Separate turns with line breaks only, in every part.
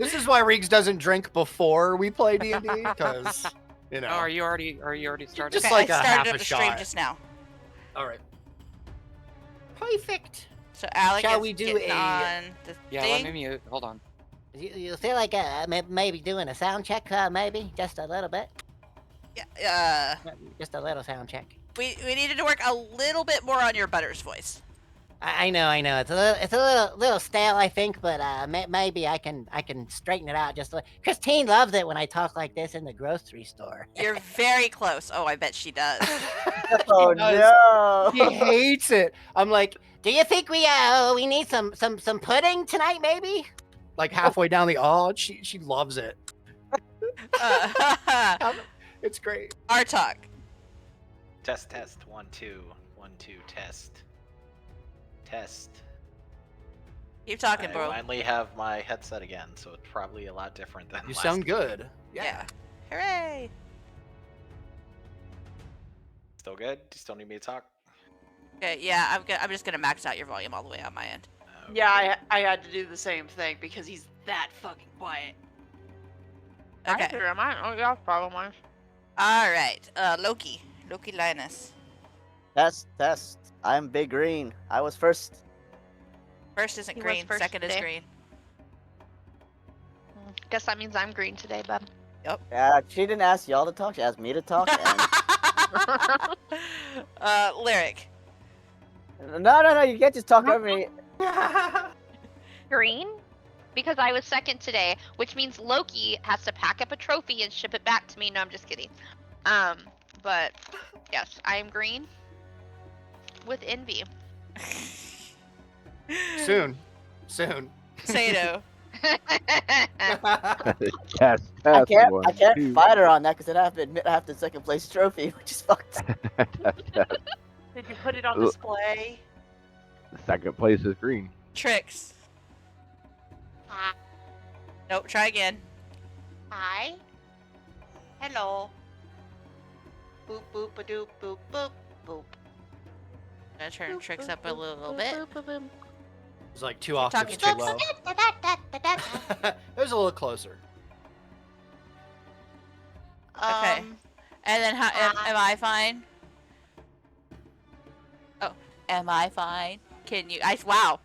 This is why Reeks doesn't drink before we play D&D, because, you know.
Oh, are you already started?
Just
Okay,
like
I
a
started
half
up
a
the stream
shot.
just now.
All right. Perfect.
So Alec
Shall
is
we do
getting
a-
on the
Yeah,
thing.
let me mute. Hold on.
You feel like maybe doing a sound check, maybe? Just a little bit?
Yeah,
Just a little sound check.
we needed to work a little bit more on your Butters voice.
I know. It's a little stale, I think, but maybe I can straighten it out just a little. Christine loves it when I talk like this in the grocery store.
You're very close. Oh, I bet she does.
Oh
no!
no!
He hates it. I'm like,
Do you think we need some pudding tonight, maybe?
like halfway down the aisle, she loves it. It's great.
Our talk.
Test. 1 2 1 2 test.
Keep talking,
I
bro.
finally have my headset again, so it's probably a lot different than
You
last
sound
week.
good.
Yeah. Hooray!
Still good? Do you still need me to talk?
Okay, yeah, I'm just gonna max out your volume all the way on my end.
Okay.
Yeah, I had to do the same thing because he's that fucking quiet.
Okay.
Am I? Oh, yeah, follow mine.
All right. Loki Linus.
Test. I'm Big Green. I was first.
First isn't
He was
green.
first
Second is
today.
green.
Guess that means I'm green today, bub.
Yeah, she didn't ask y'all to talk. She asked me to talk.
Lyric.
No. You can't just talk over me.
Green? Because I was second today, which means Loki has to pack up a trophy and ship it back to me. No, I'm just kidding. But yes, I am green with envy.
Soon.
Sato.
Test.
I can't
one, two.
fight her on that because then I have to admit I have the second place trophy, which is fucked.
Did you put it on display?
Second place is green.
Tricks. Nope. Try again.
Hi. Hello. Boop boop a doop boop boop boop.
I'm gonna turn Tricks up a little bit.
It's like 2 octaves too
talking.
low. It was a little closer.
Okay. And then how? Am I fine? Oh, am I fine? Can you? Wow.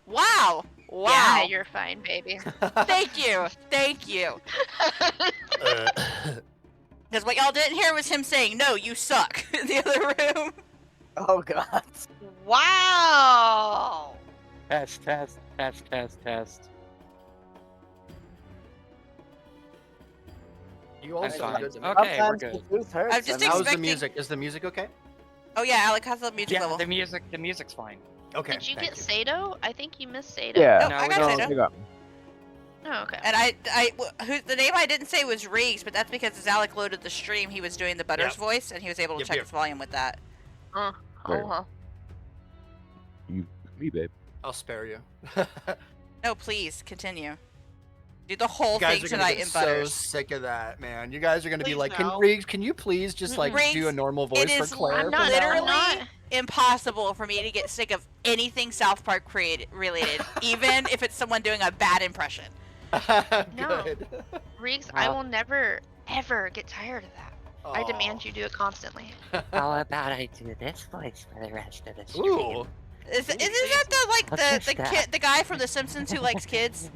Yeah, you're fine, baby.
Thank you. Because what y'all didn't hear was him saying, "No, you suck," in the other room.
Oh god.
Wow.
Test.
You all
I'm
sound
fine.
good to me.
Okay, we're
Sometimes
good.
the truth hurts.
I'm just
How's the
expecting-
music? Is the music okay?
Oh yeah, Alec, how's the music
Yeah,
level?
the music's fine.
Okay.
Did you
thank
get Sato? I think you missed Sato.
Yeah.
No, I got Sato.
I got
Oh, okay.
And the name I didn't say was Riggs, but that's because as Alec loaded the stream, he was doing the Butters
Yep.
voice, and he was able to
Yep,
check
yep.
his volume with that.
Where? me, babe.
I'll spare you.
No, please continue. Do the whole
You guys
thing
are gonna
tonight
get
in
so
Butters.
sick of that, man. You guys are gonna be
Please
like,
no.
Riggs, can you please just like
Riggs,
do a normal voice
it
for
is
Claire?
I'm not
for now?
literally
not.
impossible for me to get sick of anything South Park related, even if it's someone doing a bad impression.
No.
Good.
Riggs, I will never, ever get tired of that. I demand you do it constantly.
How about I do this voice for the rest of the stream?
Ooh.
Isn't that the guy from The Simpsons who likes kids?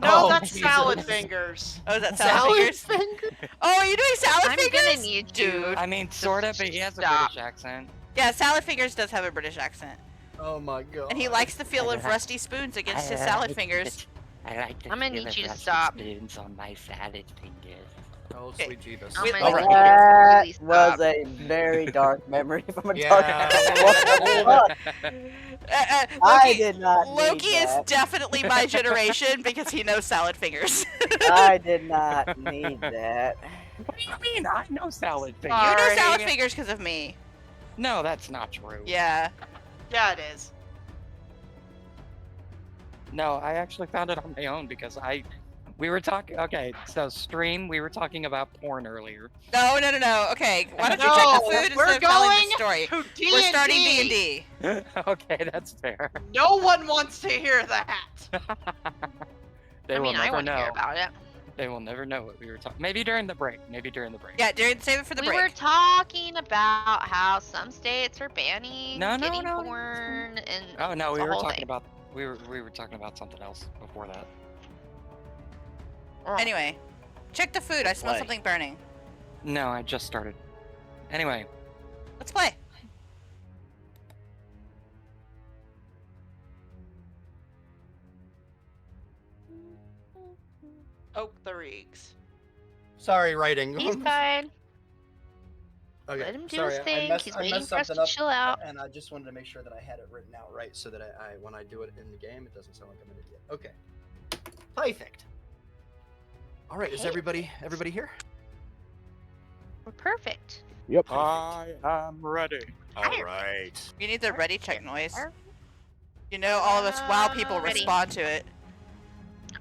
No,
Oh,
that's
Jesus.
salad fingers.
Oh, is that salad fingers? Oh, are you doing salad
I'm
fingers?
gonna need you.
Dude.
I mean, sort of, but he has a
Stop.
British accent.
Yeah, salad fingers does have a British accent,
Oh my god.
and he likes the feel of rusty spoons against his salad fingers.
I like to
I'm gonna
feel
need
the
you to
rusty
stop.
spoons on my salad fingers.
Oh sweet Jeebus.
I'm
With-
gonna
with-
need you to
That
really
was
stop.
a very dark memory from a
Yeah.
dark past. I
Loki,
did not need
Loki is
that.
definitely my generation because he knows salad fingers.
I did not need that.
What do you mean? I know salad fingers.
You know
Sorry.
salad fingers because of me.
No, that's not true.
Yeah.
Yeah, it is.
No, I actually found it on my own because we were talking. Okay, so stream. We were talking about porn earlier.
No. Okay, why don't you
No,
check the food
we're
instead of telling
going
the story?
to D&D.
We're starting D&D.
Okay, that's fair.
No one wants to hear that.
They
I
will
mean, I
never
want to
know.
hear about it.
They will never know what we were talking. Maybe during the break.
Yeah, save it for the
We
break.
were talking about how some states are banning
No,
getting
no.
porn, and
Oh no,
it's
we
a
were
whole
talking
thing.
about we were talking about something else before that.
Anyway, check the food. I smell
play.
something burning.
No, I just started. Anyway,
Let's play.
Oak the Reeks.
Sorry, writing.
He's fine.
Okay,
Let him do
sorry,
his
I
thing.
messed,
He's
I
waiting
messed
for us
something
to
up,
chill out.
and I just wanted to make sure that I had it written out right, so that I when I do it in the game, it doesn't sound like I'm an idiot. Okay, perfect. All right, is
Okay.
everybody here?
We're perfect.
Yep.
I am ready.
All right.
You need the ready check noise.
Perfect.
You know, all of us WoW people
Ready.
respond to it.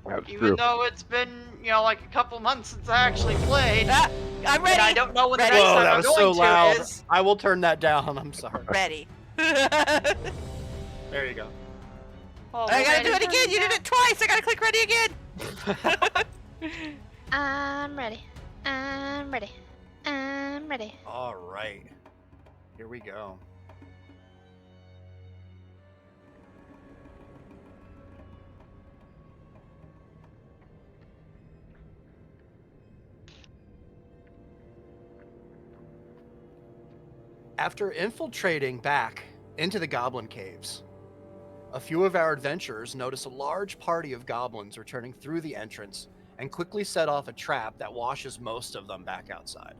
That's
Even
true.
though it's been, like a couple months since I actually played.
Ah, I'm ready.
And I don't know when
Ready.
the next
Whoa,
time
that
I'm
was
going
so
to
loud.
is.
I will turn that down. I'm sorry.
Ready.
There you go.
Oh,
I gotta do
Ready.
it again. You did it twice. I gotta click ready again.
I'm ready. I'm ready. I'm ready.
All right. Here we go. After infiltrating back into the goblin caves, a few of our adventurers notice a large party of goblins returning through the entrance and quickly set off a trap that washes most of them back outside.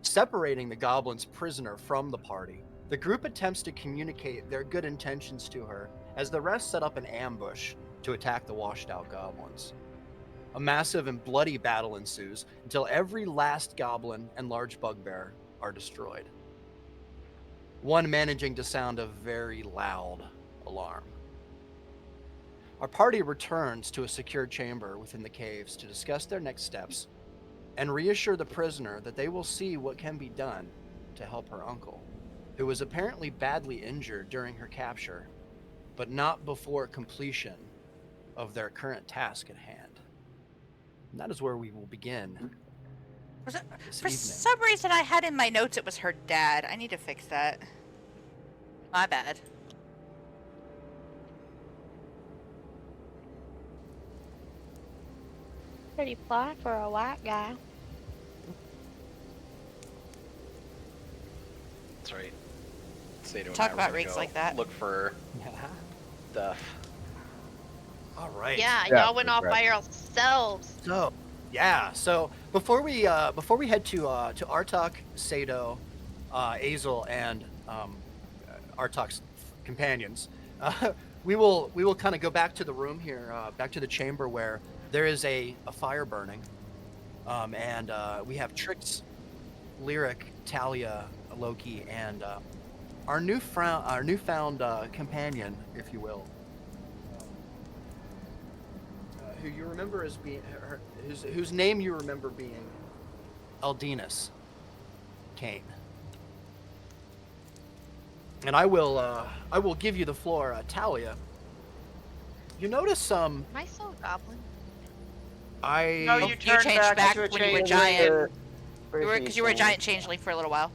Separating the goblin's prisoner from the party, the group attempts to communicate their good intentions to her as the rest set up an ambush to attack the washed out goblins. A massive and bloody battle ensues until every last goblin and large bugbear are destroyed. One managing to sound a very loud alarm. Our party returns to a secure chamber within the caves to discuss their next steps and reassure the prisoner that they will see what can be done to help her uncle, who was apparently badly injured during her capture, but not before completion of their current task at hand. And that is where we will begin
For
this evening.
some reason, I had in my notes it was her dad. I need to fix that. My bad.
Pretty fly for a white guy.
That's right. Sato and
Talk
I were
about
gonna
rigs
go
like that.
Look for stuff.
All right.
Yeah,
Yeah,
y'all went off
right.
by yourselves.
So, yeah. So before we head to Artok, Sato, Azel, and Artok's companions, we will kind of go back to the room here, back to the chamber where there is a fire burning, and we have Trix, Lyric, Talia, Loki, and our newfound companion, if you will, who you remember as being whose name you remember being Eldinus Kane. And I will give you the floor, Talia. You notice
Am I still a goblin?
No, you
You
turned
changed back
to a
when you were
changeling.
giant.
Where's
Because you were a giant changeling for a little while.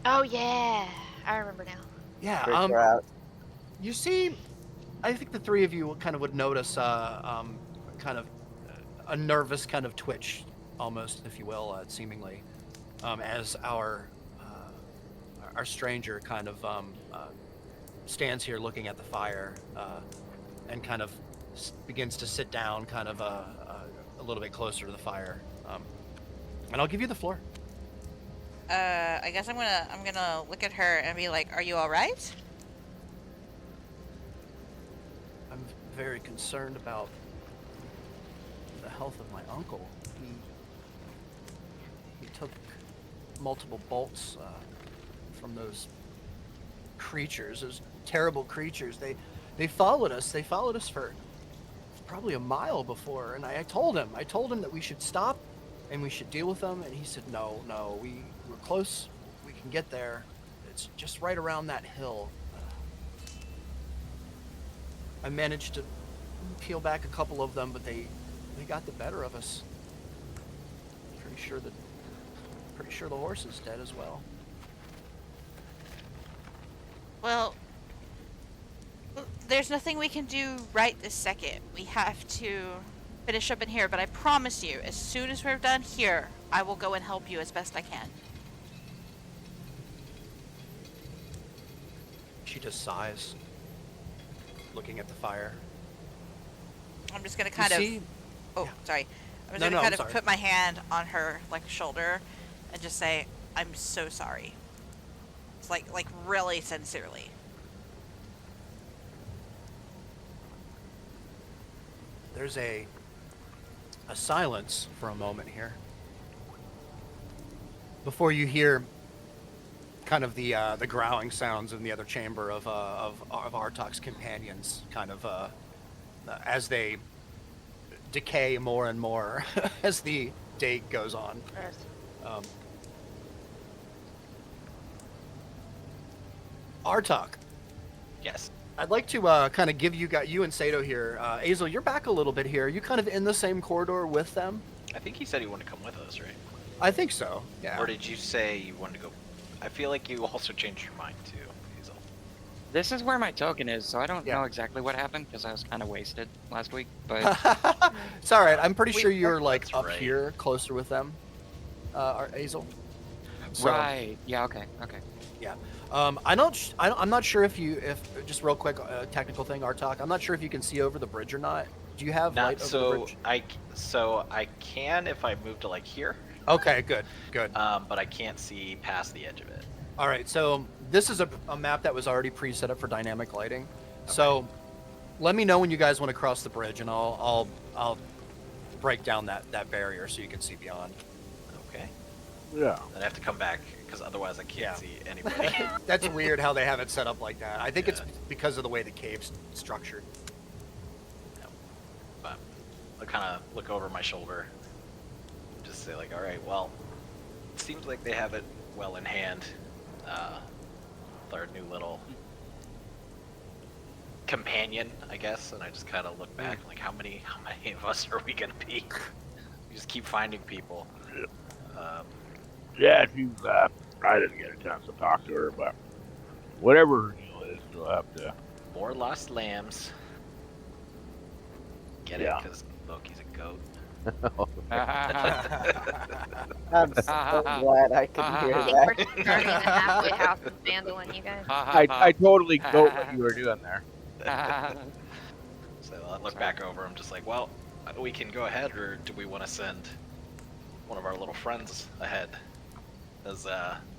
Oh yeah, I remember now.
yeah.
We're out.
You see, I think the three of you kind of would notice kind of a nervous kind of twitch, almost, if you will, seemingly, as our stranger kind of stands here looking at the fire and kind of begins to sit down, kind of a little bit closer to the fire. And I'll give you the floor.
I guess I'm gonna look at her and be like, "Are you all right?"
I'm very concerned about the health of my uncle. He took multiple bolts from those creatures, those terrible creatures. They followed us. They followed us for probably a mile before, and I told him that we should stop and we should deal with them, and he said, no, we're close. We can get there. It's just right around that hill. I managed to peel back a couple of them, but they they got the better of us. Pretty sure the horse is dead as well.
Well, there's nothing we can do right this second. We have to finish up in here, but I promise you, as soon as we're done here, I will go and help you as best I can.
She just sighs, looking at the fire.
I'm just gonna
You
kind of.
see-
Oh,
yeah.
sorry. I'm just
No,
gonna
no,
kind
I'm
of
sorry.
put my hand on her shoulder, and just say, "I'm so sorry." It's like really sincerely.
There's a silence for a moment here before you hear kind of the growling sounds in the other chamber of Artak's companions, kind of as they decay more and more as the day goes on. Um, Artak,
Yes.
I'd like to kind of give you and Sato here. Azel, you're back a little bit here. You kind of in the same corridor with them?
I think he said he wanted to come with us, right?
I think so. Yeah.
Or did you say you wanted to go? I feel like you also changed your mind too, Hazel.
This is where my token is, so I don't
Yeah.
know exactly what happened because I was kind of wasted last week. But
It's all right. I'm pretty sure you're like
That's
up
right.
here, closer with them, Azel. So,
right, yeah, okay.
I'm not sure if just real quick, technical thing, Artak. I'm not sure if you can see over the bridge or not. Do you have light over the bridge?
I can if I move to like here,
Okay, good.
but I can't see past the edge of it.
All right, so this is a map that was already pre-set up for dynamic lighting. So let me know when you guys want to cross the bridge, and I'll break down that barrier so you can see beyond.
Okay.
Yeah.
Then I have to come back because otherwise I can't
Yeah.
see anybody.
That's weird how they have it set up like that. I think it's
Yeah.
because of the way the cave's structured.
But I'll kind of look over my shoulder, and just say like, all right, well, it seems like they have it well in hand. With our new little companion, I guess, and I just kind of look back, like, how many of us are we gonna be? We just keep finding people.
Yeah, she's, I didn't get a chance to talk to her, but whatever her deal is, you'll have to.
More lost lambs. Get
Yeah.
it? Because Loki's a goat.
I'm so glad I could hear
I think
that.
we're starting in the halfway house of Phandelver, you guys.
I totally got what you were doing there.
So I look back over. I'm just like, well, we can go ahead, or do we want to send one of our little friends ahead? As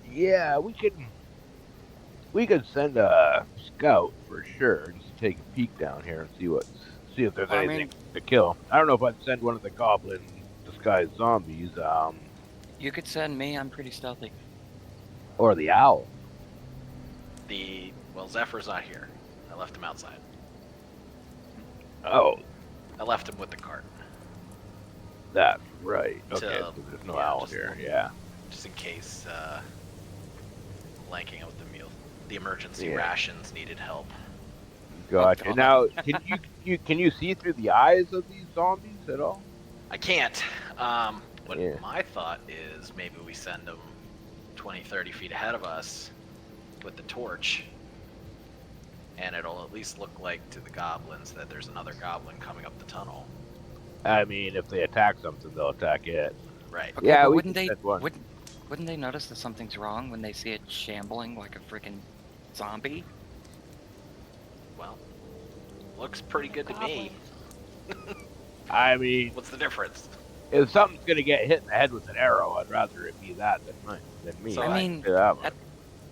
Yeah, we could send a scout for sure, just to take a peek down here and see if there's anything to kill. I don't know if I'd send one of the goblin disguised zombies,
You could send me. I'm pretty stealthy.
or the owl.
well, Zephyr's not here. I left him outside.
Oh,
I left him with the cart,
that's right. Okay,
So,
so there's no
yeah,
owl
just-
here. Yeah.
just in case blanking out the meal. The emergency
Yeah.
rations needed help.
Gotcha.
God.
Now, can you see through the eyes of these zombies at all?
I can't. What
Yeah.
my thought is maybe we send them 20, 30 feet ahead of us with the torch, and it'll at least look like to the goblins that there's another goblin coming up the tunnel.
I mean, if they attack something, they'll attack it.
Right.
Okay,
Yeah,
but
we
wouldn't
can
they?
send one.
Wouldn't they notice that something's wrong when they see it shambling like a freaking zombie?
Well, looks pretty good to me.
I mean,
What's the difference?
if something's gonna get hit in the head with an arrow, I'd rather it be that than me.
So
I mean,
Say that much.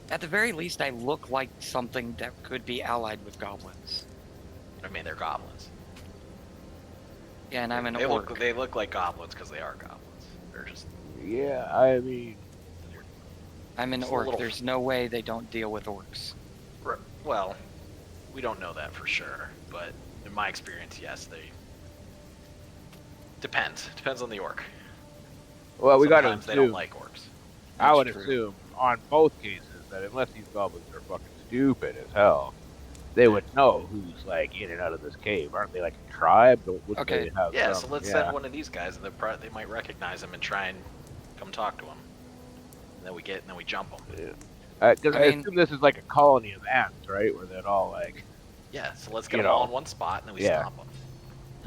at the very least, I look like something that could be allied with goblins.
I mean, they're goblins.
Yeah, and I'm an
they
orc.
They look like goblins because they are goblins. They're just
Yeah, I mean,
I'm an
just a
orc.
little-
There's no way they don't deal with orcs.
well, we don't know that for sure, but in my experience, yes, they depends on the orc.
well, we gotta
Sometimes they don't
assume.
like orcs.
I would
That's true.
assume on both cases that unless these goblins are fucking stupid as hell, they would know who's like in and out of this cave, aren't they? Like a tribe? Wouldn't
Okay.
they have
Yeah,
some?
so let's send one of these guys, and they might recognize him and try and come talk to him. And then we jump them.
Because
I
I
mean-
assume this is like a colony of ants, right? Where they're all like,
Yeah, so let's get
You
them all
know.
in one spot, and then we
Yeah.
stomp them.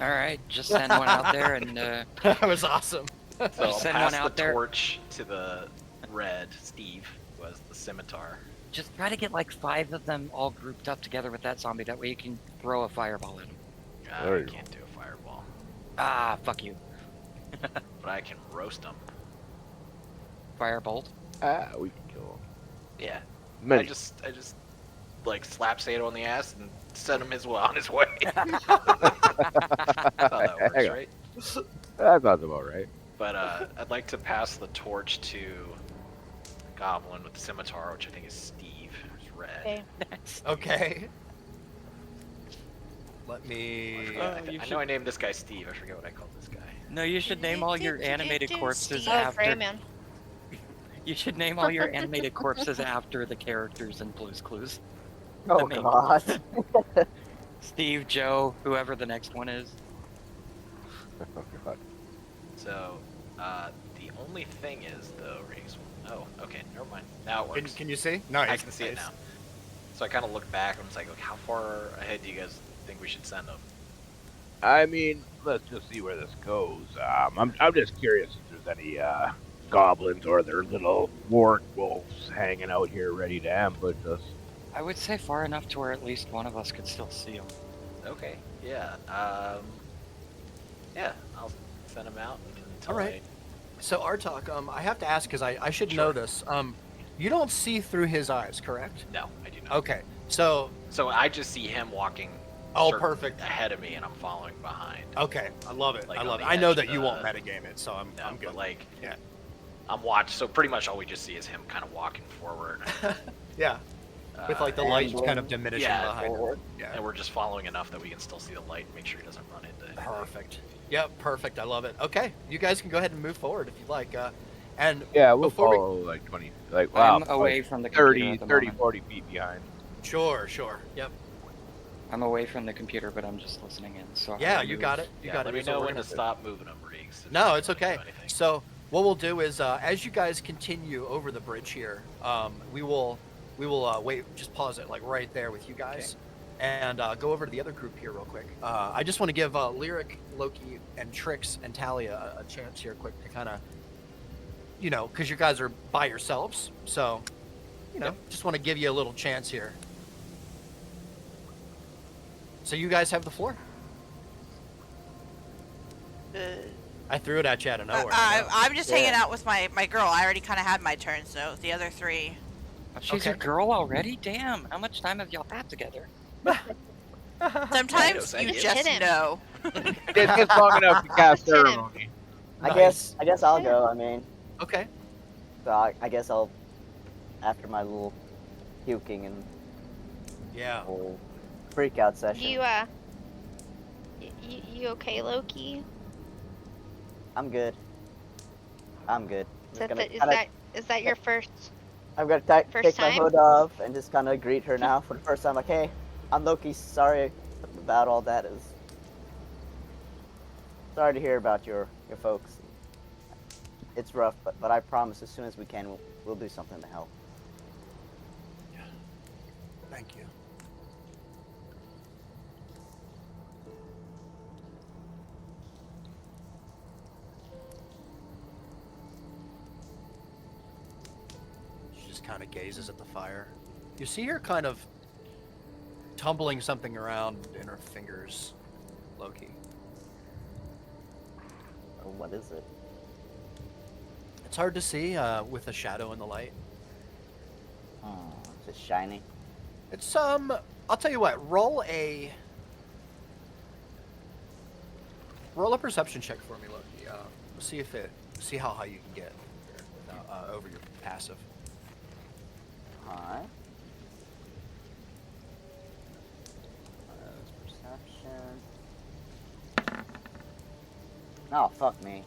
All right, just send one out there and
That was awesome.
So I'll
Send
pass
one
the
out there.
torch to the red Steve, who has the scimitar.
just try to get like 5 of them all grouped up together with that zombie. That way you can throw a fireball at him.
There
I
you go.
can't do a fireball,
Ah, fuck you.
but I can roast them.
Firebolt.
we can kill them.
Yeah, I
Many.
just like slap Sato on the ass and send him on his way. That's how that works,
Hang on.
right?
That sounds about right.
But I'd like to pass the torch to the goblin with the scimitar, which I think is Steve, who's red.
Okay.
Okay. Let me.
You
I know I named this guy Steve. I forget what I called this guy.
No, you should name all your animated corpses
Oh,
after.
Grayman.
You should name all your animated corpses after the characters in Blue's Clues.
Oh
main
god.
Steve, Joe, whoever the next one is.
Oh, God.
So, the only thing is, though, Riggs. Oh, okay, never mind. Now it works.
Can you see? Nice.
I can see it now. So I kind of look back and it's like, how far ahead do you guys think we should send them?
I mean, let's just see where this goes. I'm just curious if there's any goblins or their little wart wolves hanging out here ready to ambush us.
I would say far enough to where at least one of us could still see them.
Okay, yeah. Yeah, I'll send them out until
All right. So Artok, I have to ask because I should know this. You don't see through his eyes, correct?
No, I do not.
Okay. So
I just see him walking.
Oh,
certain-
perfect.
Ahead of me, and I'm following behind.
okay, I love it.
Like
I
on
love it.
the
I know
edge
that
of
you won't
the-
metagame it, so I'm good.
But like,
Yeah.
I'm watching. So pretty much all we just see is him kind of walking forward.
Yeah. With like the
and-
light kind of diminishing
Yeah,
behind him.
forward.
Yeah.
And we're just following enough that we can still see the light and make sure he doesn't run into anything.
Perfect. Yep, perfect. I love it. Okay, you guys can go ahead and move forward if you'd like. And
Yeah, we'll
Before we-
follow like 20, like wow,
I'm away from the computer
30,
at the
30,
moment.
40 feet behind.
sure. Yep.
I'm away from the computer, but I'm just listening in. So I
Yeah,
can
you
move.
got it. You
Yeah,
got
let
it.
me
So
know
we're
when
gonna-
to stop moving them, Riggs. if
No,
you
it's
wanna do
okay.
anything.
So what we'll do is, as you guys continue over the bridge here, we will wait. Just pause it like right there with you guys, and go over to the other group here real quick. I just want to give Lyric, Loki, and Trix and Talia a chance here, quick, to kind of, because you guys are by yourselves. So, just want to give you a little chance here. So you guys have the floor. I threw it at you out of nowhere. I know.
I'm just hanging out with my girl. I already kind of had my turn, so the other 3.
Oh, she's your
Okay.
girl already? Damn! How much time have y'all had together?
Sometimes
Thank
you
you.
just
Hit him.
know.
It's just long enough to cast
Hit him.
ceremony.
I
Nice.
guess I'll go. I mean,
Okay.
so I guess I'll after my little puking and
Yeah.
whole freak out session.
You okay, Loki?
I'm good. I'm good.
Is that your first?
I'm gonna take
first
my
time?
hood off and just kind of greet her now for the first time. Like, hey, I'm Loki. Sorry about all that. Sorry to hear about your folks. It's rough, but I promise as soon as we can, we'll do something to help.
Thank you. She just kind of gazes at the fire. You see her kind of tumbling something around in her fingers, Loki.
Oh, what is it?
It's hard to see with a shadow in the light.
Oh, it's just shiny.
It's I'll tell you what. Roll a perception check for me, Loki. See how high you can get over your passive.
Alright. Perception. Oh, fuck me.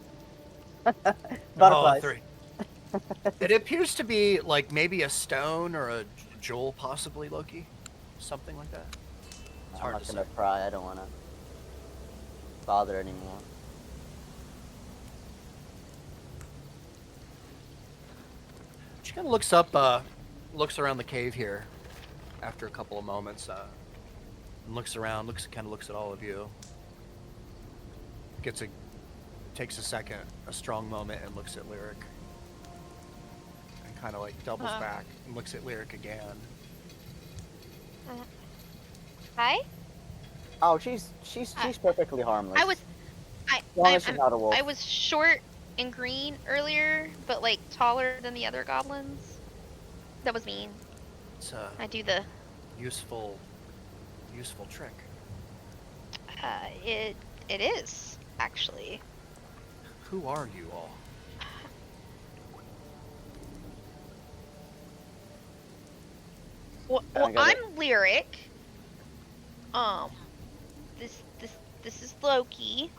Butterflies.
3. It appears to be like maybe a stone or a jewel, possibly, Loki. Something like that. It's
I'm
hard
not
to
gonna
say.
pry. I don't wanna bother anymore.
She kind of looks up, looks around the cave here after a couple of moments, and looks around, looks at all of you. Takes a second, a strong moment, and looks at Lyric. And kind of like doubles back and looks at Lyric again.
Hi.
Oh, she's perfectly harmless.
I was,
As long as she's
I'm,
not a wolf.
I was short and green earlier, but like taller than the other goblins. That was mean.
It's a
I do the,
useful trick.
it is actually.
Who are you all?
Well,
I got it.
I'm Lyric. This is Loki.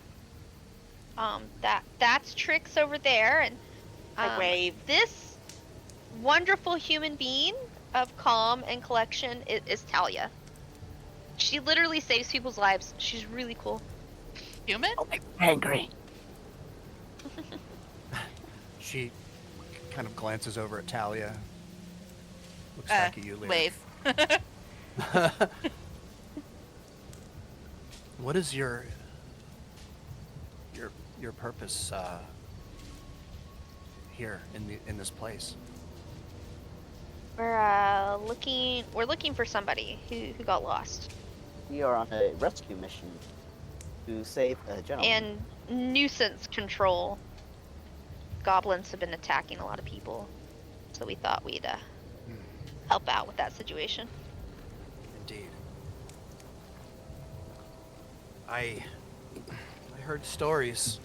That's Trix over there, and
I wave.
this wonderful human being of calm and collection is Talia. She literally saves people's lives. She's really cool.
Human?
Angry.
She kind of glances over at Talia. Looks back at you, Lyric.
Wave.
What is your purpose here in this place?
We're looking for somebody who got lost.
We are on a rescue mission to save a gentleman.
And nuisance control. Goblins have been attacking a lot of people, so we thought we'd help out with that situation.
Indeed. I heard stories.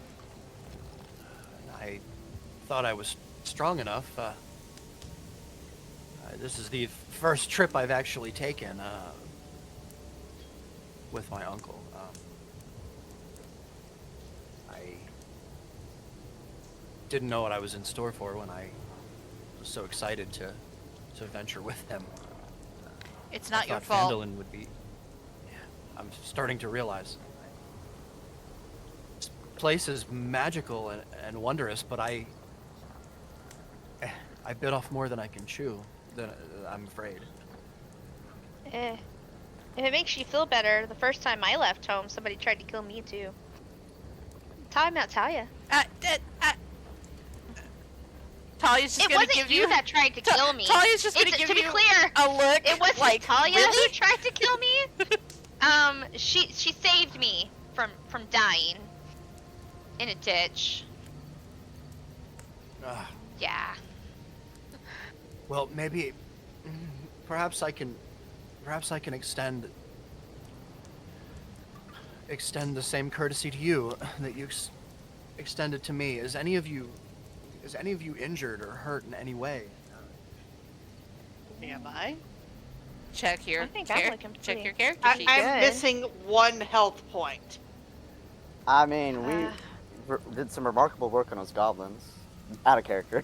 I thought I was strong enough. This is the first trip I've actually taken with my uncle. I didn't know what I was in store for when I was so excited to venture with him.
It's not
I
your
thought
fault.
Phandelver would be. Yeah, I'm starting to realize. This place is magical and wondrous, but I bit off more than I can chew. I'm afraid.
If it makes you feel better, the first time I left home, somebody tried to kill me too. Talking about Talia.
Talia's just
It
gonna
wasn't
give
you that tried to kill me.
Talia's just gonna
It's-
give
to be
you
clear,
a look.
it wasn't
like,
Talia who
really?
tried to kill me. She saved me from dying in a ditch. Yeah.
Well, maybe, perhaps I can extend the same courtesy to you that you extended to me. Is any of you injured or hurt in any way?
Am I?
Check your
I think I'm looking
check
pretty-
your character
I'm
sheet.
good.
missing 1 health point.
I mean, we did some remarkable work on those goblins. Out of character.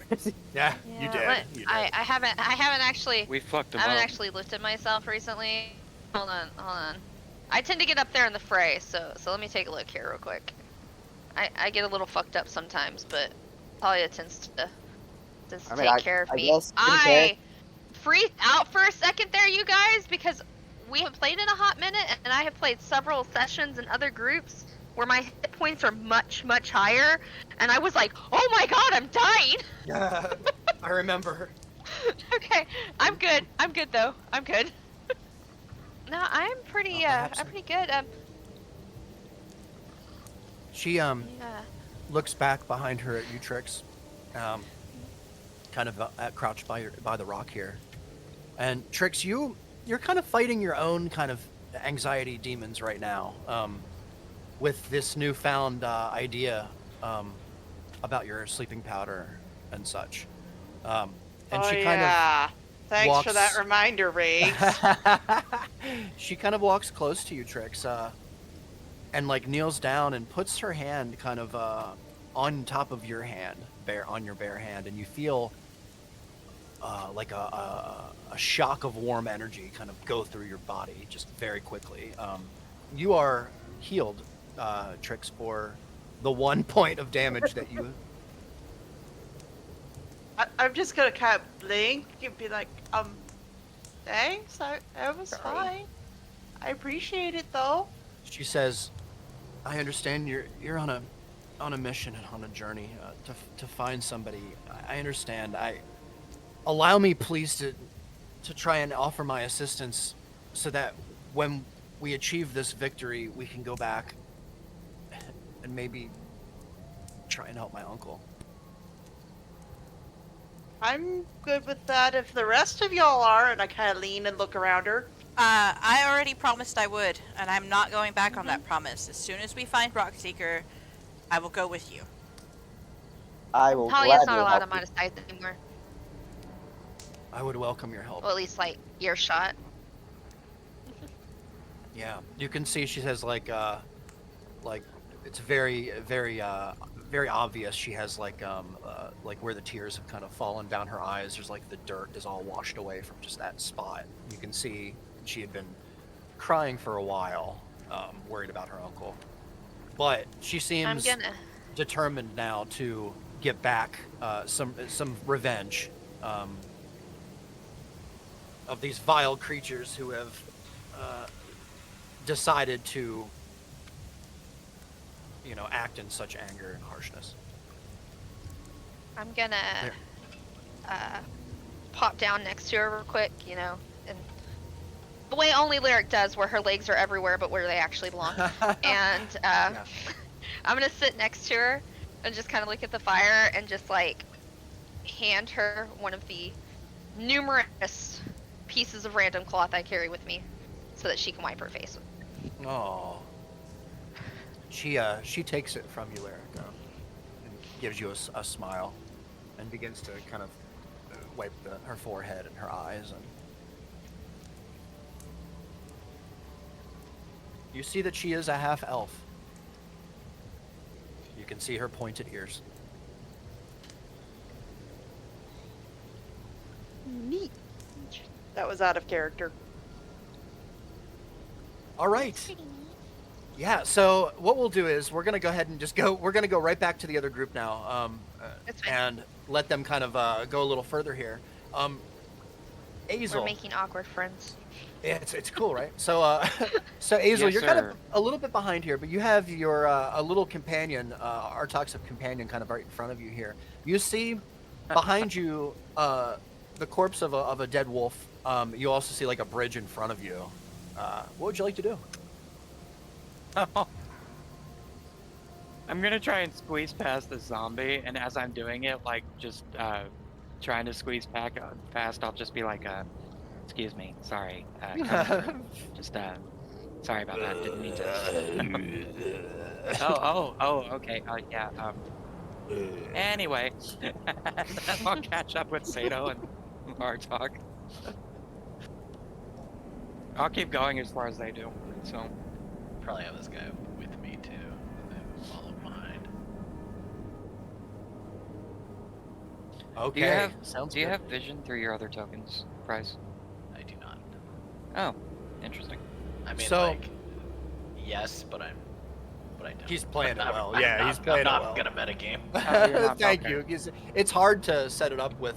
Yeah, you did. You did.
I haven't actually.
We fucked them
I haven't
up.
actually looked at myself recently. Hold on. I tend to get up there in the fray, so let me take a look here real quick. I get a little fucked up sometimes, but Talia tends to take care of
I
me.
guess, to be fair,
I freaked out for a second there, you guys, because we haven't played in a hot minute, and I have played several sessions in other groups where my hit points are much, much higher, and I was like, oh my god, I'm dying!
Yeah, I remember.
Okay, I'm good. I'm good though. I'm good. No, I'm pretty.
perhaps
I'm pretty good.
She
Yeah.
looks back behind her at you, Trix, kind of crouched by the rock here, and Trix, you're kind of fighting your own kind of anxiety demons right now, with this newfound idea about your sleeping powder and such, and she kind of.
Thanks for that
walks-
reminder, Riggs.
She kind of walks close to you, Trix, and like kneels down and puts her hand kind of on top of your hand, on your bare hand, and you feel like a shock of warm energy kind of go through your body just very quickly. You are healed, Trix, for the 1 point of damage that you.
I'm just gonna kind of blink and be like, thanks. That was fine. I appreciate it though.
She says, "I understand you're on a mission and on a journey to find somebody. I understand. Allow me, please, to try and offer my assistance, so that when we achieve this victory, we can go back and maybe try and help my uncle."
I'm good with that if the rest of y'all are, and I kind of lean and look around her.
I already promised I would, and I'm not going back on that promise. As soon as we find Rockseeker, I will go with you.
I will
Talia's
gladly
not allowed
help
on
you.
my side anymore.
I would welcome your help.
Well, at least like earshot.
Yeah, you can see she has like it's very very obvious. She has like where the tears have kind of fallen down her eyes. There's like the dirt is all washed away from just that spot. You can see she had been crying for a while, worried about her uncle. But she
I'm
seems
gonna.
determined now to get back some revenge of these vile creatures who have decided to, act in such anger and harshness.
I'm gonna pop down next to her real quick, and the way only Lyric does, where her legs are everywhere but where they actually belong. And
Yeah.
I'm gonna sit next to her and just kind of look at the fire and just like hand her one of the numerous pieces of random cloth I carry with me, so that she can wipe her face.
Oh. She takes it from you, Lyric, and gives you a smile, and begins to kind of wipe her forehead and her eyes, and you see that she is a half elf. You can see her pointed ears.
Neat. That was out of character.
All right. Yeah, so what we'll do is we're going to go ahead and we're going to go right back to the other group now,
That's fine.
and let them kind of go a little further here. Azel.
We're making awkward friends.
Yeah, it's cool, right? So, so Azel,
Yes,
you're kind of
sir.
a little bit behind here, but you have your a little companion, our toxic companion, kind of right in front of you here. You see behind you the corpse of a dead wolf. You also see like a bridge in front of you. What would you like to do?
I'm gonna try and squeeze past the zombie, and as I'm doing it, like just trying to squeeze past, I'll just be like, "Excuse me, sorry, just sorry about that. Didn't mean to." oh, okay. Yeah. Anyway, I'll catch up with Sato and Bartok. I'll keep going as far as they do. So.
Probably have this guy with me too. They follow behind.
Okay,
Do you have vision through your other tokens, Bryce?
I do not.
Oh, interesting.
I mean,
So-
like, yes, but I don't.
He's playing it
I'm not-
well.
I'm
Yeah,
not-
he's playing it
I'm
well.
not gonna metagame.
Oh, you're not-
Thank
okay.
you. It's hard to set it up with,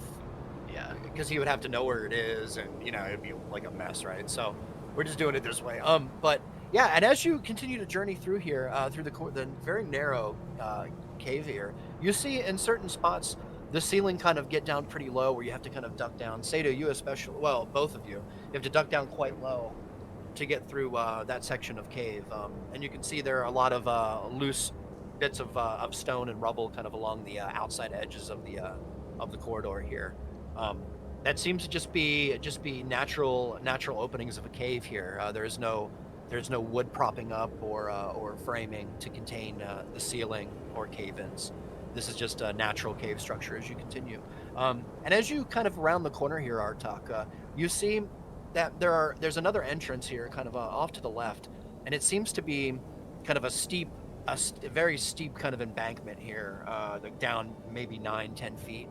Yeah.
because he would have to know where it is, and it'd be like a mess, right? So we're just doing it this way. But yeah, and as you continue to journey through here, through the very narrow cave here, you see in certain spots the ceiling kind of get down pretty low, where you have to kind of duck down. Sato, you especially, well, both of you have to duck down quite low to get through that section of cave. And you can see there are a lot of loose bits of stone and rubble kind of along the outside edges of the corridor here. That seems to just be natural openings of a cave here. There's no wood propping up or framing to contain the ceiling or cave-ins. This is just a natural cave structure as you continue. And as you kind of round the corner here, Artak, you see that there's another entrance here, kind of off to the left, and it seems to be kind of a very steep kind of embankment here, down maybe 9-10 feet.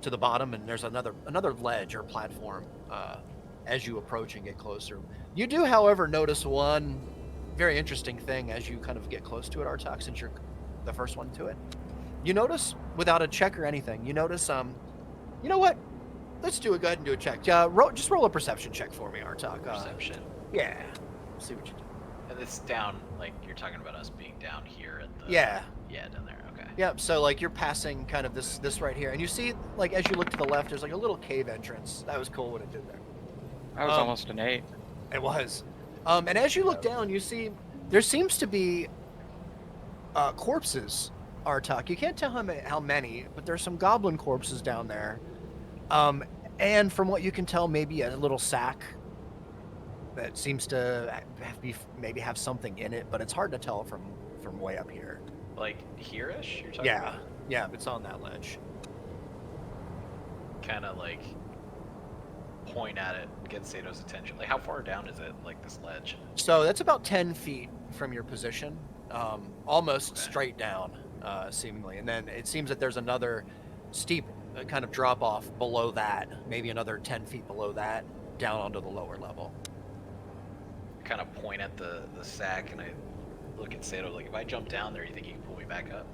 to the bottom, and there's another ledge or platform as you approach and get closer. You do, however, notice one very interesting thing as you kind of get close to it, Artak, since you're the first one to it. You notice, without a check or anything, you notice, you know what? Let's go ahead and do a check. Just roll a perception check for me, Artak.
Perception.
Yeah. See what you do.
And it's down, like, you're talking about us being down here at the...
Yeah.
Yeah, down there, okay.
Yep, so, like, you're passing kind of this right here, and you see, like, as you look to the left, there's, like, a little cave entrance. That was cool what it did there.
I was almost an 8.
It was. And as you look down, you see there seems to be corpses, Artak. You can't tell how many, but there's some goblin corpses down there. And from what you can tell, maybe a little sack that seems to maybe have something in it, but it's hard to tell from way up here.
Like here-ish, you're talking about?
Yeah, it's on that ledge.
Kind of like point at it, get Sato's attention. Like, how far down is it, like this ledge?
So that's about 10 feet from your position, almost straight down, seemingly. And then it seems that there's another steep kind of drop off below that, maybe another 10 feet below that, down onto the lower level.
I kind of point at the sack and I look at Sato, like, if I jump down there, you think you can pull me back up?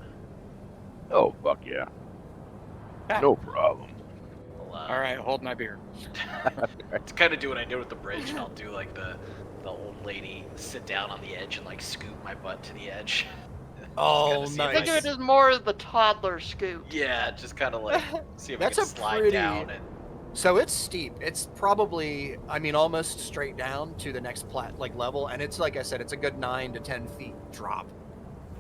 Oh, fuck yeah. No problem.
Well,
All right, hold my beer.
to kind of do what I did with the bridge, and I'll do like the old lady sit down on the edge and like scoop my butt to the edge.
Oh,
Just
nice.
kinda see if
Think of it as more of the toddler scoop.
Yeah, just kind of like see if
That's
I
a
can slide
pretty-
down and
So it's steep. It's probably, almost straight down to the next level, and it's like I said, it's a good 9 to 10 feet drop.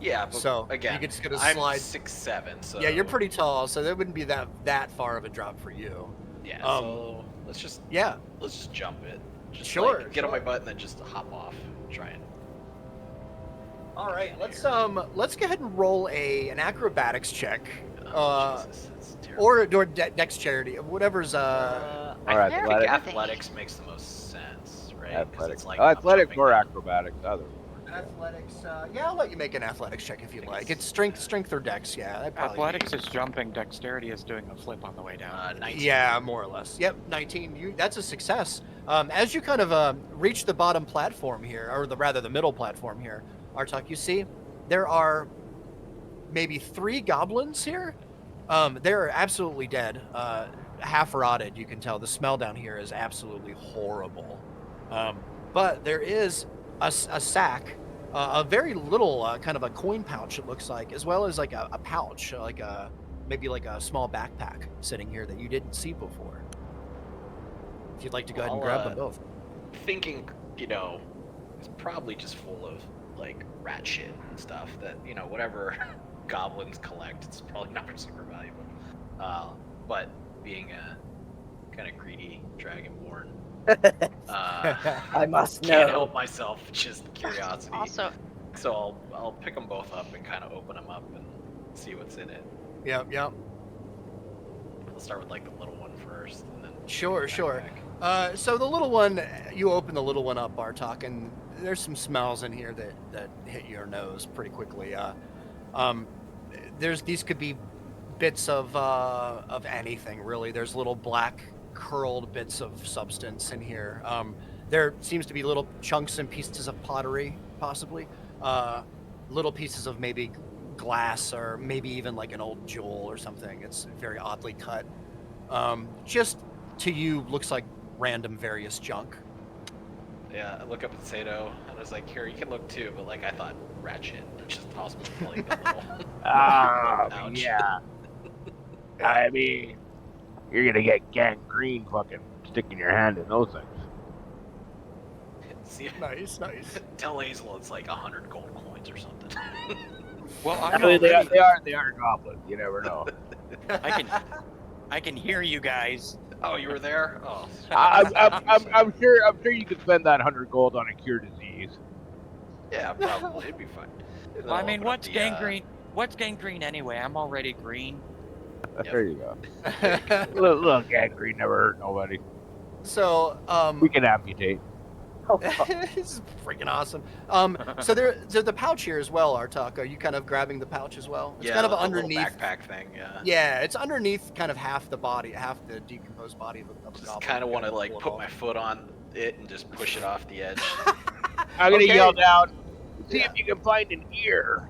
yeah. But
So
again,
you just gotta
I'm
slide.
6'7", so
Yeah, you're pretty tall, so that wouldn't be that far of a drop for you.
Yeah, so let's just jump it. Just
Sure,
like, get on my
sure.
butt and then just hop off. Try and.
All right, let's go ahead and roll an acrobatics check,
Jesus, that's terrible.
or dexterity, whatever's
I
Alright,
think
athletics.
athletics makes the most sense, right? 'Cause
Athletics.
it's like
Athletics
jumping
or
down.
acrobatics, either.
athletics. Yeah, I'll let you make an athletics check if you like. It's strength or dex. Yeah, that'd probably
Athletics is jumping, dexterity is doing a flip on the way down.
19.
Yeah, more or less. Yep, 19. That's a success. As you kind of reach the bottom platform here, or rather the middle platform here, Artak, you see there are maybe 3 goblins here. They're absolutely dead, half rotted. You can tell the smell down here is absolutely horrible. But there is a sack, a very little kind of a coin pouch, it looks like, as well as like a pouch, like maybe like a small backpack sitting here that you didn't see before. If you'd like to go ahead and grab them both.
Thinking, it's probably just full of like rat shit and stuff that whatever goblins collect, it's probably not super valuable. But being a kind of greedy dragonborn,
I must
can't
know.
help myself, just curiosity.
Also,
So I'll pick them both up and kind of open them up and see what's in it.
Yep.
I'll start with like the little one first, and then
Sure.
backpack.
So the little one, you open the little one up, Bartok, and there's some smells in here that hit your nose pretty quickly. These could be bits of anything really. There's little black curled bits of substance in here. There seems to be little chunks and pieces of pottery, possibly. Little pieces of maybe glass, or maybe even like an old jewel or something. It's very oddly cut. Just to you, looks like random various junk.
Yeah, I look up at Sato and I was like, "Here, you can look too," but like I thought ratchet, which is possible, like a little. Ouch.
Yeah. I mean, you're gonna get gangrene fucking sticking your hand in those things.
See,
Nice.
tell Hazel it's like 100 gold coins or something.
Well,
I
I'm
mean, they
already,
are goblins. You never know.
I can hear you guys.
Oh, you were there? Oh.
I'm sure you could spend that 100 gold on a cure disease.
Yeah, probably. It'd be fine. And then
Well, I
I'll
mean,
open up
what's
the,
gangrene? What's gangrene anyway? I'm already green.
There you go. little gangrene never hurt nobody.
So
We can amputate.
This is freaking awesome. So there's the pouch here as well, Artak. Are you kind of grabbing the pouch as well? It's
Yeah,
kind of
the
underneath.
little backpack thing. Yeah.
Yeah, it's underneath kind of half the body, half the decomposed body of a
Just
goblin.
kind of
You
want to
gotta
like
pull it
put
off.
my foot on it and just push it off the edge.
I'm gonna
Okay.
yell down. See
Yeah.
if you can find an ear.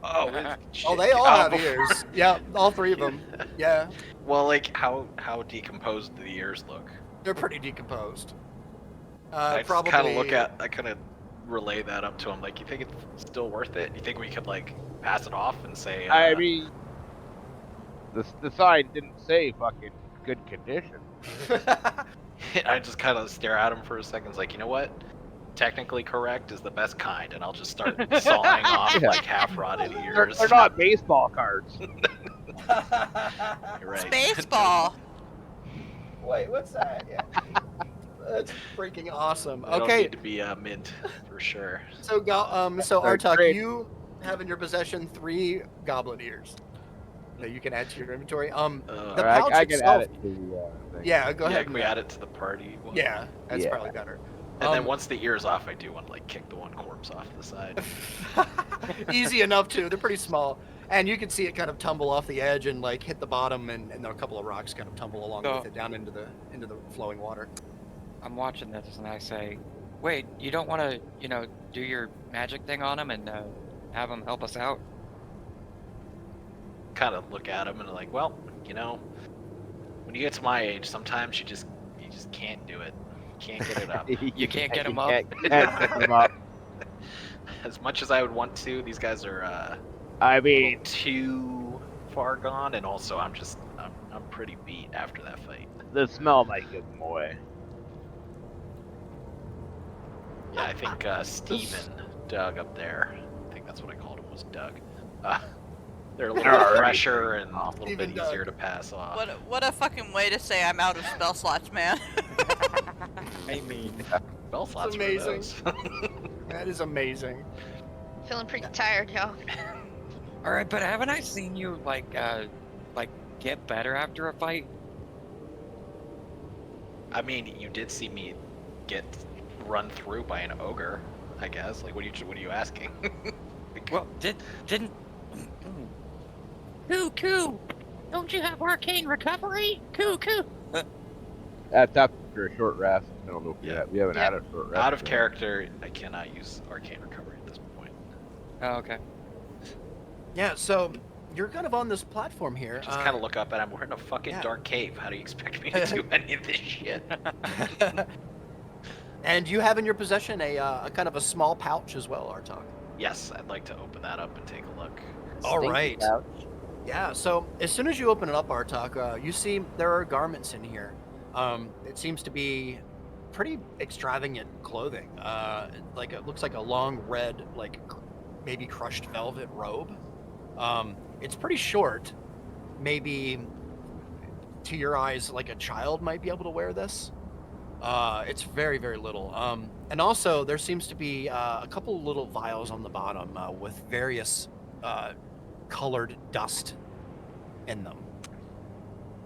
Oh,
Oh, they all have
before-
ears. Yeah, all three of them. Yeah,
Well, like how decomposed do the ears look?
they're pretty decomposed.
I just
Probably.
kind of look at. I kind of relay that up to him. Like, you think it's still worth it? You think we could like pass it off and say?
I mean, the sign didn't say fucking good condition.
I just kind of stare at him for a second. It's like, you know what? Technically correct is the best kind, and I'll just start sawing off
Yeah.
like half-rotted ears.
They're not baseball cards.
You're right.
Baseball.
Wait, what's that? Yeah. That's freaking awesome.
They don't
Okay,
need to be mint for sure.
so so
They're
Artak,
great.
you have in your possession 3 goblin ears that you can add to your inventory. The
Or
pouch
I can
itself.
add it to the thing.
Yeah, go
Yeah,
ahead.
can we add it to the party? one?
Yeah, that's
Yeah.
probably better.
And then once the ear's off, I do want to like kick the one corpse off the side.
Easy enough too. They're pretty small, and you can see it kind of tumble off the edge and like hit the bottom, and a couple of rocks kind of tumble along
So-
with it down into the flowing water.
I'm watching this and I say, wait, you don't want to, do your magic thing on him and have him help us out?
Kind of look at him and like, well, when you get to my age, sometimes you just can't do it. You can't get it up.
You can't get him up?
Can't get them up.
As much as I would want to, these guys are
I
a little
mean,
too far gone, and also I'm pretty beat after that fight.
the smell might give them away.
Yeah, I think Steve and Doug up there, I think that's what I called him, was Doug. They're a little
They're
bit
already
fresher and a
off.
little
Even
bit
Doug.
easier to pass off.
What a fucking way to say I'm out of spell slots, man.
I mean,
Spell slots for
amazing.
those.
That is amazing.
Feeling pretty tired, y'all.
all right, but haven't I seen you like get better after a fight?
I mean, you did see me get run through by an ogre, I guess. Like, what are you asking?
Well, didn't. Coo! Don't you have arcane recovery? Coo!
That's after a short rest. I don't know if
Yeah.
we haven't
Yep.
had a short rest.
Out of
yet.
character, I cannot use arcane recovery at this point.
Oh, okay.
Yeah, so you're kind of on this platform here.
Just kind of look up and we're in a fucking
yeah.
dark cave. How do you expect me to do any of this shit?
And you have in your possession a kind of a small pouch as well, Artak.
Yes, I'd like to open that up and take a look.
All
Stinky
right.
pouch.
Yeah, so as soon as you open it up, Artak, you see there are garments in here. It seems to be pretty extravagant clothing. Like it looks like a long red, like maybe crushed velvet robe. It's pretty short. Maybe to your eyes, like a child might be able to wear this. It's very, very little. And also, there seems to be a couple little vials on the bottom with various colored dust in them.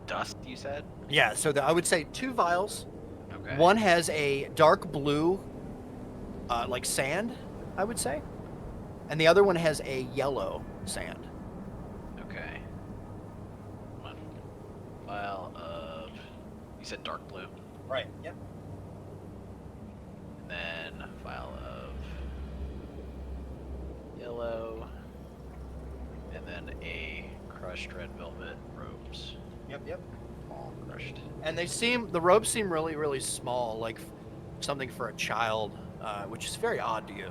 Dust, you said?
Yeah, so I would say 2 vials.
Okay.
One has a dark blue, like sand, I would say, and the other one has a yellow sand.
Okay. One vial of. You said dark blue.
Right. Yep.
And then a vial of yellow. And then a crushed red velvet robes.
Yep.
All crushed.
And the robes seem really, really small, like something for a child, which is very odd to you.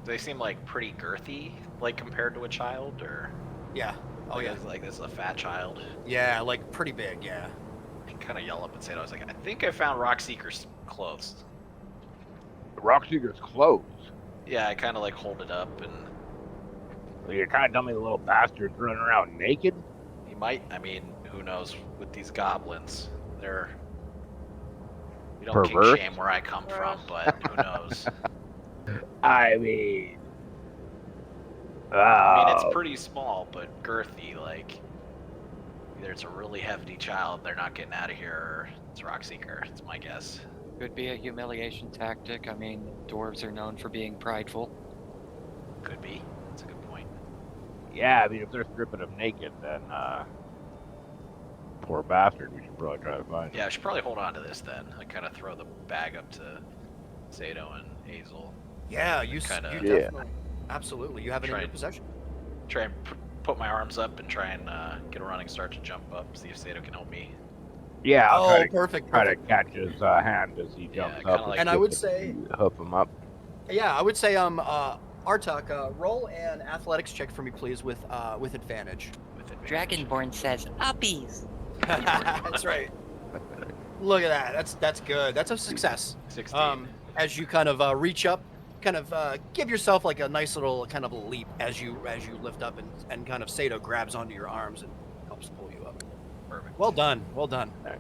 Do they seem like pretty girthy, like compared to a child, or?
Yeah. Oh yeah.
Like this is a fat child.
Yeah, like pretty big. Yeah.
I kind of yell up and say it. I was like, I think I found Rockseeker's clothes.
The Rockseeker's clothes.
Yeah, I kind of like hold it up, and
So you're trying to tell me the little bastard's running around naked?
he might. I mean, who knows? With these goblins, we don't
Perverse?
king shame where I come from, but who knows?
I mean,
I mean, it's pretty small, but girthy. Like, either it's a really hefty child they're not getting out of here, or it's Rockseeker. It's my guess.
Could be a humiliation tactic. I mean, dwarves are known for being prideful.
Could be. That's a good point.
Yeah, I mean, if they're stripping him naked, then poor bastard. We should probably try to find him.
Yeah, I should probably hold on to this then. I kind of throw the bag up to Zato and Hazel.
Yeah,
And
you
kinda-
definitely, absolutely, you have it in
Try
your
and-
possession.
Try and put my arms up and try and get a running start to jump up. See if Zato can help me.
Yeah, I'll
Oh,
try to
perfect,
try to
perfect.
catch his hand as he jumps
kinda
up.
like-
And I would say,
hoof him up.
yeah, I would say, Artak, roll an athletics check for me, please, with advantage.
With advantage.
Dragonborn says uppies.
That's right. Look at that. That's good. That's a success.
16.
As you kind of reach up, kind of give yourself like a nice little kind of leap as you lift up, and kind of Sato grabs onto your arms and helps pull you up.
Perfect.
Well done. Well done.
Alright.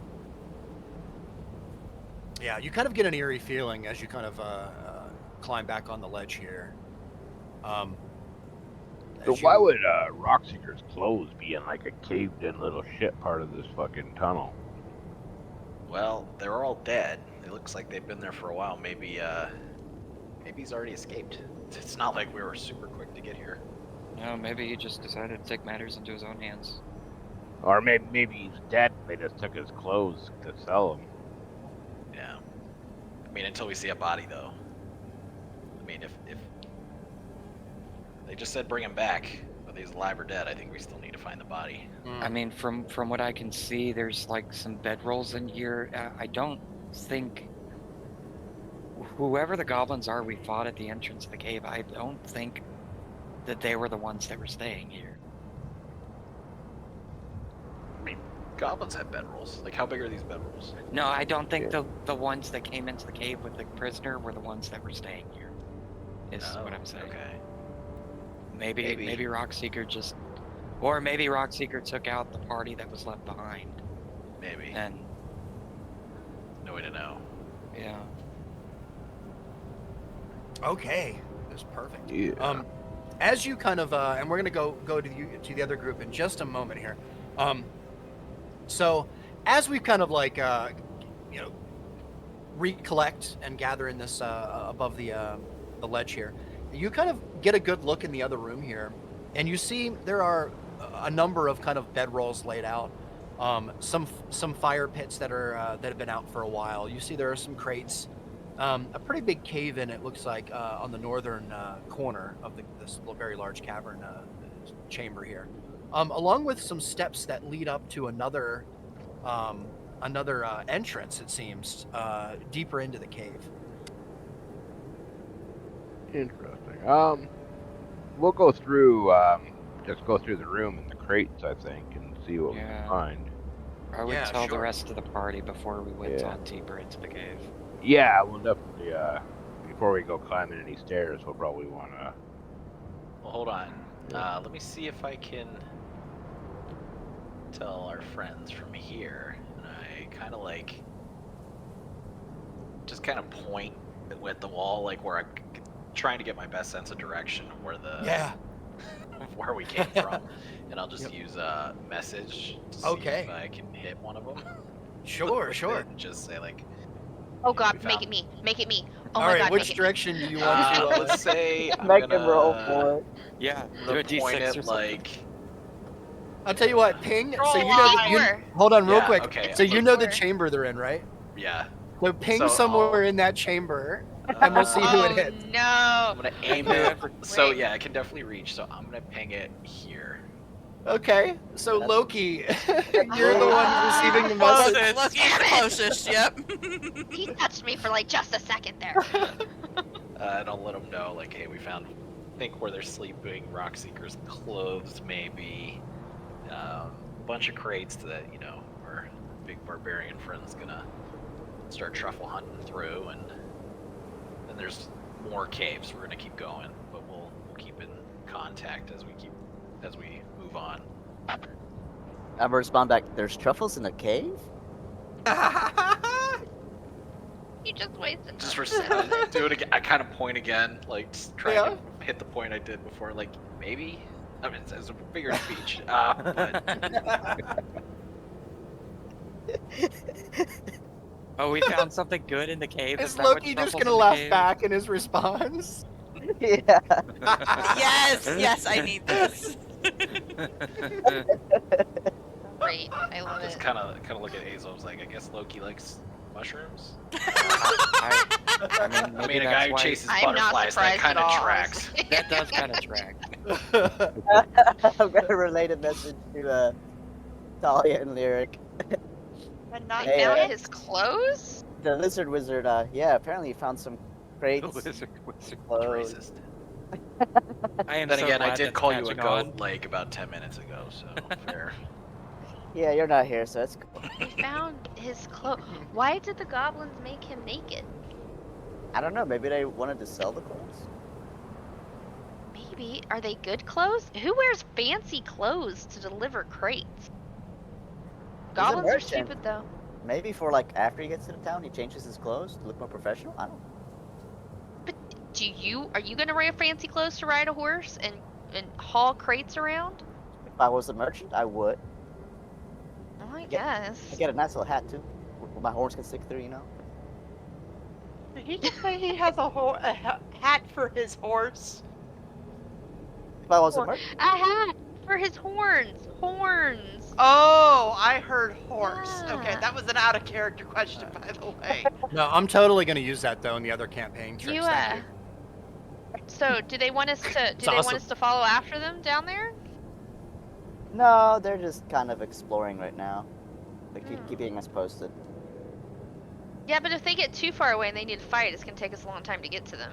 Yeah, you kind of get an eerie feeling as you kind of climb back on the ledge here.
So
as
why
you-
would Rockseeker's clothes be in like a caved-in little shit part of this fucking tunnel?
Well, they're all dead. It looks like they've been there for a while. Maybe he's already escaped. It's not like we were super quick to get here.
No, maybe he just decided to take matters into his own hands.
Or maybe he's dead. They just took his clothes to sell them.
Yeah. I mean, until we see a body, though. I mean, if they just said bring him back, whether he's alive or dead, I think we still need to find the body.
Mm.
I mean, from what I can see, there's like some bedrolls in here. I don't think whoever the goblins are we fought at the entrance of the cave, I don't think that they were the ones that were staying here.
I mean, goblins have bedrolls. Like, how big are these bedrolls?
No, I don't think the ones that came into the cave with the prisoner were the ones that were staying here. Is what I'm saying.
Okay.
Maybe Rockseeker just, or maybe Rockseeker took out the party that was left behind.
Maybe.
And
No way to know.
yeah.
Okay, that's perfect.
Yeah.
As you kind of, and we're gonna go to the other group in just a moment here. So as we kind of like, recollect and gather in this above the ledge here, you kind of get a good look in the other room here, and you see there are a number of kind of bedrolls laid out. Some fire pits that have been out for a while. You see there are some crates. A pretty big cave in, it looks like, on the northern corner of this very large cavern chamber here, along with some steps that lead up to another entrance, it seems, deeper into the cave.
Interesting. We'll go through, just go through the room and the crates, I think, and see what we
Yeah.
can find.
I would
Yeah,
tell the
sure.
rest of the party before we went
Yeah.
on deeper into the cave.
Yeah, we'll definitely, before we go climbing any stairs, we'll probably want to...
Well, hold on. Let me see if I can tell our friends from here. And I kind of like, just kind of point at the wall, like where I'm trying to get my best sense of direction, where where we came from. And I'll just use a message to see if I can hit one of them.
Sure.
And just say like,
Oh
we
god, make
found-
it me. Make it me. Oh
All
my
right,
god,
which
make it
direction do you want to?
let's say I'm
Make him
gonna,
roll for it.
Yeah,
I'm
do
gonna
a D6
point
or
it
something.
like,
I'll tell you what, ping.
Roll
So you know that
Four.
hold on real
Yeah,
quick.
okay,
So you know the
Four.
chamber they're in, right?
yeah.
So ping
So
somewhere
I'll-
in that chamber, and we'll see who it
Oh
hits.
no.
I'm gonna aim it. So
Wait.
yeah, I can definitely reach. So I'm gonna ping it here.
Okay, so
That's-
Loki, you're the one receiving the message.
Loki's the closest. Yep.
He touched me for like just a second there.
And I'll let them know, like, hey, we found, I think where they're sleeping, Rockseeker's clothes, maybe. Bunch of crates that, our big barbarian friend's gonna start truffle hunting through, and then there's more caves. We're gonna keep going, but we'll keep in contact as we move on.
I respond back, there's truffles in the cave?
You just wasted.
Just for do it again. I kind of point again, like just try to hit the point I did before. Like maybe, I mean, it's a bigger speech, but
Oh, we found something good in the cave.
Is
Is that what
Loki just
truffles
gonna
in the
laugh
cave?
back in his response?
Yeah.
Yes, yes, I need this.
Great. I love
Just
it.
kind of look at Hazel. I was like, I guess Loki likes mushrooms.
I mean,
I
maybe
mean, a
that's
guy who
why
chases
I'm not
butterflies, that
surprised
kind
at
of
all,
tracks.
honestly.
that does kind of track.
I'm gonna relate a message to Talia and Lyric.
And not
They
Hey,
found
dead.
his clothes?
The lizard wizard, yeah, apparently he found some crates.
Wizard.
clothes.
Racist.
I am
Then
so
again, I
glad
did
that's
call you a
catching
goat
on.
like about 10 minutes ago, so fair.
Yeah, you're not here, so it's cool.
They found his clothes. Why did the goblins make him naked?
I don't know, maybe they wanted to sell the clothes?
Maybe. Are they good clothes? Who wears fancy clothes to deliver crates? Goblins are
merchant.
stupid, though.
Maybe for like after he gets to the town, he changes his clothes to look more professional? I don't know.
But are you gonna wear fancy clothes to ride a horse and haul crates around?
If I was a merchant, I would.
Well, I
I
guess.
get a nice little hat too. Where my horns can stick through, you know?
Did he just say he has a hat for his horse?
If I was a
Or
merchant.
a hat for his horns. Horns.
Oh, I heard horse. Okay,
Yeah.
that was an out of character question, by the way.
No, I'm totally gonna use that though in the other campaign tricks.
You,
Thank you.
So, do they want us to?
It's
Do they want
awesome.
us to follow after them down there?
No, they're just kind of exploring right now. They
Hmm.
keeping us posted.
Yeah, but if they get too far away and they need to fight, it's gonna take us a long time to get to them.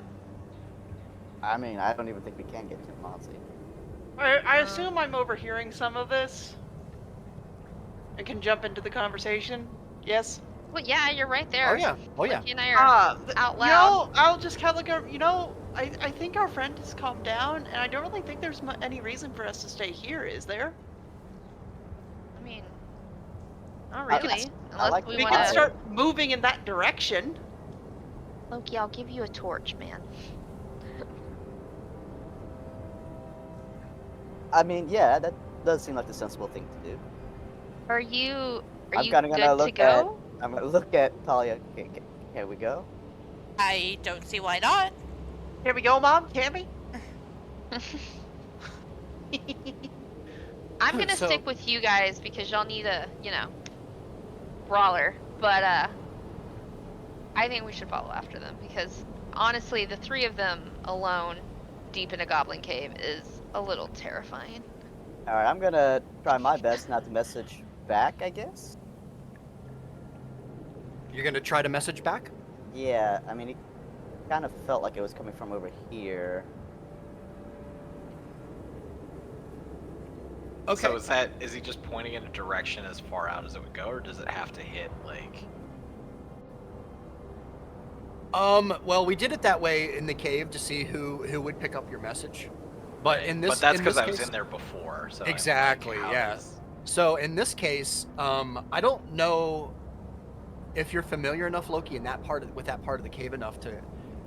I mean, I don't even think we can get to them, honestly.
I assume I'm overhearing some of this. I can jump into the conversation. Yes.
Well, yeah, you're right there.
Oh yeah. Oh yeah.
Lucky and I are out
You
loud.
know, I'll just kind of like, I think our friend has calmed down, and I don't really think there's any reason for us to stay here, is there?
I mean, not
I-
really.
I
Unless
like
we
the
We
want
can
idea.
to.
start moving in that direction.
Loki, I'll give you a torch, man.
I mean, yeah, that does seem like the sensible thing to do.
Are you
I'm
good
kinda gonna
to
look
go?
I'm gonna look at Talia. Can we go?
I don't see why not.
Here we go, Mom. Can we?
I'm gonna
So-
stick with you guys because y'all need a, brawler. But I think we should follow after them because honestly, the three of them alone, deep in a goblin cave, is a little terrifying.
Alright, I'm gonna try my best not to message back, I guess?
You're gonna try to message back?
Yeah, I mean, it kind of felt like it was coming from over here.
Okay.
So is he just pointing in a direction as far out as it would go, or does it have to hit like?
Well, we did it that way in the cave to see who would pick up your message. But in this
But that's
in
because
this
I was
case-
in there before. So I mean, like,
Exactly,
how
yeah.
does-
So in this case, I don't know if you're familiar enough, Loki, in that part with that part of the cave enough to.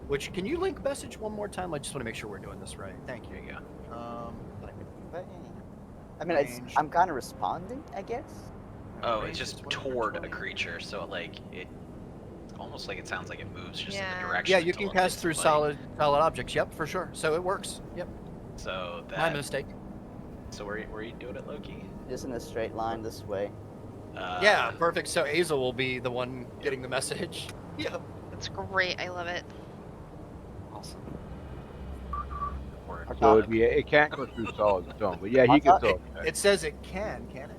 Which can you link message one more time? I just want to make sure we're doing this right. Thank you.
There you go.
But, I mean,
Range.
I'm kind of responding, I guess.
Oh,
Range
it's just
is 20
toward a
20.
creature, so it's almost like it sounds like it moves just in
Yeah.
the direction.
Yeah, you
until
can
it
pass
hits
through
somebody.
solid objects. Yep, for sure. So it works. Yep.
So
My
that.
mistake.
So where are you doing it, Loki?
Just in a straight line this way.
Yeah, perfect. So Azel will be the one getting the message. Yep.
That's great. I love it.
Awesome.
Or-
So it can't go through solid stone, but yeah, he can still.
It says it can it?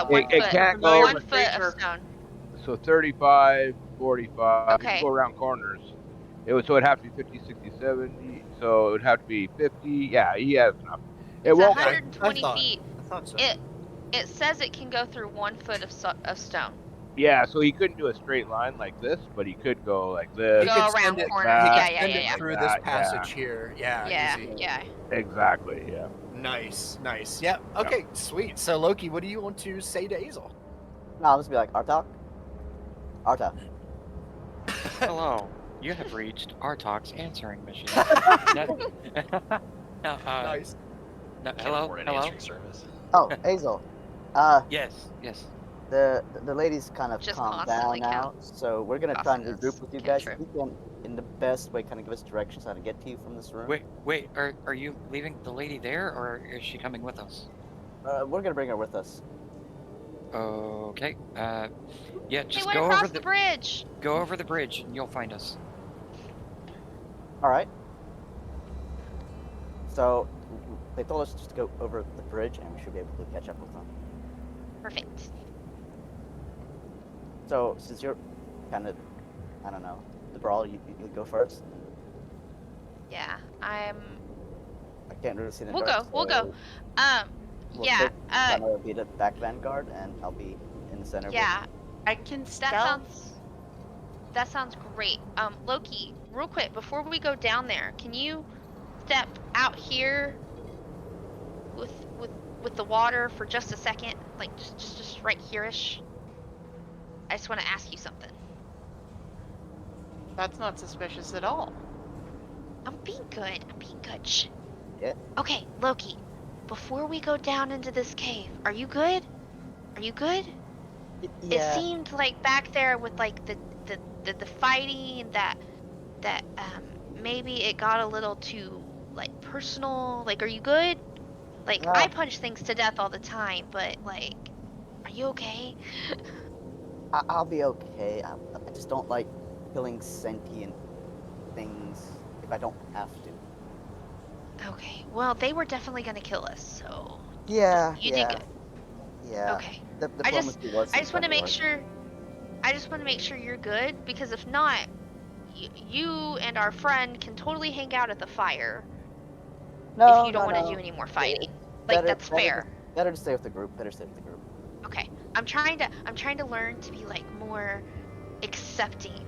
One
It
foot.
can't
go
One
over
foot
creature.
of stone.
So 35, 45. You
Okay.
can go around corners. So it'd have to be 50, 60, 70. So it would have to be 50. Yeah, he has enough. It
It's
won't.
120
thought-
feet.
I thought so.
It says it can go through 1 foot of stone.
Yeah, so he couldn't do a straight line like this, but he could go like this.
He
Go
could
around
send it-
corners.
he could
Yeah,
Send it
yeah.
through
Like
this
that, yeah.
passage here. Yeah.
Yeah,
Easy.
yeah.
Exactly. Yeah.
Nice. Yep. Okay. Sweet. So Loki, what do you want to say to Azel?
No, I'll just be like, Artok? Artok.
Hello. You have reached Artok's answering machine. No,
Nice.
no,
Can't
hello.
afford an
Hello.
answering service.
Oh, Hazel.
Yes. Yes.
The ladies kind of
Just
calmed
constantly
down now, so we're gonna try and
Causing us
regroup with you guys. If
cantrip.
you can, in the best way, kind of give us directions how to get to you from this room.
Wait. Are you leaving the lady there, or is she coming with us?
We're gonna bring her with us.
Okay. Yeah.
They
Just
went
go
across
over
the bridge.
Go over the bridge, and you'll find us.
All right. So they told us just to go over the bridge, and we should be able to catch up with them.
Perfect.
So since you're kind of, I don't know, the brawl, you go first.
Yeah,
I can't really see the
We'll
dark,
go. We'll go.
so we'll
Yeah.
kind of be the back vanguard, and I'll be in the center.
Yeah.
I can
That
stealth.
sounds great. Loki, real quick before we go down there, can you step out here with the water for just a second, like just right here-ish? I just want to ask you something.
That's not suspicious at all.
I'm being good. Shh.
Yeah.
Okay, Loki. Before we go down into this cave, are you good?
Yeah.
It seemed like back there with like the fighting that maybe it got a little too like personal. Like, are you good? Like, I punch things to death all the time, but like, are you okay?
I'll be okay. I just don't like killing sentient things if I don't have to.
Okay. Well, they were definitely gonna kill us, so
Yeah.
you did good.
Yeah.
Okay.
The diplomacy was
I just want to make
hard.
sure. I just want to make sure you're good, because if not, you and our friend can totally hang out at the fire
No,
if you don't
no,
want to
no.
do any more fighting. Like, that's fair.
Better to stay with the group.
Okay. I'm trying to learn to be like more accepting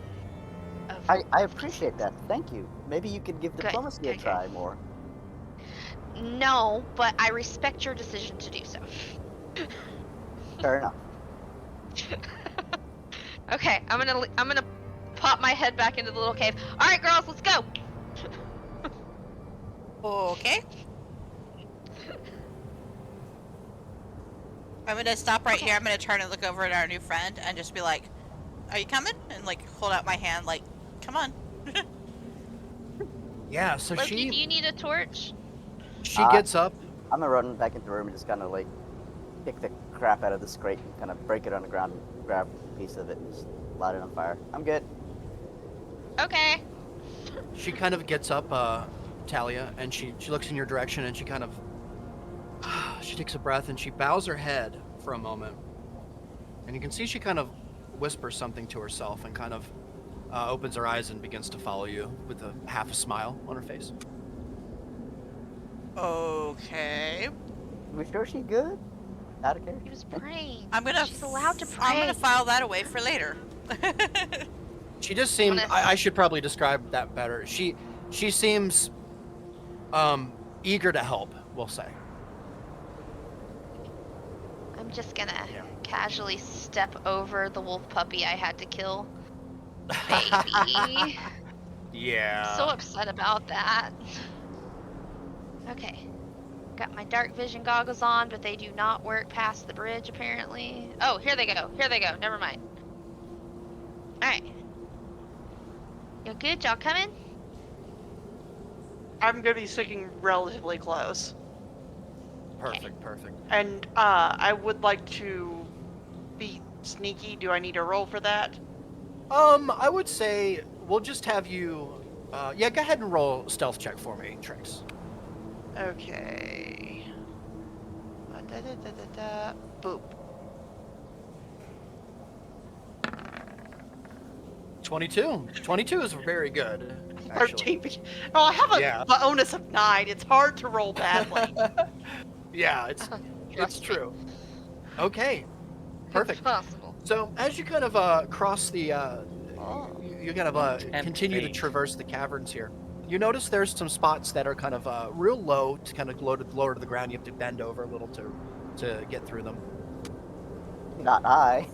of.
I appreciate that. Thank you. Maybe you could give diplomacy a try more.
No, but I respect your decision to do so.
Fair enough.
Okay, I'm gonna pop my head back into the little cave. All right, girls, let's go.
Okay. I'm gonna stop right here. I'm gonna turn and look over at our new friend and just be like, "Are you coming?" And like hold out my hand, like, "Come on."
Yeah, so
Loki, do you need a torch?
she gets up.
I'm gonna run back into the room and just kind of like pick the crap out of this crate and kind of break it on the ground and grab a piece of it and just light it on fire. I'm good.
Okay.
She kind of gets up, Talia, and she looks in your direction, and she kind of she takes a breath and she bows her head for a moment, and you can see she kind of whispers something to herself and kind of opens her eyes and begins to follow you with a half a smile on her face.
Okay.
We sure she's good? Out of character?
He was praying.
I'm gonna.
She's allowed to pray.
I'm gonna file that away for later.
She just seemed. I should probably describe that better. She seems eager to help, we'll say.
I'm just gonna casually step over the wolf puppy I had to kill. Baby.
Yeah.
So upset about that. Okay. Got my dark vision goggles on, but they do not work past the bridge apparently. Oh, here they go. Never mind. Alright. You good? Y'all coming?
I'm gonna be sticking relatively close.
Perfect.
And I would like to be sneaky. Do I need a roll for that?
I would say we'll just have you. Yeah, go ahead and roll stealth check for me, Trix.
Okay. Boop.
22. 22 is very good. Actually.
13. Oh, I have a bonus of 9. It's hard to roll badly.
Yeah, it's true. Okay, perfect.
It's possible.
So as you kind of cross the, you kind of continue to traverse the caverns here. You notice there's some spots that are kind of real low, to kind of lower to the ground. You have to bend over a little to get through them.
Not I.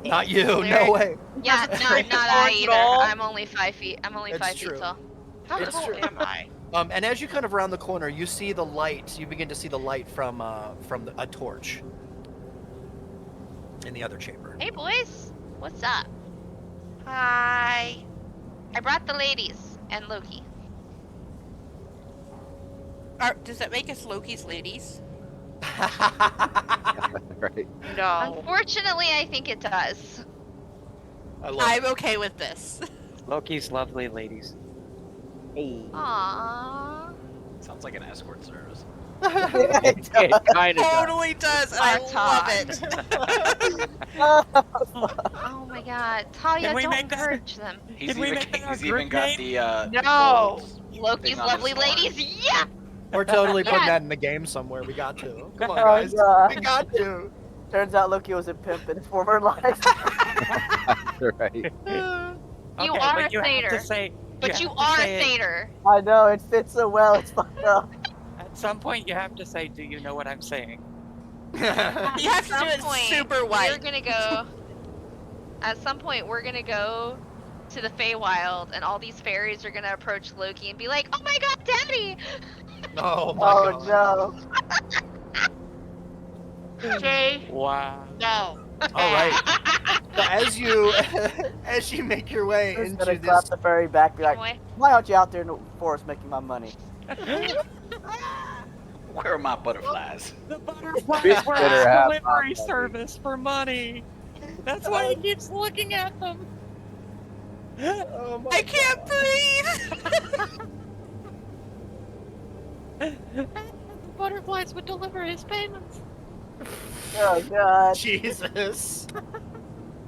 Not you. No way.
Yeah, not I either. I'm only 5 feet. I'm only 5 feet tall.
How tall am I?
And as you kind of round the corner, you see the light. You begin to see the light from a torch. in the other chamber.
Hey boys, what's up?
Hi.
I brought the ladies and Loki.
Does that make us Loki's ladies?
Right.
No.
Unfortunately, I think it does.
I love
I'm
it.
okay with this.
Loki's lovely ladies.
Hey.
Aww.
Sounds like an escort service.
It
It kind of
Totally does. And I
Hot
love
talk.
it.
Oh my god. Talia,
Can we
don't
make that-
encourage them.
He's
Did we
even,
make that our
he's even
group
got
name?
the
No.
gold
Loki's
thing on his
lovely
horn.
ladies, yeah!
We're totally putting
Yeah.
that in the game somewhere. We got to. Come on,
Oh,
guys.
God.
We got to.
Turns out Loki was a pimp in his former life.
right.
You
Okay,
are
but
a
you have
satyr.
to say.
But you
have to
are
say
a
it.
satyr.
I know, it fits so well, it's fucked up.
At some point, you have to say, "Do you know what I'm saying?"
You have to do
At
it
some point,
super
We're
white.
gonna go. At some point, we're gonna go to the Feywild, and all these fairies are gonna approach Loki and be like, "Oh my God, Daddy!"
Oh my
Oh
god.
no.
Jay,
Wow.
no.
All right. So as you make your way
Who's
into
gonna
this,
clap the fairy back, be like,
Anyway,
why aren't you out there in the forest making my money?
Where are my butterflies?
The butterflies
Bitch
were
better
a
have
delivery
my money.
service for money. That's why he keeps looking at them.
oh my
I can't breathe.
The butterflies would deliver his payments.
Oh god,
Jesus.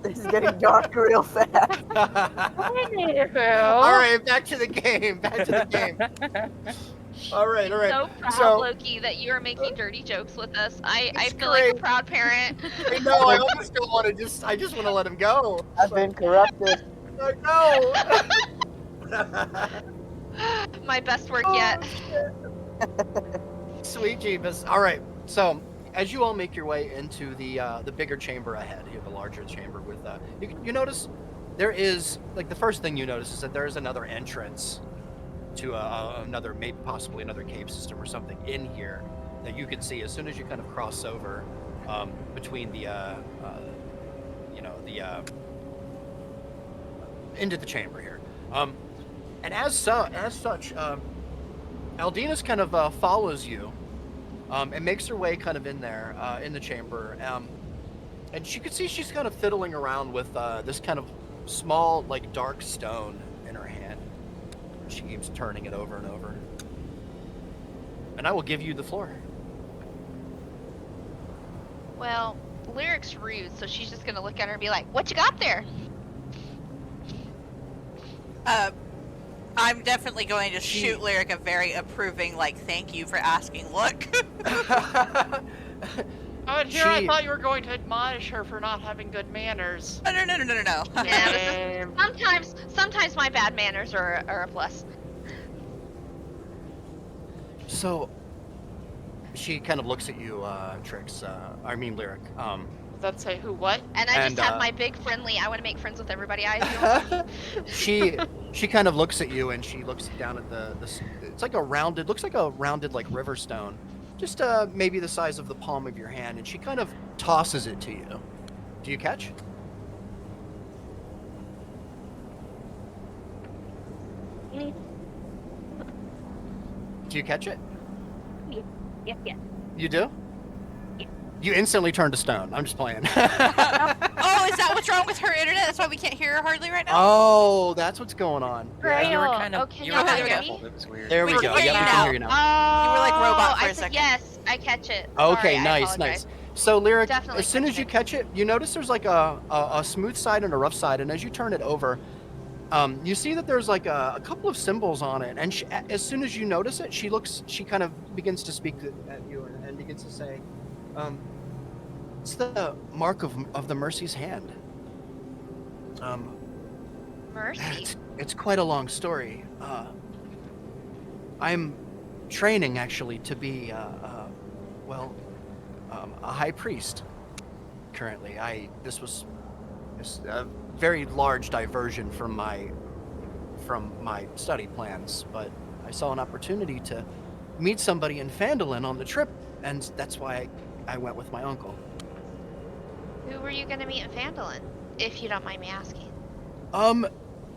this is getting dark real fast.
All right, back to the game. Back to the game. All right, all right.
so proud,
So-
Loki, that you are making dirty jokes with us. I
It's
feel like a
great.
proud parent.
I know. I almost don't want to. I just want to let him go.
I've been corrupted.
I know.
My best work
Oh,
yet.
Sweet Jeebus. All right. So as you all make your way into the bigger chamber ahead, here, the larger chamber with you notice there is, like, the first thing you notice is that there is another entrance to another, maybe possibly another cave system or something in here that you can see as soon as you kind of cross over between the into the chamber here. And as such, Aldina's kind of follows you and makes her way kind of in there in the chamber. And you can see she's kind of fiddling around with this kind of small, like, dark stone in her hand. She keeps turning it over and over. And I will give you the floor.
Well, Lyric's rude, so she's just gonna look at her and be like, "What you got there?"
I'm definitely going to shoot Lyric a very approving, like, thank you for asking look.
Oh, and here I
She-
thought you were going to admonish her for not having good manners.
No.
Yeah, this is, sometimes my bad manners are a plus.
So she kind of looks at you, Trix. Lyric.
Does that say who what?
And I
And,
just have my big friendly. I want to make friends with everybody. I do.
she kind of looks at you and she looks down at the it's like a rounded, looks like a rounded, like, river stone, just maybe the size of the palm of your hand, and she kind of tosses it to you. Do you catch? Do you catch it?
Yes, yes.
You do? You instantly turn to stone. I'm just playing.
Oh, is that what's wrong with her internet? That's why we can't hear her hardly right now?
Oh, that's what's going on.
Great.
You were
Oh,
kind of,
can
you
you
were kind
hear
of
me?
muffled. It was weird.
There we
We
go.
can
Yeah,
hear
we
you
can
now.
hear you now.
Oh,
You were like robot for
I
a
said
second.
yes. I catch it.
Okay,
Sorry, I
nice,
apologize.
nice. So, Lyric,
Definitely
as soon as you catch it, you notice there's like a smooth side and a rough side, and as you turn it over, you see that there's like a couple of symbols on it, and as soon as you notice it, she kind of begins to speak at you and begins to say, it's the mark of the Mercy's hand.
Mercy.
It's quite a long story. I'm training, actually, to be a high priest currently. This was a very large diversion from my study plans, but I saw an opportunity to meet somebody in Phandelver on the trip, and that's why I went with my uncle.
Who were you gonna meet in Phandelver, if you don't mind me asking?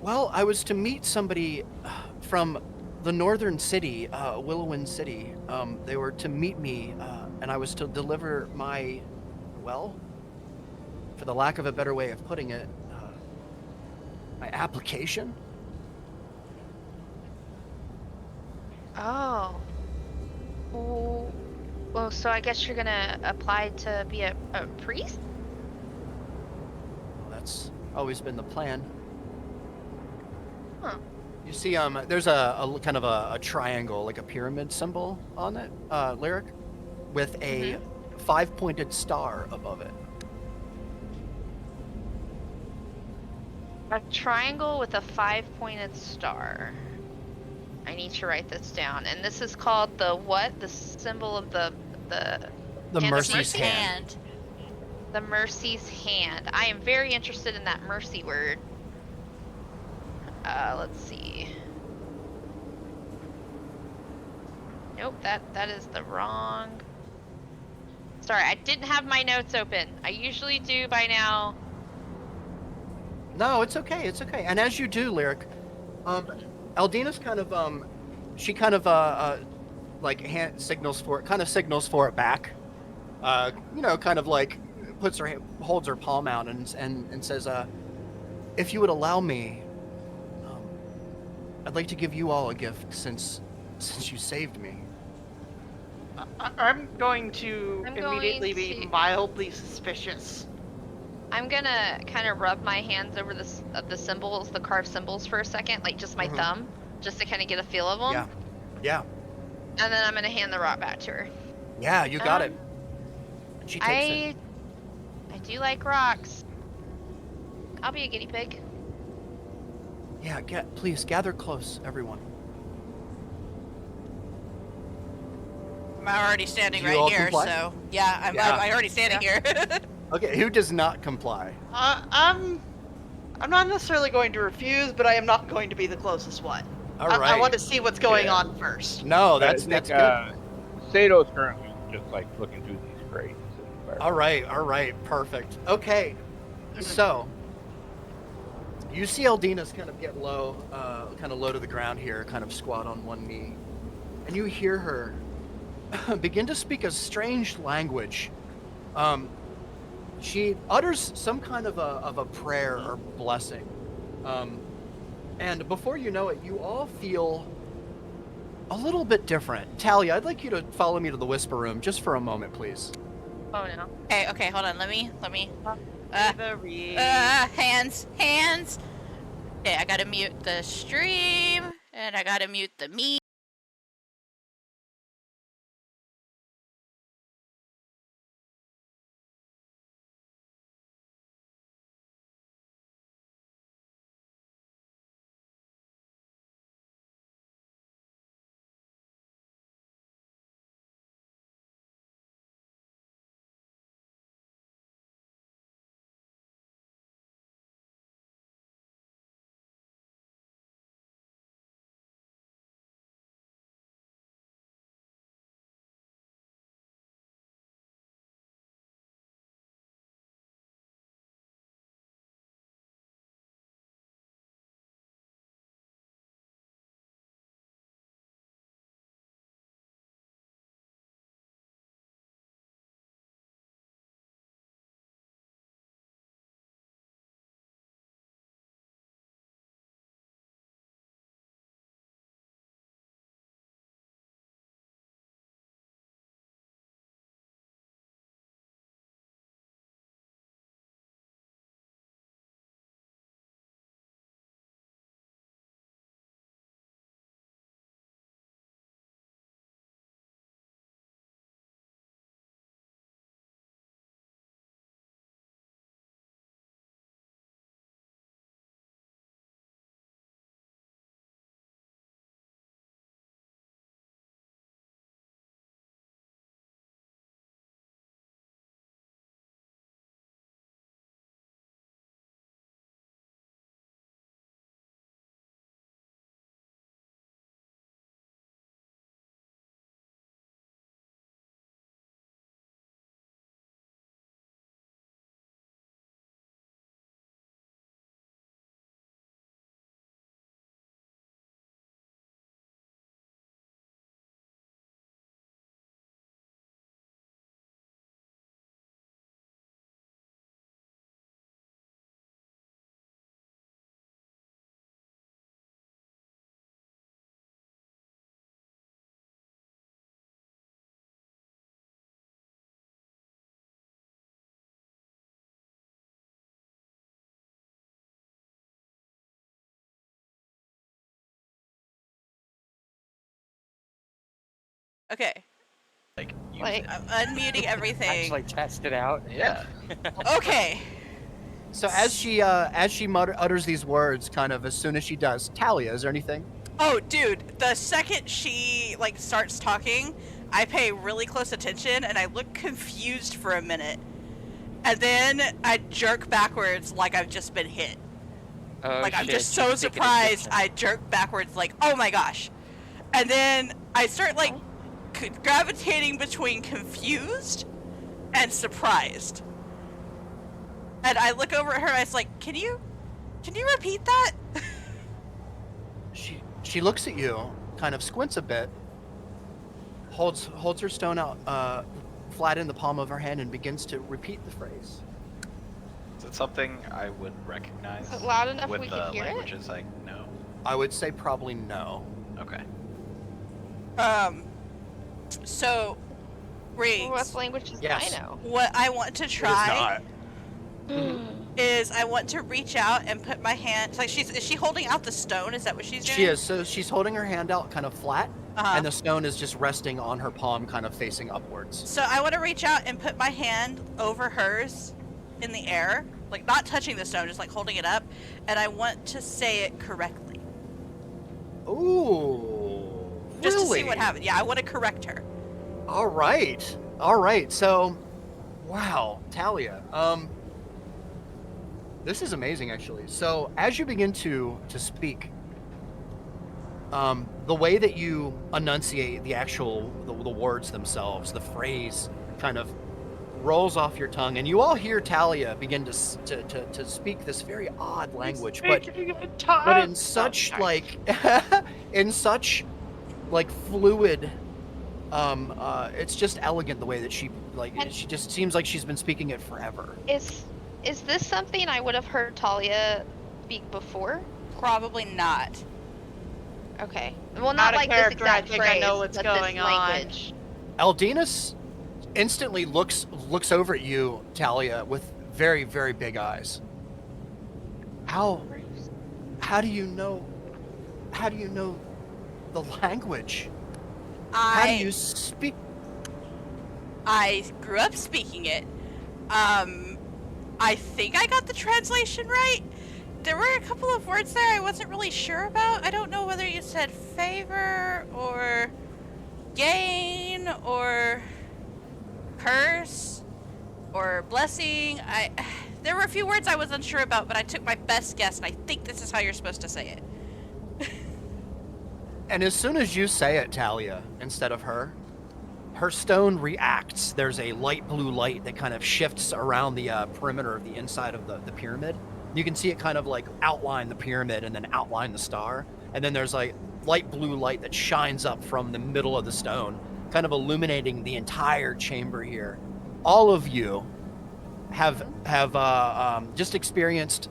Well, I was to meet somebody from the northern city, Willowin City. They were to meet me, and I was to deliver my, well, for the lack of a better way of putting it, my application.
Oh. Well, so I guess you're gonna apply to be a priest?
Well, that's always been the plan.
Huh.
You see, there's kind of a triangle, like a pyramid symbol on it, lyric, with a 5-pointed star above it.
A triangle with a 5-pointed star. I need to write this down. And this is called the what? The symbol of the
The
hand of
mercy's
mercy?
hand.
And
The mercy's hand. I am very interested in that mercy word. Let's see. Nope, that is the wrong. Sorry, I didn't have my notes open. I usually do by now.
No, it's okay. It's okay. And as you do, lyric, Aldina's kind of she kind of like signals for it back. Kind of like holds her palm out and says, if you would allow me, um, I'd like to give you all a gift since you saved me.
I'm going to
I'm
immediately
going
be
to-
mildly suspicious.
I'm gonna kind of rub my hands over the symbols, the carved symbols for a second, like just my
Mhm.
thumb, just to kind of get a feel of them.
Yeah.
And then I'm gonna hand the rock back to her.
Yeah, you got it. And she takes it.
I do like rocks. I'll be a guinea pig.
Yeah, please gather close, everyone.
I'm already standing
Do you
right
all
here,
comply?
so yeah, I'm already standing here.
Okay, who does not comply?
I'm not necessarily going to refuse, but I am not going to be the closest one.
All
I
right.
want to see what's going
Yeah.
on first.
No,
I
that's
think,
good.
Sato's currently just like looking through these crates. And
All right, perfect. Okay, so you see Eldina's kind of get low, kind of low to the ground here, kind of squat on one knee, and you hear her begin to speak a strange language. She utters some kind of a prayer or blessing, and before you know it, you all feel a little bit different. Talia, I'd like you to follow me to the whisper room just for a moment, please.
Oh no.
Okay, hold on. Let me.
Read.
Hands. Okay, I gotta mute the stream, and I gotta mute the me. Okay,
Like, use
Like-
it.
I'm unmuting everything.
Actually test it out.
Yeah.
Okay.
So as she utters these words, kind of as soon as she does, Talia, is there anything?
Oh, dude, the second she like starts talking, I pay really close attention and I look confused for a minute. And then I jerk backwards like I've just been hit.
Oh,
Like I'm
shit,
just so
she's taking
surprised
attention.
I jerk backwards like, "Oh my gosh." And then I start like gravitating between confused and surprised. And I look over at her and I was like, Can you repeat that?"
She looks at you, kind of squints a bit, holds her stone out flat in the palm of her hand, and begins to repeat the phrase.
Is it something I would recognize?
Is it loud enough
with
we
the
can hear it?
languages I know?
I would say probably no.
Okay.
So Riggs,
What language does
Yes.
I know?
what I want to
It is
try
not.
is I want to reach out and put my hand like is she holding out the stone? Is that what she's doing?
She is. So she's holding her hand out kind of flat,
Uh-huh.
and the stone is just resting on her palm, kind of facing upwards.
So I want to reach out and put my hand over hers in the air, like not touching the stone, just like holding it up, and I want to say it correctly.
Ooh.
Just to see
really?
what happens. Yeah, I want to correct her.
All right. So, wow, Talia. This is amazing, actually. So, as you begin to speak, the way that you enunciate the words themselves, the phrase, kind of rolls off your tongue, and you all hear Talia begin to speak this very odd language, but in such in such like fluid. It's just elegant the way that she
And-
she just seems like she's been speaking it forever.
Is this something I would have heard Talia speak before?
Probably not.
Okay. Well,
Not
not
a
like this
character, I
exact
think I
phrase,
know what's
but
going
this
on.
language.
Eldinus instantly looks over at you, Talia, with very, very big eyes. How do you know the language? How do you speak?
I grew up speaking it. I think I got the translation right. There were a couple of words there I wasn't really sure about. I don't know whether you said favor or gain or curse or blessing. There were a few words I was unsure about, but I took my best guess, and I think this is how you're supposed to say it.
And as soon as you say it, Talia, instead of her stone reacts. There's a light blue light that kind of shifts around the perimeter of the inside of the pyramid. You can see it kind of like outline the pyramid and then outline the star. And then there's like light blue light that shines up from the middle of the stone, kind of illuminating the entire chamber here. All of you have just experienced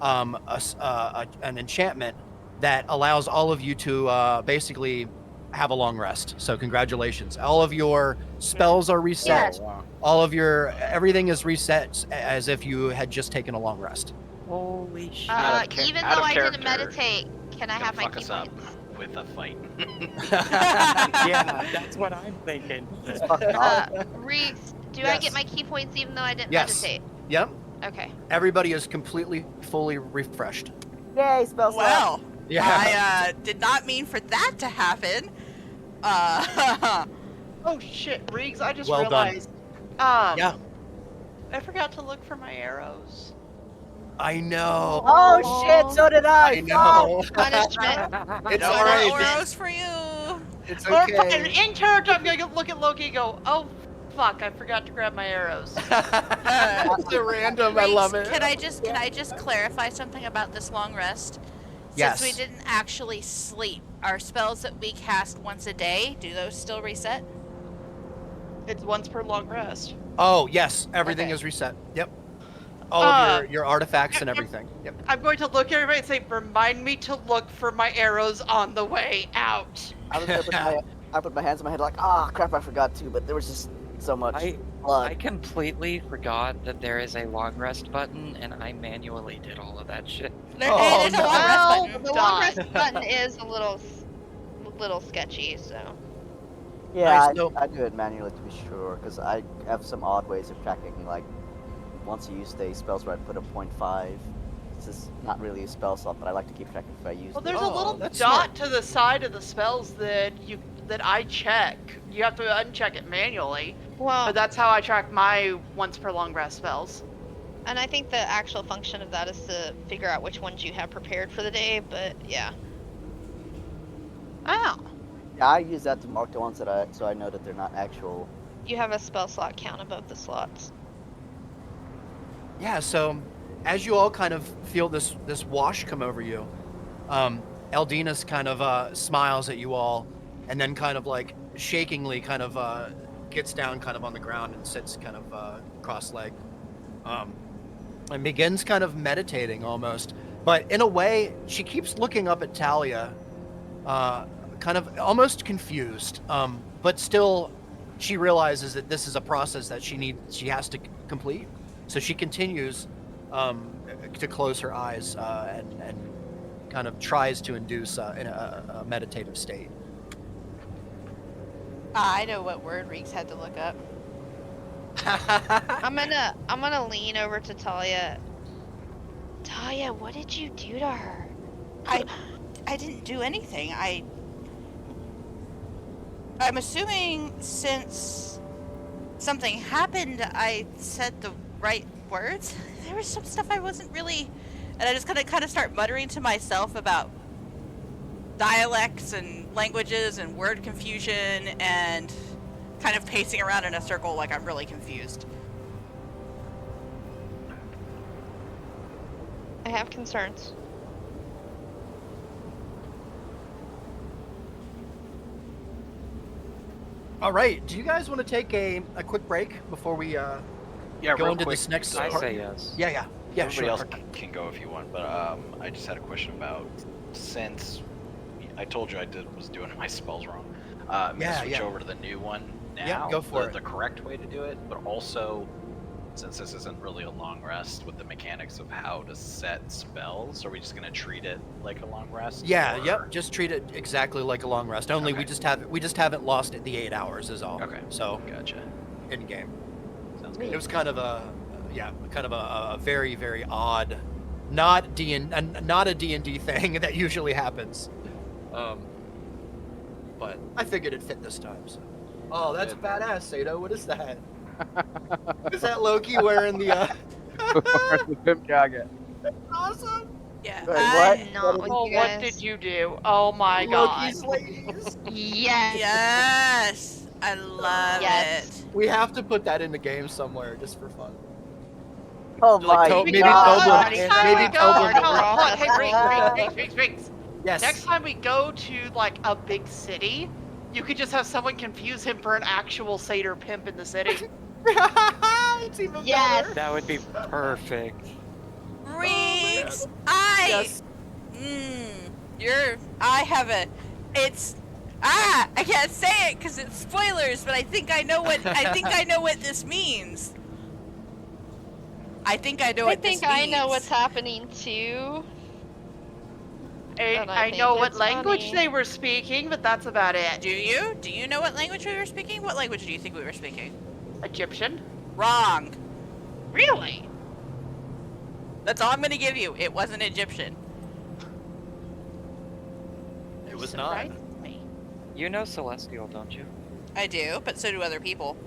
an enchantment that allows all of you to basically have a long rest. So congratulations. All of your spells are reset.
Yes.
All of your everything is reset as if you had just taken a long rest.
Holy shit.
Out of
Even
out
though
of
I didn't
character,
meditate, can I
Gonna
have my
fuck
key
us up
points?
with a fight.
Yeah, that's what I'm thinking.
Reeks, do I
Yes.
get my key points even though I didn't
Yes.
meditate?
Yep.
Okay.
Everybody is completely, fully refreshed.
Yay, spell slot.
Well,
Yeah.
I did not mean for that to happen.
Oh shit, Riggs, I just
Well done.
realized.
Yeah.
I forgot to look for my arrows.
I know.
Oh shit, so did I.
I know.
Punishment.
It's
no
all right.
more Oros for you.
It's
Or
okay.
fucking in character, I'm gonna look at Loki and go, oh fuck, I forgot to grab my arrows.
It's so random. I
Reese,
love it.
Can I just clarify something about this long rest?
Yes.
Since we didn't actually sleep, our spells that we cast once a day, do those still reset?
It's once per long rest.
Oh yes, everything
Okay.
is reset. Yep. All of
Uh,
your artifacts and everything. Yep.
I'm going to look at everybody and say, remind me to look for my arrows on the way out.
I was gonna put my hands on my head like, crap, I forgot to, but there was just so much
I
blood.
completely forgot that there is a long rest button, and I manually did all of that shit.
There's
Oh,
a
no.
long rest
Well,
button.
The long rest button is a little sketchy, so.
Yeah,
Nice, so-
I do it manually to be sure, because I have some odd ways of tracking, like, once you use the spells where I put a 0.5. This is not really a spell slot, but I like to keep track if I use
Well,
it.
there's a
Oh,
little
that's
dot
smart.
to the side of the spells that I check. You have to uncheck it manually,
Well,
but that's how I track my once per long rest spells.
and I think the actual function of that is to figure out which ones you have prepared for the day, but yeah.
Oh.
Yeah, I use that to mark the ones that so I know that they're not actual.
You have a spell slot count above the slots.
Yeah, so as you all kind of feel this wash come over you, Eldinus kind of smiles at you all, and then kind of like shakingly kind of gets down kind of on the ground and sits kind of cross-legged, and begins kind of meditating almost. But in a way, she keeps looking up at Talia, kind of almost confused, but still, she realizes that this is a process that she has to complete. So she continues to close her eyes and kind of tries to induce in a meditative state.
I know what word Reeks had to look up.
I'm gonna lean over to Talia. Talia, what did you do to her?
I didn't do anything. I'm assuming since something happened, I said the right words. There was some stuff I wasn't really, and I just kind of start muttering to myself about dialects and languages and word confusion and kind of pacing around in a circle like I'm really confused.
I have concerns.
All right, do you guys want to take a quick break before we
Yeah,
go
real
into
quick,
this next
I
part?
say yes.
Yeah,
Everybody
sure.
else can go if you want, but I just had a question about, since I told you was doing my spells wrong. I'm gonna switch over to the new one now.
Yeah, go for it.
The correct way to do it, but also, since this isn't really a long rest, with the mechanics of how to set spells, are we just gonna treat it like a long rest?
Yeah,
or-
yep. Just treat it exactly like a long rest. Only we
Okay.
just haven't lost it the 8 hours is all.
Okay.
So
Gotcha.
in game,
Sounds
it
good.
was kind of a very very odd, not a D&D thing that usually happens. But I figured it fit this time. So. Oh, that's
Good.
badass, Sato. What is that? Is that Loki wearing the?
the pimp jacket.
Awesome.
Yeah.
Wait,
I-
what?
Not with
Oh,
you
what
guys.
did you do? Oh my god.
Loki's ladies.
Yes.
Yes, I love
Yes.
it.
We have to put that in the game somewhere just for fun.
Oh
Like,
my
maybe
god!
Toblerone-
Next time
maybe
we go,
Toblerone-
hold on, hey, Riggs.
Yes.
Next time we go to like a big city, you could just have someone confuse him for an actual satyr pimp in the city.
It's even
Yes.
better.
That would be perfect.
Riggs,
Yes.
I can't say it because it's spoilers, but I think I know what this means. I think I know what this means.
I know what's happening too. And I
I
think
know what
it's
language
funny.
they were speaking, but that's about it.
Do you? Do you know what language we were speaking? What language do you think we were speaking?
Egyptian?
Wrong.
Really?
That's all I'm gonna give you. It wasn't Egyptian.
It was not.
Surprised me.
You know Celestial, don't you?
I do, but so do other people.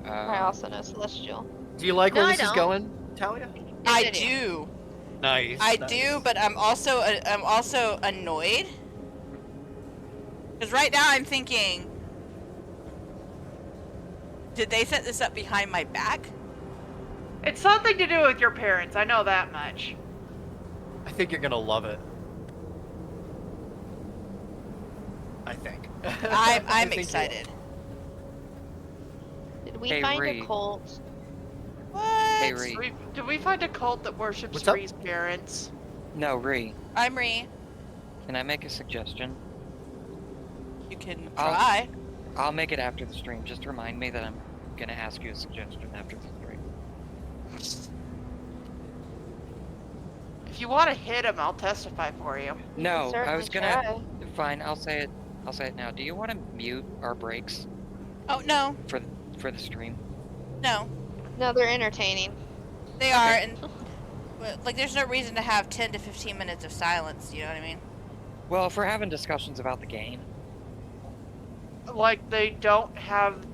I also know Celestial.
Do you like
No,
where
I
this is
don't.
going, Talia?
I do.
Nice.
I
nice.
do, but I'm also annoyed. Because right now I'm thinking, did they set this up behind my back?
It's something to do with your parents, I know that much.
I think you're gonna love it. I think. I
I'm
think you will.
excited.
Did we
Hey,
find
Ree.
a cult?
What?
Hey, Ree.
Did we find a cult that worships
What's up?
Ree's parents?
No, Ree.
I'm Ree.
Can I make a suggestion?
You can
I'll-
try.
I'll make it after the stream. Just remind me that I'm gonna ask you a suggestion after the stream.
If you want to hit him, I'll testify for you.
No, I
Certainly
was gonna.
try.
Fine, I'll say it I'll say it now. Do you want to mute our breaks
Oh no,
for the stream?
no,
No, they're entertaining.
they are, and like, there's no reason to have 10 to 15 minutes of silence. You know what I mean?
Well, if we're having discussions about the game,
Like they don't have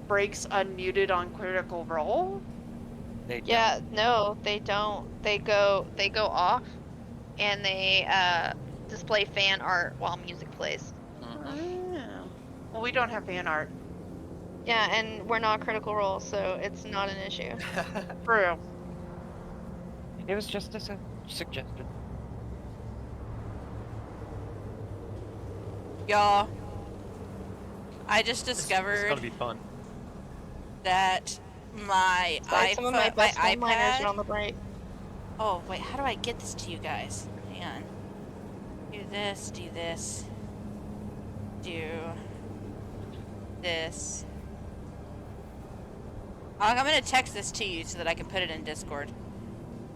breaks unmuted on Critical Role.
they
Yeah, no, they don't. They go off, and they display fan art while music plays.
don't.
Oh. Well, we don't have fan art.
Yeah, and we're not Critical Role, so it's not an issue.
True.
It was just a suggestion.
Y'all, I just
It's
discovered
gonna be fun.
that my
Sorry, some of my best
my
one-liners
iPad.
are on the break.
Oh wait, how do I get this to you guys? Hang on. Do this. Do this. Do this. I'm gonna text this to you so that I can put it in Discord.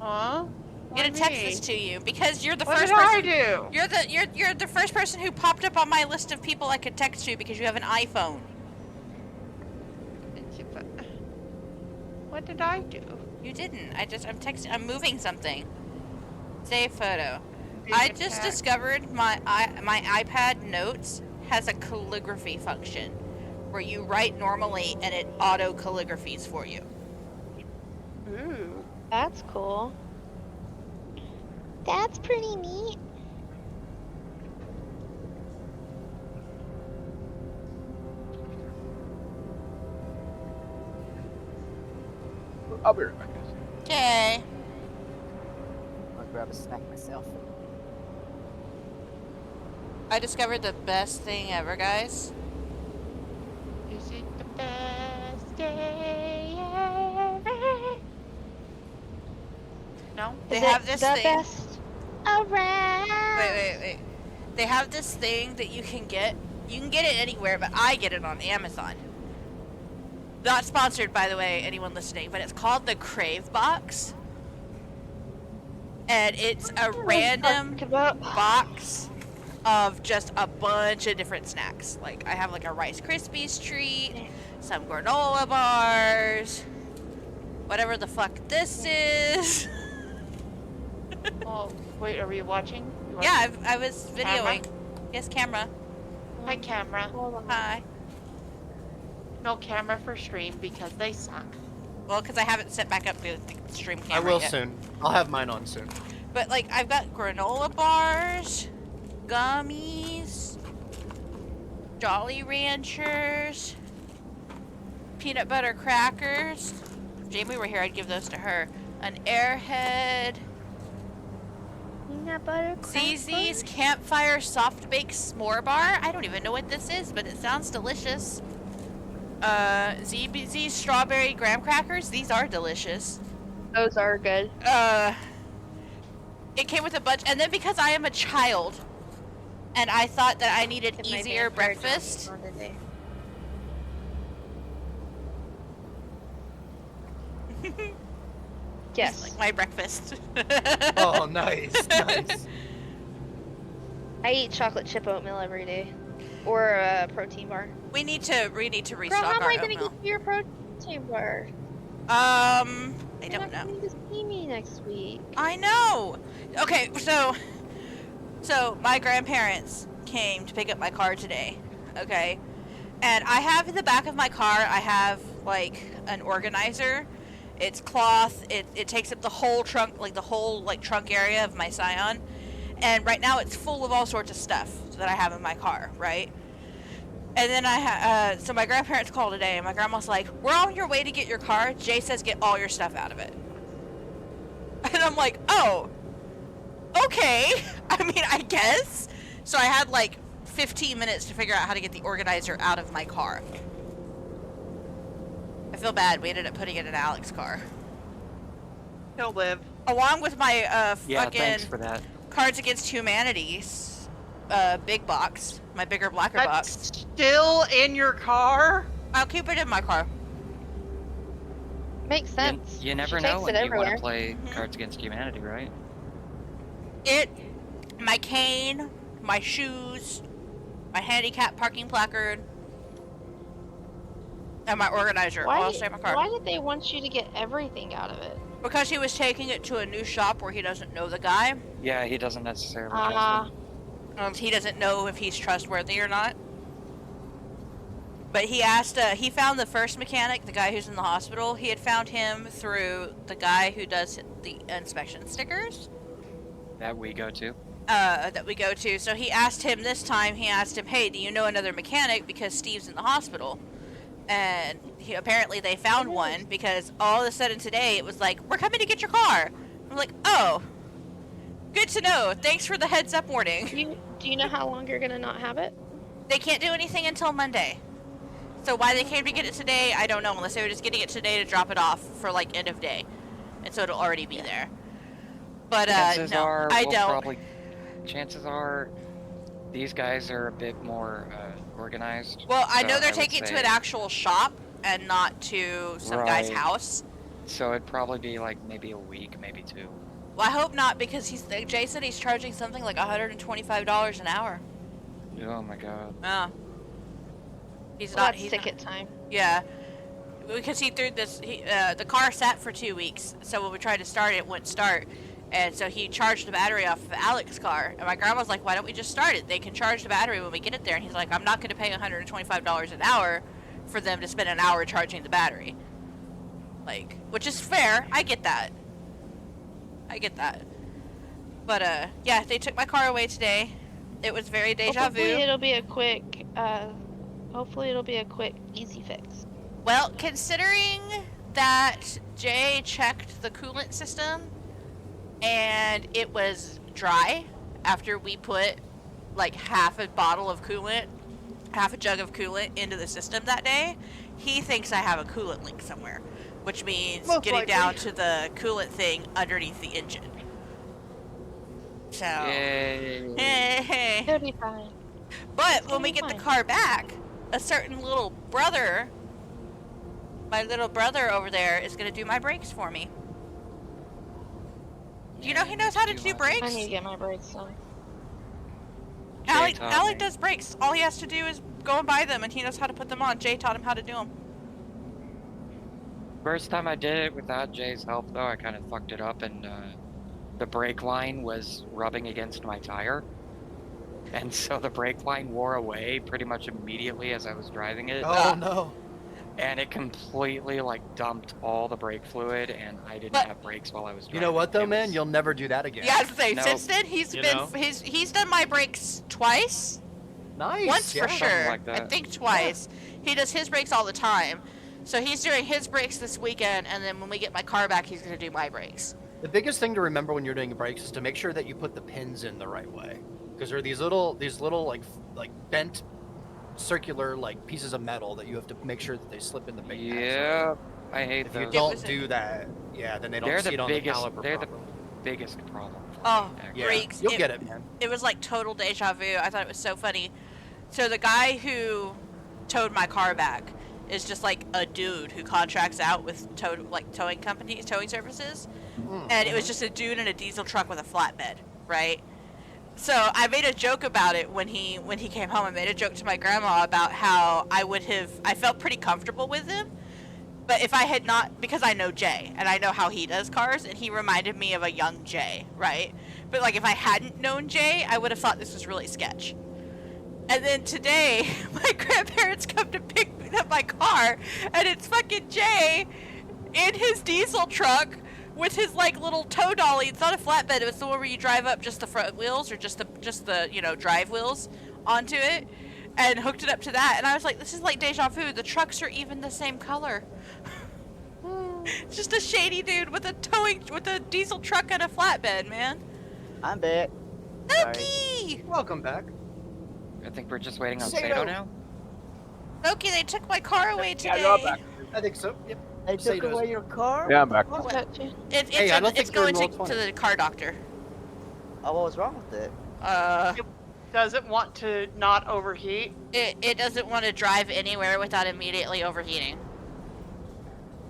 Huh?
I'm gonna text this to you because you're the
What
first
did
person.
I do?
You're the first person who popped up on my list of people I could text to because you have an iPhone.
What did I do?
You didn't. I'm moving something. Save photo. I just discovered my iPad Notes has a calligraphy function where you write normally and it auto calligraphies for you.
Ooh.
That's cool. That's pretty neat.
I'll be right back, guys.
Okay.
I'm gonna grab a snack myself.
I discovered the best thing ever, guys.
Is it the best day ever? No?
They
Is
have
it
this
the
thing.
best around?
Wait. They have this thing that you can get. You can get it anywhere, but I get it on Amazon. Not sponsored, by the way, anyone listening, but it's called the Crave Box. And it's a random box of just a bunch of different snacks. Like, I have like a Rice Krispies treat, some granola bars, whatever the fuck this is.
Oh, wait, are we watching?
Yeah, I was
Camera?
videoing. Yes, camera.
Hi, camera.
Hi.
No camera for stream because they suck.
Well, because I haven't set back up the stream camera
I will
yet.
soon. I'll have mine on soon.
But, like, I've got granola bars, gummies, Jolly Ranchers, peanut butter crackers. If Jamie were here, I'd give those to her. An Airhead,
Peanut butter
ZZ's Campfire Soft Baked S'more Bar. I don't even know what this is, but it sounds delicious. ZBZ Strawberry Graham Crackers. These are delicious.
Those are good.
It came with a bunch, and then because I am a child, and I thought that I needed
Get my
easier
vampire
breakfast.
on today. Yes.
Like my breakfast.
Oh, nice, nice.
I eat chocolate chip oatmeal every day, or a protein bar.
We need to
Girl,
restock
how am
our
I gonna
oatmeal.
get your protein bar?
I
You're
don't
not
know.
coming to see me next week.
I know. Okay, so my grandparents came to pick up my car today. Okay, and I have in the back of my car, I have like an organizer. It's cloth. It takes up the whole trunk, like the whole like trunk area of my Scion. And right now it's full of all sorts of stuff that I have in my car, right? And then so my grandparents called today, and my grandma's like, "We're on your way to get your car. Jay says get all your stuff out of it." And I'm like, "Oh, okay." I mean, I guess. So I had like 15 minutes to figure out how to get the organizer out of my car. I feel bad. We ended up putting it in Alex's car.
He'll live.
Along with my
Yeah,
fucking
thanks for that.
Cards Against Humanity's big box, my bigger, blacker
That's
box.
still in your car?
I'll keep it in my car.
Makes sense.
You never
She
know
takes
when
it
you want
everywhere.
to play
Mhm.
Cards Against Humanity, right?
My cane, my shoes, my handicap parking placard, and my organizer. All stay in my car.
Why did they want you to get everything out of it?
Because he was taking it to a new shop where he doesn't know the guy.
Yeah, he doesn't necessarily trust him.
He doesn't know if he's trustworthy or not. But he asked, he found the first mechanic, the guy who's in the hospital. He had found him through the guy who does the inspection stickers.
That we go to.
So he asked him this time, hey, do you know another mechanic? Because Steve's in the hospital. And apparently they found one, because all of a sudden today it was like, we're coming to get your car. I'm like, oh, good to know. Thanks for the heads up warning.
Do you know how long you're gonna not have it?
They can't do anything until Monday. So why they came to get it today, I don't know, unless they were just getting it today to drop it off for like end of day. And so it'll already be there. But
Chances are these guys are a bit more organized.
Well, I know
so
they're
would
taking it to
say-
an actual shop and not to some guy's
Right.
house.
So it'd probably be like maybe a week, maybe 2.
Well, I hope not, because Jay said he's charging something like $125 an hour.
Oh my god.
He's
Well,
not.
that's
He's
ticket
not,
time.
Yeah, because he threw this. The car sat for 2 weeks, so when we tried to start it, it wouldn't start, and so he charged the battery off of Alex's car. And my grandma's like, "Why don't we just start it? They can charge the battery when we get it there." And he's like, "I'm not going to pay $125 an hour for them to spend an hour charging the battery." Like, which is fair. I get that. But yeah, they took my car away today. It was very deja vu.
Hopefully it'll be a quick. Hopefully it'll be a quick, easy fix.
Well, considering that Jay checked the coolant system and it was dry after we put like half a bottle of coolant, half a jug of coolant into the system that day, he thinks I have a coolant leak somewhere, which means
Most
getting
likely.
down to the coolant thing underneath the engine. So,
Yay.
hey.
It'll be fine.
But when we
Totally
get the
fine.
car back, a certain little brother, my little brother over there, is going to do my brakes for me. Do you know he knows how to do
I
brakes?
need to get my brakes done.
Alec
taught me.
does brakes. All he has to do is go and buy them, and he knows how to put them on. Jay taught him how to do them.
First time I did it without Jay's help, though, I kind of fucked it up, and the brake line was rubbing against my tire. And so the brake line wore away pretty much immediately as I was driving it.
Oh no.
And it completely, like, dumped all the brake fluid, and I didn't
But-
have brakes while I was driving.
You know what though,
It
man?
was-
You'll never do that again.
Yeah, I was gonna say,
No.
since then, he's
You
been
know?
he's done my brakes twice.
Nice.
Once
yeah.
for sure.
like
I
that.
think twice. He does his brakes all the time. So he's doing his brakes this weekend, and then when we get my car back, he's gonna do my brakes.
The biggest thing to remember when you're doing brakes is to make sure that you put the pins in the right way, because there are these little like bent circular like pieces of metal that you have to make sure that they slip in the brake pads.
Yeah, I hate
If you
those.
don't
was a-
do that, yeah, then they don't
They're
see
the
it on
biggest.
the caliper
They're the
properly.
biggest problem.
Oh,
actually.
Yeah,
brakes.
you'll get it, man.
It was like total deja vu. I thought it was so funny. So the guy who towed my car back is just like a dude who contracts out with towing companies, towing services. And it was just a dude in a diesel truck with a flatbed, right? So I made a joke about it when he came home. I made a joke to my grandma about how I felt pretty comfortable with him. But if I had not, because I know Jay and I know how he does cars, and he reminded me of a young Jay, right? But like if I hadn't known Jay, I would have thought this was really sketch. And then today, my grandparents come to pick up my car, and it's fucking Jay in his diesel truck with his like little tow dolly. It's not a flatbed; it's the one where you drive up just the front wheels or just the drive wheels onto it, and hooked it up to that. And I was like, this is like deja vu. The trucks are even the same color. Just a shady dude with a diesel truck and a flatbed, man.
I'm back. Sorry.
Loki!
Welcome back.
I think we're just waiting on
Sato.
Sato now.
Loki, they took my car away
Yeah,
today.
you're back.
I think so. Yep.
They took
Sato's-
away your car?
Yeah, I'm back.
What?
Is that too?
It's
Hey, I don't
it's
think you're in
going
roll 20.
to the car doctor.
Oh, what was wrong with it?
Doesn't want to not overheat.
It doesn't want to drive anywhere without immediately overheating.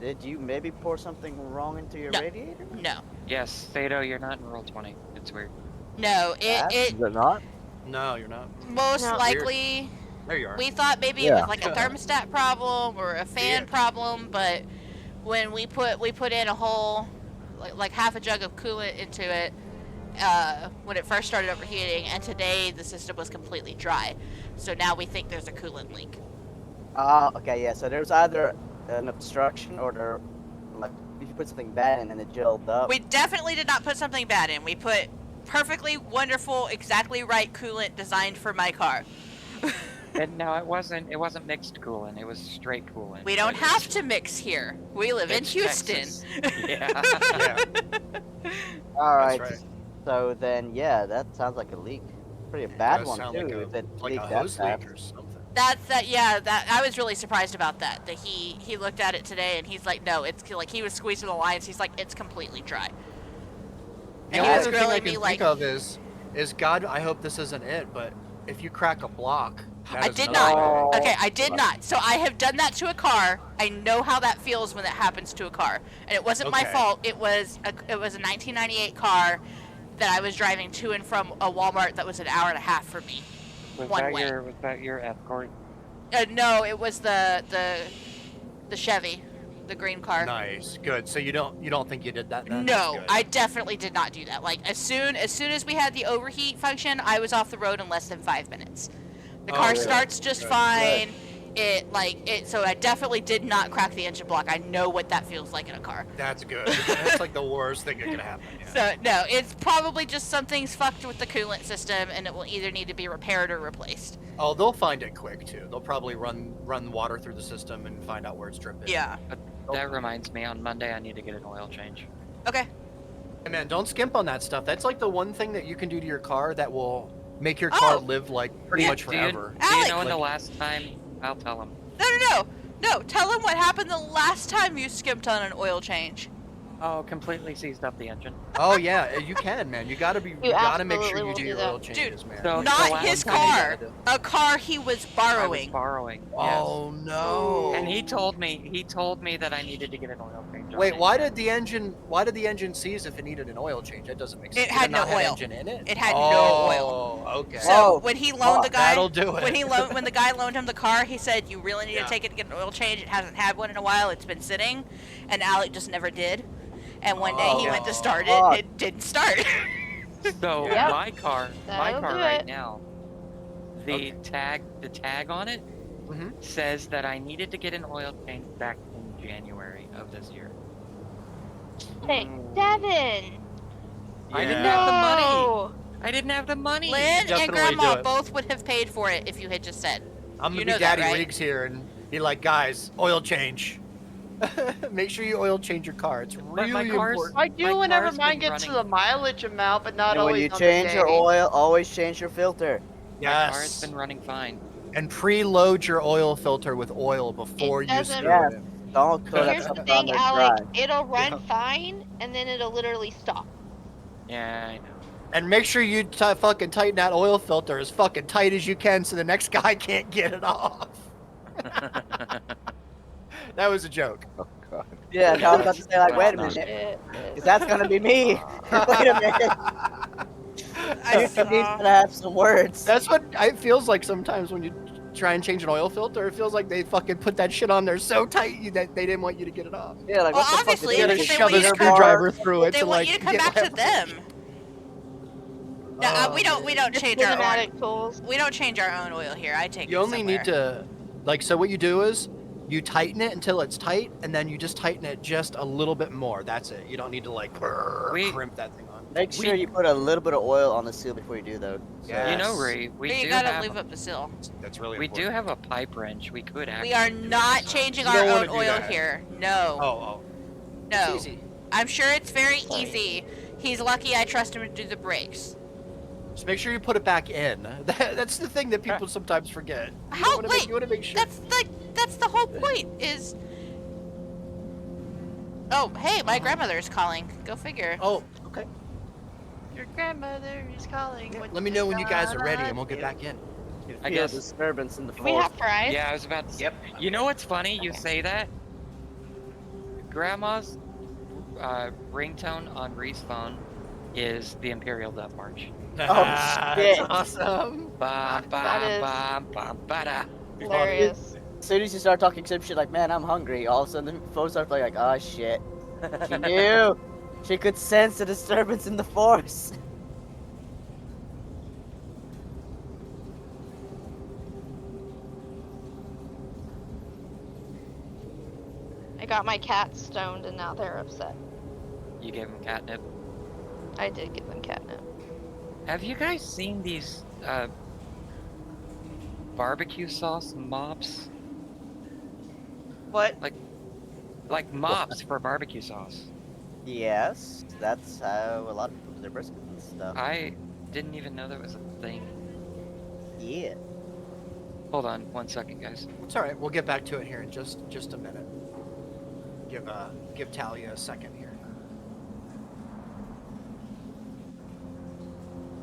Did you maybe pour something wrong into your
No.
radiator?
No,
Yes, Sato, you're not in roll 20. It's weird.
no.
Yeah?
It
Is it not?
No, you're not.
Most
No.
likely,
There you are.
we thought maybe it
Yeah.
was like a thermostat problem or a fan problem, but when we put in a whole like half a jug of coolant into it when it first started overheating, and today the system was completely dry. So now we think there's a coolant leak.
Okay, yeah. So there's either an obstruction or there, like, if you put something bad in and it gelled up.
We definitely did not put something bad in. We put perfectly wonderful, exactly right coolant designed for my car.
And no, it wasn't mixed coolant. It was straight coolant.
We don't
Like,
have to mix here. We live in
it's
Houston.
Texas. Yeah.
Yeah.
All right.
That's right.
So then, yeah, that sounds like a leak. Pretty bad
does
one
sound
too.
like
if it
like a
leaked that
hose leak
fast.
or something.
That I was really surprised about that. That he looked at it today and he's like, no, it's like he was squeezing the lines. He's like, it's completely dry.
The
And
only
he was
other thing I
grilling
can
me like,
think of is God. I hope this isn't it, but if you crack a block, that
I
is
did
another
not.
way.
Okay, I did not. So I have done that to a car. I know how that feels when that happens to a car, and it wasn't my
Okay.
fault. It was a 1998 car that I was driving to and from a Walmart that was an hour and a half for me.
Was
One way.
that your escort?
No, it was the Chevy, the green car.
Nice, good. So you don't think you did that? Then?
No,
That's good.
I definitely did not do that. Like as soon as we had the overheat function, I was off the road in less than 5 minutes. The car
good,
starts just
good.
fine. So I definitely did not crack the engine block. I know what that feels like in a car.
That's good. That's like the worst thing that could happen. Yeah.
So no, it's probably just something's fucked with the coolant system, and it will either need to be repaired or replaced.
Oh, they'll find it quick too. They'll probably run water through the system and find out where it's dripping.
Yeah.
That reminds me, on Monday I need to get an oil change.
Okay.
Hey man, don't skimp on that stuff. That's like the one thing that you can do to your car that will make your car
Oh.
live like pretty much
Do you-
forever.
Do you
Alex!
know when the
Like-
last time? I'll tell him.
No. Tell him what happened the last time you skimped on an oil change.
Oh, completely seized up the engine.
Oh yeah, you can, man. You gotta make sure
absolutely
you
will
do
do
your
that.
oil changes, man.
So-
Not
the last
his
time
car.
you
A car he was
I was
borrowing.
borrowing.
Oh no.
Yes. And he told me that I needed to get an oil change. on
Wait,
it.
why did the engine seize if it needed an oil change? That doesn't make sense.
It had
Did not
no
have
oil.
engine in it?
It had no oil.
Oh, okay.
So
Whoa.
when he loaned the guy,
That'll do it.
when the guy loaned him the car, he said, "You really need
Yeah.
to take it to get an oil change. It hasn't had one in a while. It's been sitting," and Alec just never did. And one day he went to start it,
Oh.
and it didn't start.
So
Yep.
my car
That'll do
right
it.
now, the tag on it
Mhm.
says that I needed to get an oil change back in January of this year.
Hey, Devin!
I didn't
Yeah.
have the money.
No!
I didn't have the money.
Lynn and
Definitely
Grandma
do it.
both would have paid for it if you had just said.
I'm
You
gonna
know
be
that,
Daddy
right?
Riggs here and be like, guys, oil change. Make sure you oil change your car. It's
my
really
car's-
important.
I do
My
whenever
car's
mine
been
gets to
running-
the mileage amount, but not
And
always
when you
on the
change your
day.
oil, always change your filter.
My car's
Yes.
been running fine.
And preload your oil filter with oil before you
doesn't-
screw
Yes.
it in.
Don't put
Here's
up
the
something on
thing,
there
Alec.
dry.
It'll run
Yeah.
fine, and then it'll literally stop.
Yeah, I know.
And make sure you fucking tighten that oil filter as fucking tight as you can so the next guy can't get it off. That was a joke.
Oh god.
Yeah, I was about to say, like, wait a
Well,
minute,
Shit.
'cause that's gonna be me. Wait a minute.
I
You
saw-
need to have some words.
That's what it feels like sometimes when you try and change an oil filter. It feels like they fucking put that shit on there so tight that they didn't want you to get it off.
Yeah, like,
Well,
what the fuck
obviously,
You
is
gotta
because
this?
they
shove
want
a
you to come-
screwdriver through it
They
to
want
like
you to come
get
back to
leverage.
them. No,
Oh,
we don't
man.
change our own.
Cinematic tools.
We don't change our own oil here. I take.
You
it
only
somewhere.
need to, like, so what you do is you tighten it until it's tight, and then you just tighten it just a little bit more. That's it. You don't need to like
We-
crimp that thing on.
Make sure you put a little bit of oil on the seal before you do, though.
Yeah.
You know,
Yes.
Ray,
But
we
you
do
gotta
have
leave up the seal.
That's really
we do
important.
have a pipe wrench. We could actually.
We are
do
not
this.
changing
You
our
don't wanna
own
do
oil
that.
here. No,
Oh,
no.
It's easy.
I'm sure it's very
Sorry.
easy. He's lucky I trust him to do the brakes.
Just make sure you put it back in. That's the thing that people sometimes forget. You
How-
wanna
wait,
you want to make sure.
That's the whole point. Is. Oh, hey, my grandmother is calling. Go figure.
Oh, okay.
Your grandmother is calling.
Yeah,
What
let me
you
know when you guys are ready,
gonna
and we'll get
do?
back in.
You
I
feel
guess-
disturbance in the
Do we
floor.
have fries?
Yeah, I was about to say.
Yep.
You know what's funny? You
Okay.
say that. Grandma's ringtone on Ree's phone is the Imperial Death March.
That's
shit.
awesome.
Bum,
That
bum,
is
bum, bum, ba-da.
hilarious.
As soon as you start talking some shit like, man, I'm hungry, all of a sudden the phone starts playing like, oh shit. She knew. She could sense the disturbance in the force.
I got my cat stoned and now they're upset.
You gave him catnip.
I did give them catnip.
Have you guys seen these barbecue sauce mops?
What?
Like mops for barbecue sauce.
Yes, that's how a lot of people do their brisket and stuff.
I didn't even know that was a thing.
Yeah.
Hold on 1 second, guys.
It's all right. We'll get back to it here in just a minute. Give Talia a second here.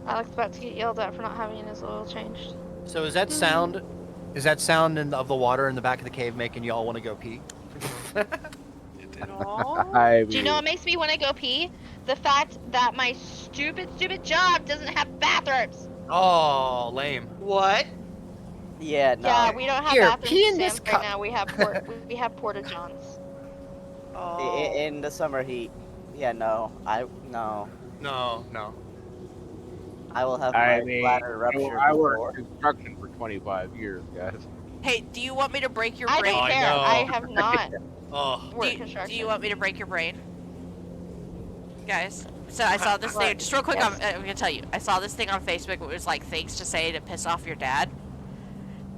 Alex about to get yelled at for not having his oil changed.
So is that sound of the water in the back of the cave making you all want to go pee?
No.
I
Do you know
mean,
what makes me want to go pee? The fact that my stupid job doesn't have bathrooms.
Oh, lame.
What?
Yeah, no.
Yeah, we don't have
Here,
bathrooms
pee
in
in this
Sam's
cup.
right now. We have porta johns.
Oh.
In the summer heat. Yeah, no. No.
No.
I will have
I
my
mean,
bladder rupture
I
before.
worked construction for 25 years, guys.
Hey, do you want me to break your
I
brain?
don't
I
care.
know.
I have not
Oh,
Do
worked
you,
construction.
do you want me to break your brain? Guys, so I saw this thing, just real quick,
Yes.
I'm gonna tell you. I saw this thing on Facebook, it was like things to say to piss off your dad.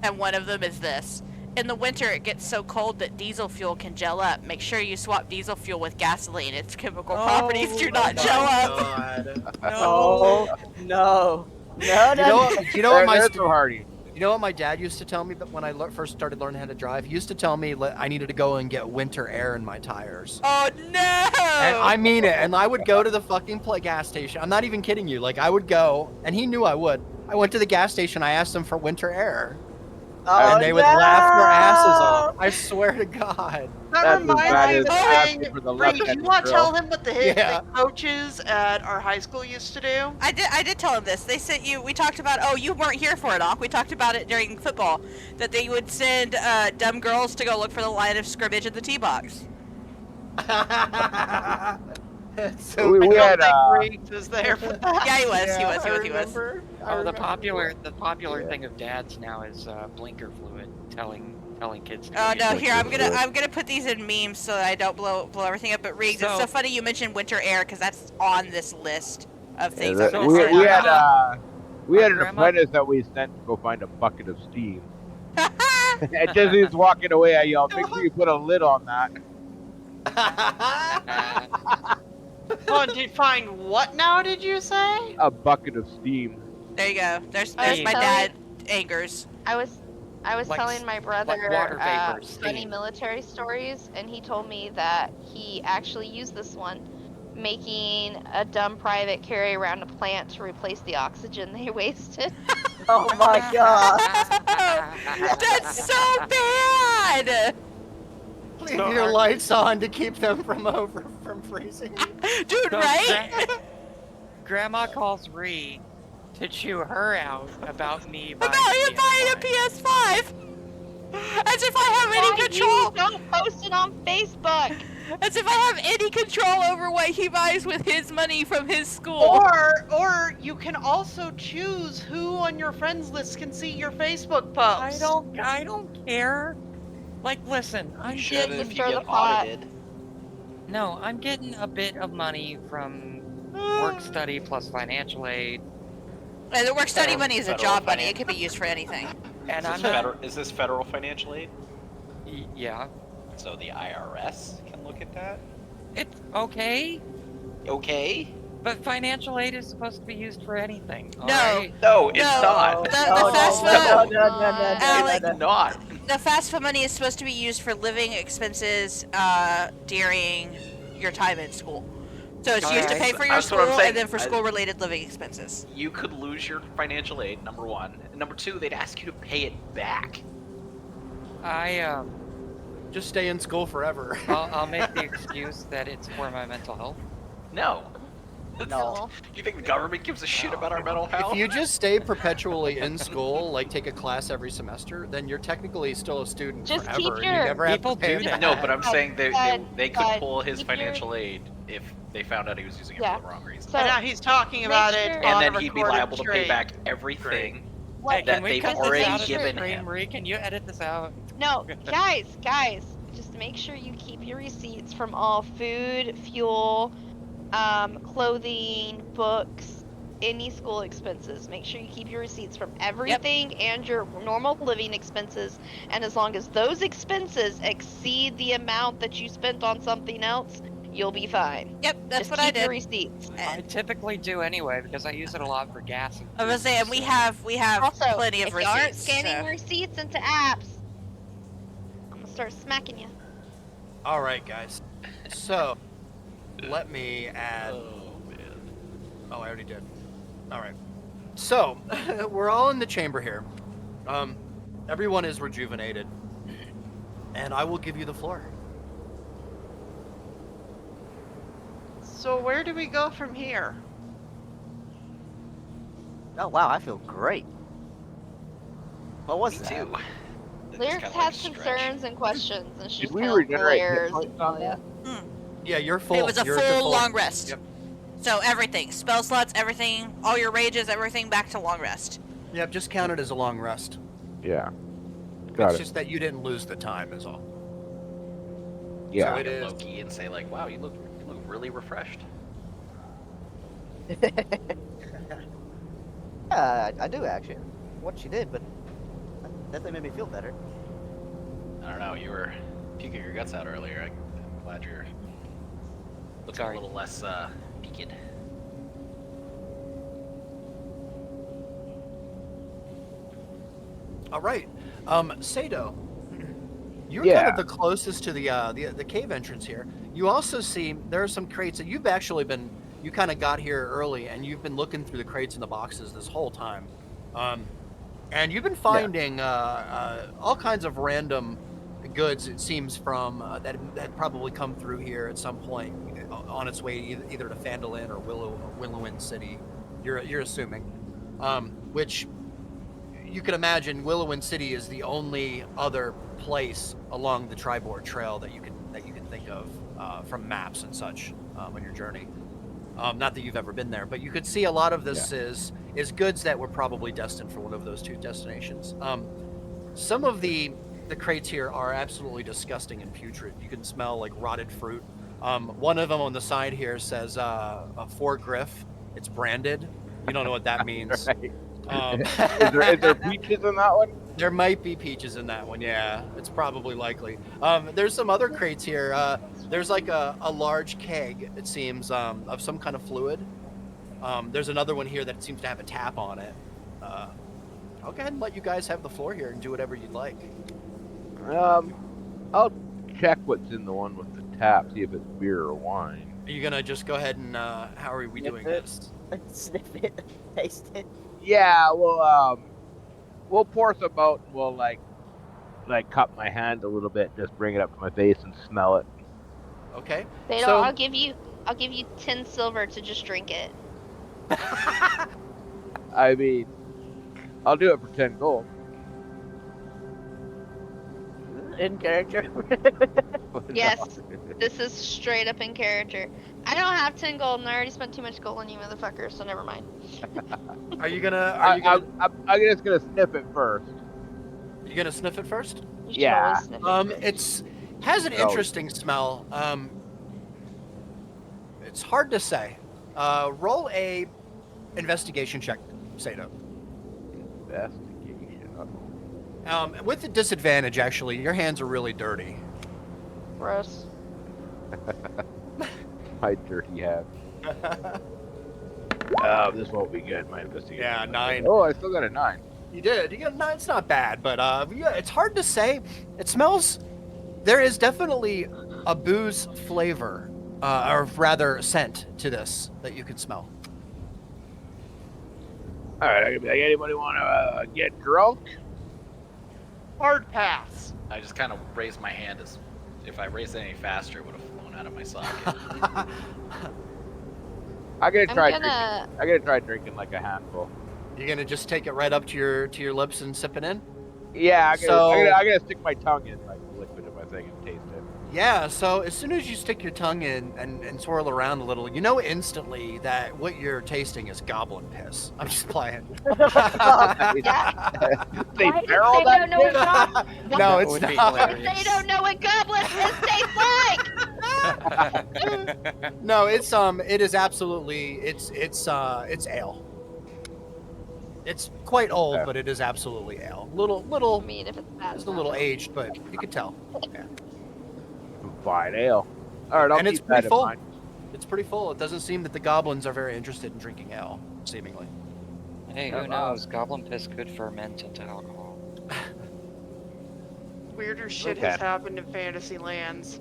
And one of them is this. In the winter, it gets so cold that diesel fuel can gel up. Make sure you swap diesel fuel with gasoline. Its chemical properties do not gel up.
God.
Oh, no. No, no.
You know what my
There's no Hardy.
You know what my dad used to tell me that when I first started learning how to drive? He used to tell me I needed to go and get winter air in my tires.
Oh no!
And I mean it. And I would go to the fucking gas station. I'm not even kidding you. Like, I would go, and he knew I would. I went to the gas station. I asked them for winter air.
Oh,
And they would laugh their asses off. I swear to God.
That
That's as
reminds
bad
me
as
of the
asking
thing.
for the
Bree, do you
left-handed
want to
drill.
tell him what the
Yeah.
coaches at our high school used to do?
I did tell him this. They sent you. We talked about. Oh, you weren't here for it, Ock. We talked about it during football. That they would send dumb girls to go look for the line of scrimmage in the tee box.
So
We
I don't
had,
think Briggs was there for that.
Yeah, he was.
yeah,
he was.
I
He was.
remember. I
Oh, the
remember.
popular
Yeah.
thing of dads now is blinker fluid, telling kids. To
Oh
go
no!
use
Here,
blinker fluid.
I'm gonna put these in memes so that I don't blow everything up. But Riggs, it's
So-
so funny you mentioned winter air because that's on this list of
Yeah,
things.
that-
I'm
So
gonna
our
we
say.
had we had an
grandma-
apprentice that we sent to go find a bucket of steam. And just as he was walking away, I yelled, "Make sure you put a lid on that."
Oh, did you find what now, did you say?
A bucket of steam.
There you go. There's
Hey.
my dad angers.
I was
Like
telling my brother
water vapor,
funny
steam.
military stories, and he told me that he actually used this one, making a dumb private carry around a plant to replace the oxygen they wasted.
Oh my god.
That's so bad,
Leave
So
your
our-
lights on to keep them from freezing.
dude.
So
Right?
Grandma calls Ree to chew her out about me buying
About you buying a
PS5.
PS5. As if I have any
Why
control.
you don't post it on Facebook.
As if I have any control over what he buys with his money from his school.
Or you can also choose who on your friends list can see your Facebook posts.
I don't care. Like, listen, I'm
should
getting
if you get pot.
no, I'm getting a bit of money from work study plus financial aid,
And the work study
Federal-
money is a
federal
job money.
finance.
It can be used for anything.
and
Is
I'm
this,
not.
is this federal financial aid?
Yeah,
So the IRS can look at that?
it's okay,
Okay?
but financial aid is supposed to be used for anything.
No.
alright?
No, it's
No.
not.
The
No,
fast
no,
food.
no, no, no, no,
Alec.
no,
It's
no.
not.
The fast food money is supposed to be used for living expenses during your time in school. So it's used to
Okay.
pay for your
That's what I'm
school
saying.
and then for
I-
school-related living expenses.
You could lose your financial aid, number one. And number two, they'd ask you to pay it back.
Just stay in school forever.
I'll make the excuse that it's for my mental health.
No.
No.
You think the government gives a shit about our mental health?
If you just stay perpetually in school, like take a class every semester, then you're technically still a student
Just
forever,
keep
and you
your-
never have
People
to pay
do
it
that.
No,
back.
but I'm saying they could
but
pull his
keep your-
financial aid if they found out he was using it
Yeah.
for the wrong reason.
So
And now he's talking
make
about it
sure-
And
on
then
a
he'd be
recorded
liable to pay
trade.
back everything.
what,
Hey,
that
can we
they've
cut this
already
out of the
given
stream,
him.
Ree? Can you edit this out?
No, guys, just make sure you keep your receipts from all food, fuel, clothing, books, any school expenses. Make sure you keep your receipts from everything and your normal living expenses. And as long as those expenses exceed the amount that you spent on something else, you'll be fine.
Yep, that's
Just
what
keep
I did.
your receipts.
I typically do anyway because I use it a lot for gas. And
I was
food,
saying we
so-
have
Also,
plenty of
if you aren't
receipts.
scanning
so-
receipts into apps, I'm gonna start smacking you.
All right, guys. So, let me add.
Oh man.
Oh, I already did. All right. So, we're all in the chamber here. Everyone is rejuvenated, and I will give you the floor.
So where do we go from here?
Oh wow, I feel great. What was
Me
that?
too. That just
Lyrics
kinda,
has
like, stretch.
concerns and questions, and she's
Did we
kind of
regenerate hit
glares.
points on that?
Yeah, you're full.
It was a
You're
full long rest.
Yep.
So everything, spell slots, everything, all your rages, everything back to long rest.
Yep, just count it as a long rest.
Yeah. Got
It's
it.
just that you didn't lose the time, is all.
Yeah.
So
Look
it
at
is.
Loki and say like, "Wow, you look really refreshed."
Yeah, I do actually. What she did, but that definitely made me feel better.
I don't know. You were puking your guts out earlier. I'm glad you're looking
Sorry.
a little less peaked.
All right, Sado, you're kind
Yeah.
of the closest to the cave entrance here. You also see there are some crates that you've actually been. You kind of got here early, and you've been looking through the crates and the boxes this whole time, and you've been finding all kinds of random goods. It seems from that had probably come through here at some point on its way either to Phandelver or Willowin City. You're assuming, which. You can imagine Willowin City is the only other place along the Tribord Trail that you can think of from maps and such on your journey. Not that you've ever been there, but you could see a lot of this is goods that were probably destined for one of those two destinations. Some of the crates here are absolutely disgusting and putrid. You can smell like rotted fruit. One of them on the side here says a foregriff. It's branded. You don't know what that means.
Right.
Is
there peaches in that one?
There might be peaches in that one, yeah. It's probably likely. There's some other crates here. There's like a large keg, it seems, of some kind of fluid. There's another one here that seems to have a tap on it. I'll go ahead and let you guys have the floor here and do whatever you'd like.
I'll check what's in the one with the tap, see if it's beer or wine.
Are you gonna just go ahead and, how are we doing this?
Sniff it, taste it.
Yeah, we'll pour some out and we'll like cup my hand a little bit, just bring it up to my face and smell it.
Okay.
They
So-
I'll give you 10 silver to just drink it.
I mean, I'll do it for 10 gold.
In character.
Yes, this is straight up in character. I don't have 10 gold, and I already spent too much gold on you motherfuckers, so never mind.
Are you gonna
I'm just gonna sniff it first.
you gonna sniff it first?
You should
Yeah.
always sniff it first.
It's has an
Oh.
interesting smell. It's hard to say. Roll a investigation check, Sado.
Investigation.
With a disadvantage, actually, your hands are really dirty.
Gross.
My dirty hat. This won't be good. My investigation.
Yeah, 9.
Oh, I still got a 9.
You did. You got 9. It's not bad, but yeah, it's hard to say. It smells. There is definitely a booze flavor, or rather scent to this that you can smell.
All right, I can be like, anybody want to get drunk?
Hard pass.
I just kind of raised my hand as if I raised it any faster, it would have flown out of my socket.
I'm gonna
I'm
try.
gonna.
I'm gonna try drinking like a handful.
You're gonna just take it right up to your lips and sip it in.
Yeah,
So
I'm gonna stick my tongue in like the liquid in my thing and taste it.
yeah, so as soon as you stick your tongue in and swirl around a little, you know instantly that what you're tasting is goblin piss. I'm just playing.
Yeah.
They
Why does
barrel
they
that
don't know
shit?
what goblin?
No,
That
it's
would be
not.
hilarious.
They don't know what goblin piss tastes like.
No, it is absolutely it's ale. It's quite old,
Okay.
but it is absolutely ale. Little
I mean, if it's bad
just a
enough.
little aged, but you could tell. Yeah.
Fine ale. All right, I'll
And it's
keep
pretty
that in
full.
mind.
It's pretty full. It doesn't seem that the goblins are very interested in drinking ale, seemingly.
Hey, who knows? Goblin piss could ferment into alcohol.
Weirder shit
Okay.
has happened in fantasy lands.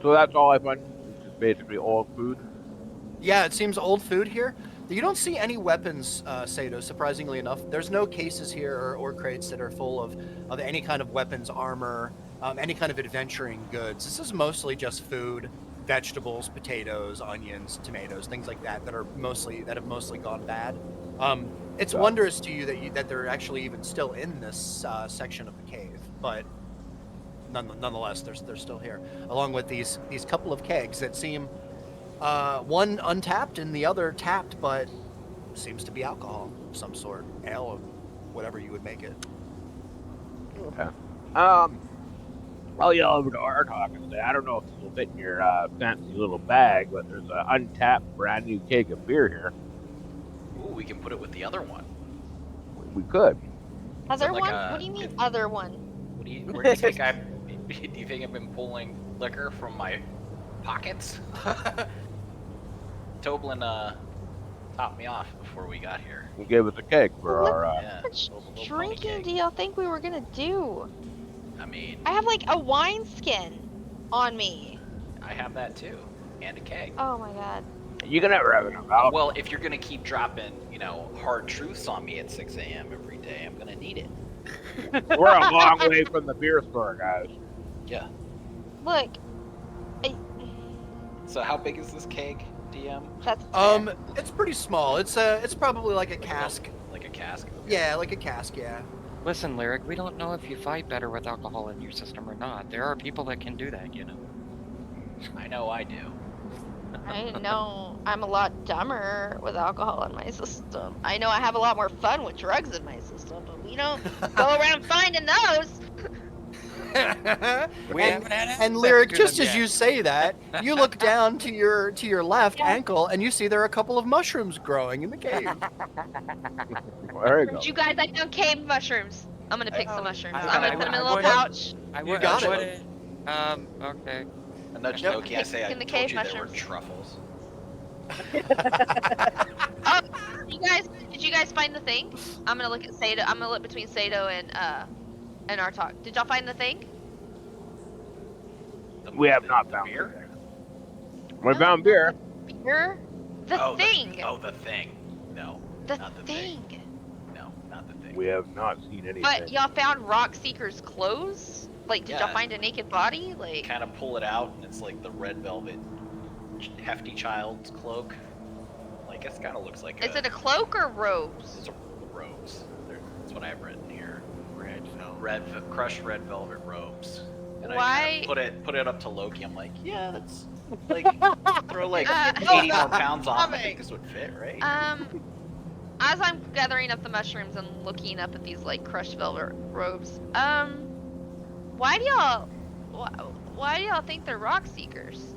So that's all I find. It's just basically old food.
Yeah, it seems old food here. You don't see any weapons, Sato, surprisingly enough. There's no cases here or crates that are full of any kind of weapons, armor, any kind of adventuring goods. This is mostly just food, vegetables, potatoes, onions, tomatoes, things like that that have mostly gone bad. It's
Got it.
wondrous to you that they're actually even still in this section of the cave, but nonetheless, they're still here, along with these couple of kegs that seem one untapped and the other tapped, but seems to be alcohol of some sort, ale or whatever you would make it.
Okay. I'll yell over to Arthok and say, I don't know if this will fit in your fancy little bag, but there's an untapped brand new keg of beer here.
Ooh, we can put it with the other one.
We could.
Other
like
one?
a-
What do you mean,
it-
other one?
Where do you think do you think I've been pulling liquor from my pockets? Toblin topped me off before we got here.
You gave us a keg for
What?
our.
Yeah.
How much
little pony
drinking
keg.
do y'all think we were gonna do?
I mean,
I have like a wineskin on me.
I have that too, and a keg.
Oh my god.
You can never have enough alcohol.
Well, if you're gonna keep dropping, hard truths on me at 6 a.m. every day, I'm gonna need it.
We're a long way from the beer store, guys.
Yeah.
Look.
So how big is this keg, DM?
That's fair.
It's pretty small. It's probably like a cask.
Like a cask? Okay.
Yeah, like a cask. Yeah.
Listen, Lyric, we don't know if you fight better with alcohol in your system or not. There are people that can do that, you know.
I know I do.
I know I'm a lot dumber with alcohol in my system. I know I have a lot more fun with drugs in my system, but we don't go around finding those.
We haven't had
And
access
Lyric,
to
just
them
as
yet.
you say that, you look down to your left
Yeah.
ankle and you see there are a couple of mushrooms growing in the cave.
Well, there you go.
Did you guys, I found cave mushrooms. I'm gonna pick some mushrooms.
I-
I'm gonna
I-
put them in
I
a little
would-
pouch.
I
You
would,
got
I
it.
would, okay.
I nudged
Yep.
Loki, I say I
In the
told
cave
you there were
mushrooms.
truffles.
Oh, did you guys find the thing? I'm gonna look at Sato. I'm gonna look between Sato and Artok. Did y'all find the thing?
We have not found beer. We found beer.
Beer? The
oh,
thing.
The thing. No,
The
not the
thing.
no, not the thing.
We have not seen anything.
But y'all found Rock Seeker's clothes? Like, did y'all
Yeah.
find a naked body? Like,
Kind of pull it out, and it's like the red velvet hefty child's cloak. Like, it kind of looks like
is it a cloak or robes?
It's a robes. That's what I have written here.
Red velvet.
Crushed red velvet robes. And I
Why?
kind of put it up to Loki. I'm like, yeah, that's like throw like
Uh,
80 more pounds on. I think this would fit, right?
As I'm gathering up the mushrooms and looking up at these like crushed velvet robes, why do y'all think they're rock seekers?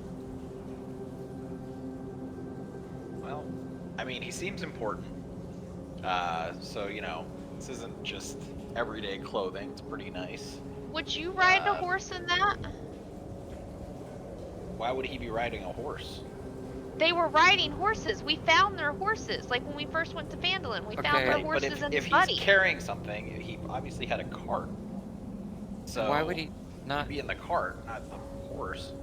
Well, I mean, he seems important. So this isn't just everyday clothing. It's pretty nice.
Would you ride a horse in that?
Why would he be riding a horse?
They were riding horses. We found their horses. Like when we first went to Phandelver, we found their
Okay.
horses
but
and
if
his
he's
buddy.
carrying something, he obviously had a cart. So
Why would he not?
be in the cart, not the horse?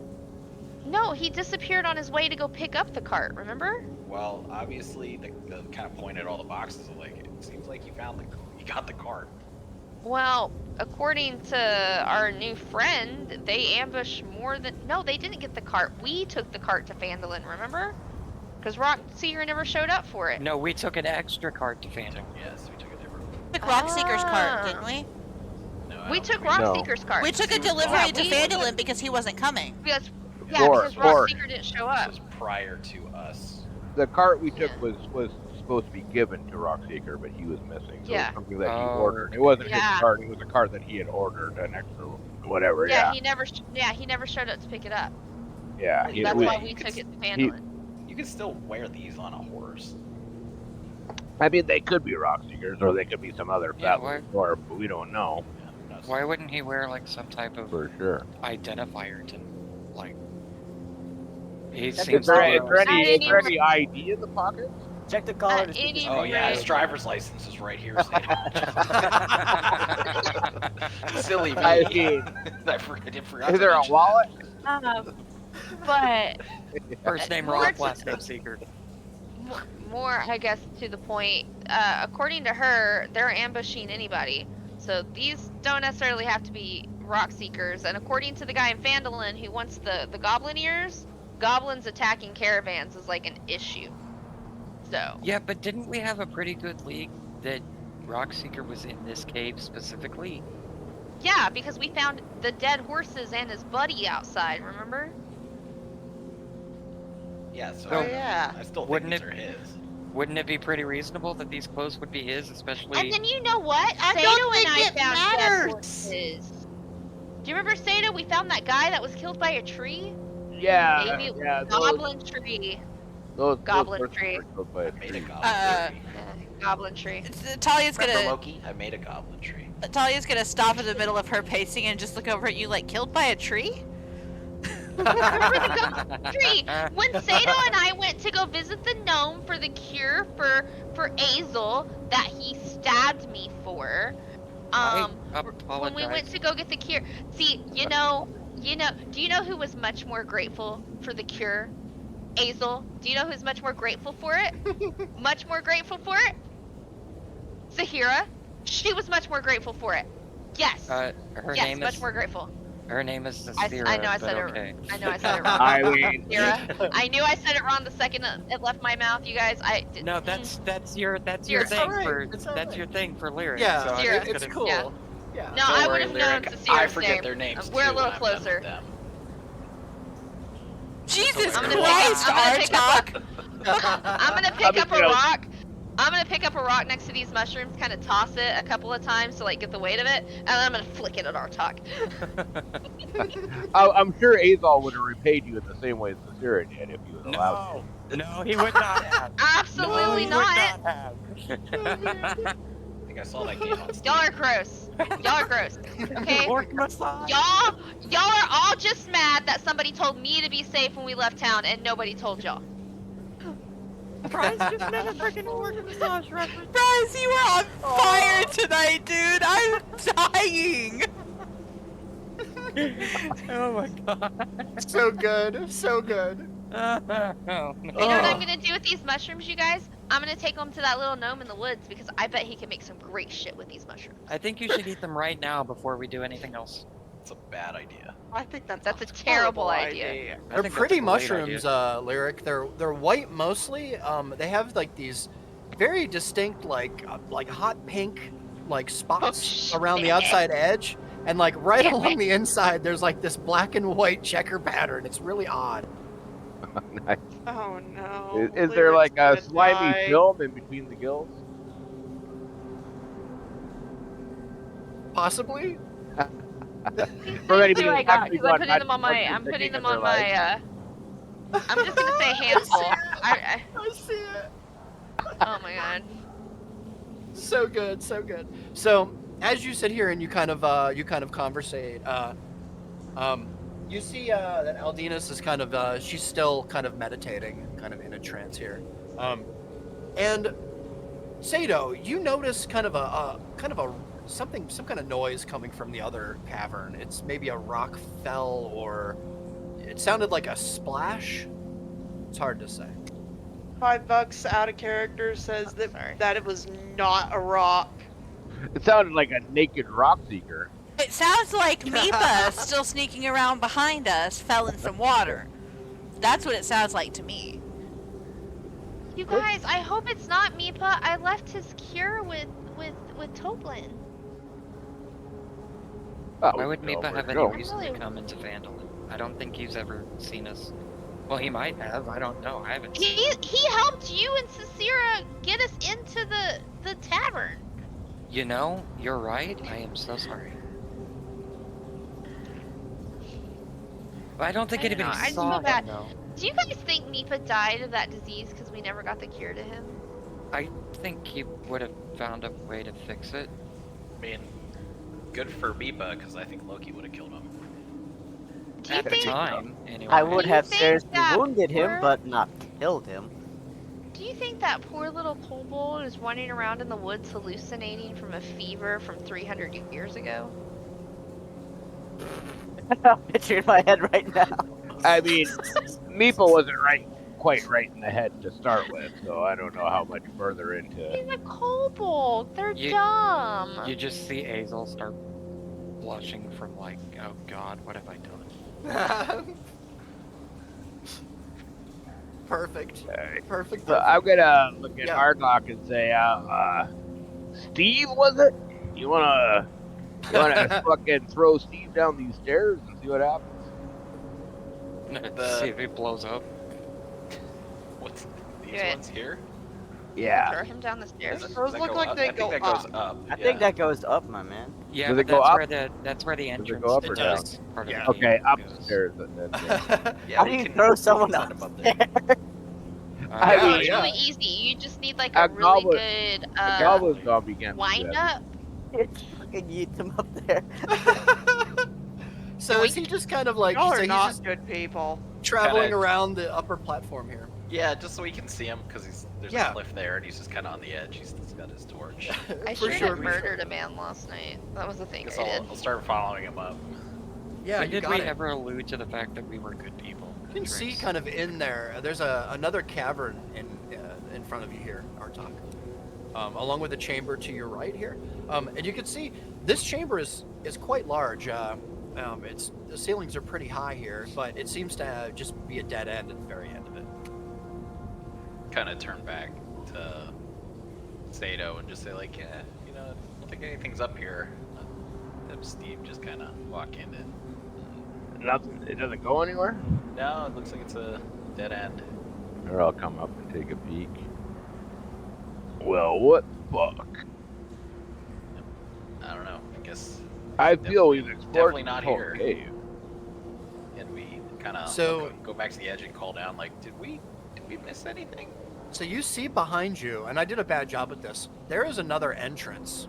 No, he disappeared on his way to go pick up the cart. Remember?
Well, obviously, the kind of point at all the boxes. Like, it seems like you got the cart.
Well, according to our new friend, they ambushed more than... No, they didn't get the cart. We took the cart to Phandelver, remember? Because Rock Seeker never showed up for it.
No, we took an extra cart to Phantom.
Yes, we took a different.
We took Rockseeker's cart, didn't we?
No, I
We
don't
took
think
No.
Rock Seeker's cart.
We took a
He was
delivery
gone.
to
we-
Phandelver because he wasn't coming.
Because,
Or-
because Rock
or-
Seeker didn't show
This
up.
was prior to us.
The cart we took was supposed to be given to Rockseeker, but he was missing. So
Yeah.
it was something that he
Oh.
ordered. It wasn't
Yeah.
his cart. It was a cart that he had ordered, an extra whatever.
Yeah,
Yeah.
he never. He never showed up to pick it up.
Yeah. He,
That's
we-
why we took it to Phandelver.
You can still wear these on a horse.
I mean, they could be Rockseekers, or they could be some other
Yeah,
fat or but we don't know
Yeah, no,
Why wouldn't he wear like some type of
for sure.
identifier to like? He
Is
seems
Is there,
to
is there any,
I
is there any ID in the pockets?
Check the collar to see if
any
it's
Oh yeah, his
rate-
driver's license is right here. Silly me.
I mean,
I forgot
is
to
there a
mention
wallet?
But
First name
More
Rock,
to-
last name Seeker.
more, I guess, to the point. According to her, they're ambushing anybody. So these don't necessarily have to be rock seekers. And according to the guy in Phandalin who wants the goblin ears, goblins attacking caravans is like an issue. So
Yeah, but didn't we have a pretty good lead that Rockseeker was in this cave specifically?
yeah, because we found the dead horses and his buddy outside. Remember?
Yeah, so
Oh,
yeah.
I still think
Wouldn't
these
it-
are his.
Wouldn't it be pretty reasonable that these clothes would be his, especially?
And then you know what?
I
Sato
don't think
and I
it
found dead
matters.
horses. Do you remember Sato? We found that guy that was killed by a tree.
Yeah.
Maybe it was
yeah.
a goblin tree.
Those
goblin
persons
tree.
were killed by a
I made a
tree.
goblin
Uh,
tree.
Goblin tree.
Talia's
Remember
gonna
Loki? I made a goblin tree.
stop in the middle of her pacing and just look over at you like killed by a tree.
Remember the goblin tree? When Sato and I went to go visit the gnome for the cure for Azel that he stabbed me for. When we went to go get the cure. See, you know, do you know who was much more grateful for the cure? Azel. Do you know who's much more grateful for it? Much more grateful for it? Zahira. She was much more grateful for it. Yes.
Her
yes,
name
much
is
more grateful.
her name is
I
Zafira,
know I
but
said
okay.
it. I know I said it wrong.
I mean,
Zahira. I knew I said it wrong the second it left my mouth. You guys,
No, that's your
It's
thing
alright,
for
it's
that's
alright.
your thing for lyrics.
Yeah,
so I'm
Zero.
just
it's
gonna-
cool.
yeah.
Yeah.
No,
Don't
I would
worry,
have known
Lyric.
Zahira's
I forget
name.
their names
We're a
too
little
when I'm done with
closer.
them.
Jesus
I'm gonna
Christ,
pick up-
Artok!
I'm gonna pick up a
you know-
rock. I'm gonna pick up a rock next to these mushrooms, kind of toss it a couple of times to like get the weight of it, and then I'm gonna flick it at Artok.
I'm sure Azal would have repaid you in the same way as Zafira did if he was allowed
No, no, he would not have.
Absolutely
no, he
not.
Would not have.
I think I saw that game on Steam.
Y'all are gross. Y'all are gross. Okay.
Orc massage.
Y'all are all just mad that somebody told me to be safe when we left town, and nobody told y'all.
Bryce just made a freaking orc massage reference.
Bryce, you were on fire tonight, dude! I'm dying!
Oh my god.
So good. So good.
Oh, no.
You know what I'm gonna do with these mushrooms, you guys? I'm gonna take them to that little gnome in the woods because I bet he can make some great shit with these mushrooms.
I think you should eat them right now before we do anything else.
It's a bad idea.
I think that's
a terrible idea.
I
They're
think that's
pretty
a great
mushrooms,
idea.
Lyric. They're white mostly. They have like these very distinct like hot pink like spots around the
shit.
outside edge, and like right along the inside there's like this black and white checker pattern. It's really odd.
Nice.
Oh no.
Is there like a
Lyric's gonna
slimy
die.
film in between the gills?
Possibly.
For anybody
Who I
who's
got?
actually
'Cause I'm
gone
putting them
back
on my.
to
I'm putting
thinking
them
of
on
their life.
my. I'm just gonna say handful.
I see it.
Oh my god.
So good, so good. So as you sit here and you kind of conversate, you see that Aldinus is kind of she's still kind of meditating, kind of in a trance here, and Sato, you notice some kind of noise coming from the other cavern. It's maybe a rock fell, or it sounded like a splash. It's hard to say.
$5 out of character says
Oh, sorry.
that it was not a rock.
It sounded like a naked rock seeker.
It sounds like Meepa, still sneaking around behind us, fell in some water. That's what it sounds like to me.
You guys, I hope it's not Meepa. I left his cure with Toblin.
Oh,
Why
we
would
can go
Meepa
for
have
a
any
go.
reason to come into Phandelver? I don't think he's ever seen us. Well, he might have. I don't know. I haven't seen him.
He helped you and Cicera get us into the tavern.
You know, you're right. I am so sorry. I don't think
I don't know,
anybody
I
saw
feel bad.
him, though.
Do you guys think Meepa died of that disease because we never got the cure to him?
I think he would have found a way to fix it.
I mean, good for Meepa, because I think Loki would have killed him.
Do you
At the
think?
time, anyway.
I would
Do you
have
think
seriously
that
wounded him,
poor-
but not killed him.
Do you think that poor little kobold is running around in the woods hallucinating from a fever from 300 years ago?
Picture in my head right now.
I mean, Meepa wasn't quite right in the head to start with, so I don't know how much further into.
He's a kobold. They're
You-
dumb.
You just see Azel start blushing from like, oh god, what have I done?
Perfect.
Alright.
Perfect.
So I'm gonna look at
Yeah.
Hardlock and say, Steve, was it? You wanna fucking throw Steve down these stairs and see what happens?
See if he blows up.
What's these
Good.
ones here?
Yeah.
Throw him down the stairs.
Does
Those
that
look
go
like
up?
they
I think
go
that goes
up.
up.
I think that goes up, my man.
Yeah,
Does
but
it go
that's where the
Does
entrance
it go up
to
or
the
down?
part of
Yeah.
the
Okay,
cave
up
goes.
the stairs. Yeah.
Yeah,
How
we
do you
can-
throw
we can
someone
send
up
him up there.
I
It's
mean-
really easy. You just need like
A
a really
goblin-
good
The goblin zombie can't do
wind
that.
up.
It's fucking yeet him up there.
So is
Yoink.
he just kind of like,
Y'all
so
are
he's
not
just
good people.
traveling
Kinda-
around the upper platform here?
Yeah, just so we can see him, because there's
Yeah.
a cliff there, and he's just kind of on the edge. He's got his torch.
I
For
should
sure.
have murdered a man last night. That was the thing
Guess
I did.
I'll start following him up.
Yeah,
When
you
did
got
we
it.
ever allude to the fact that we were good people?
You can see kind of in there. There's another cavern in front of you here, Artok, along with the chamber to your right here. And you can see this chamber is quite large. The ceilings are pretty high here, but it seems to just be a dead end at the very end of it.
Kind of turn back to Sato and just say like, yeah, I don't think anything's up here. Have Steve just kind of walk in it.
Nothing. It doesn't go anywhere.
No, it looks like it's a dead end.
Or I'll come up and take a peek. Well, what the fuck?
I don't know. I guess.
I feel we've explored
Definitely
this
not
whole
here.
cave.
And we kind of
So-
go back to the edge and call down like, did we miss anything?
So you see behind you, and I did a bad job at this. There is another entrance.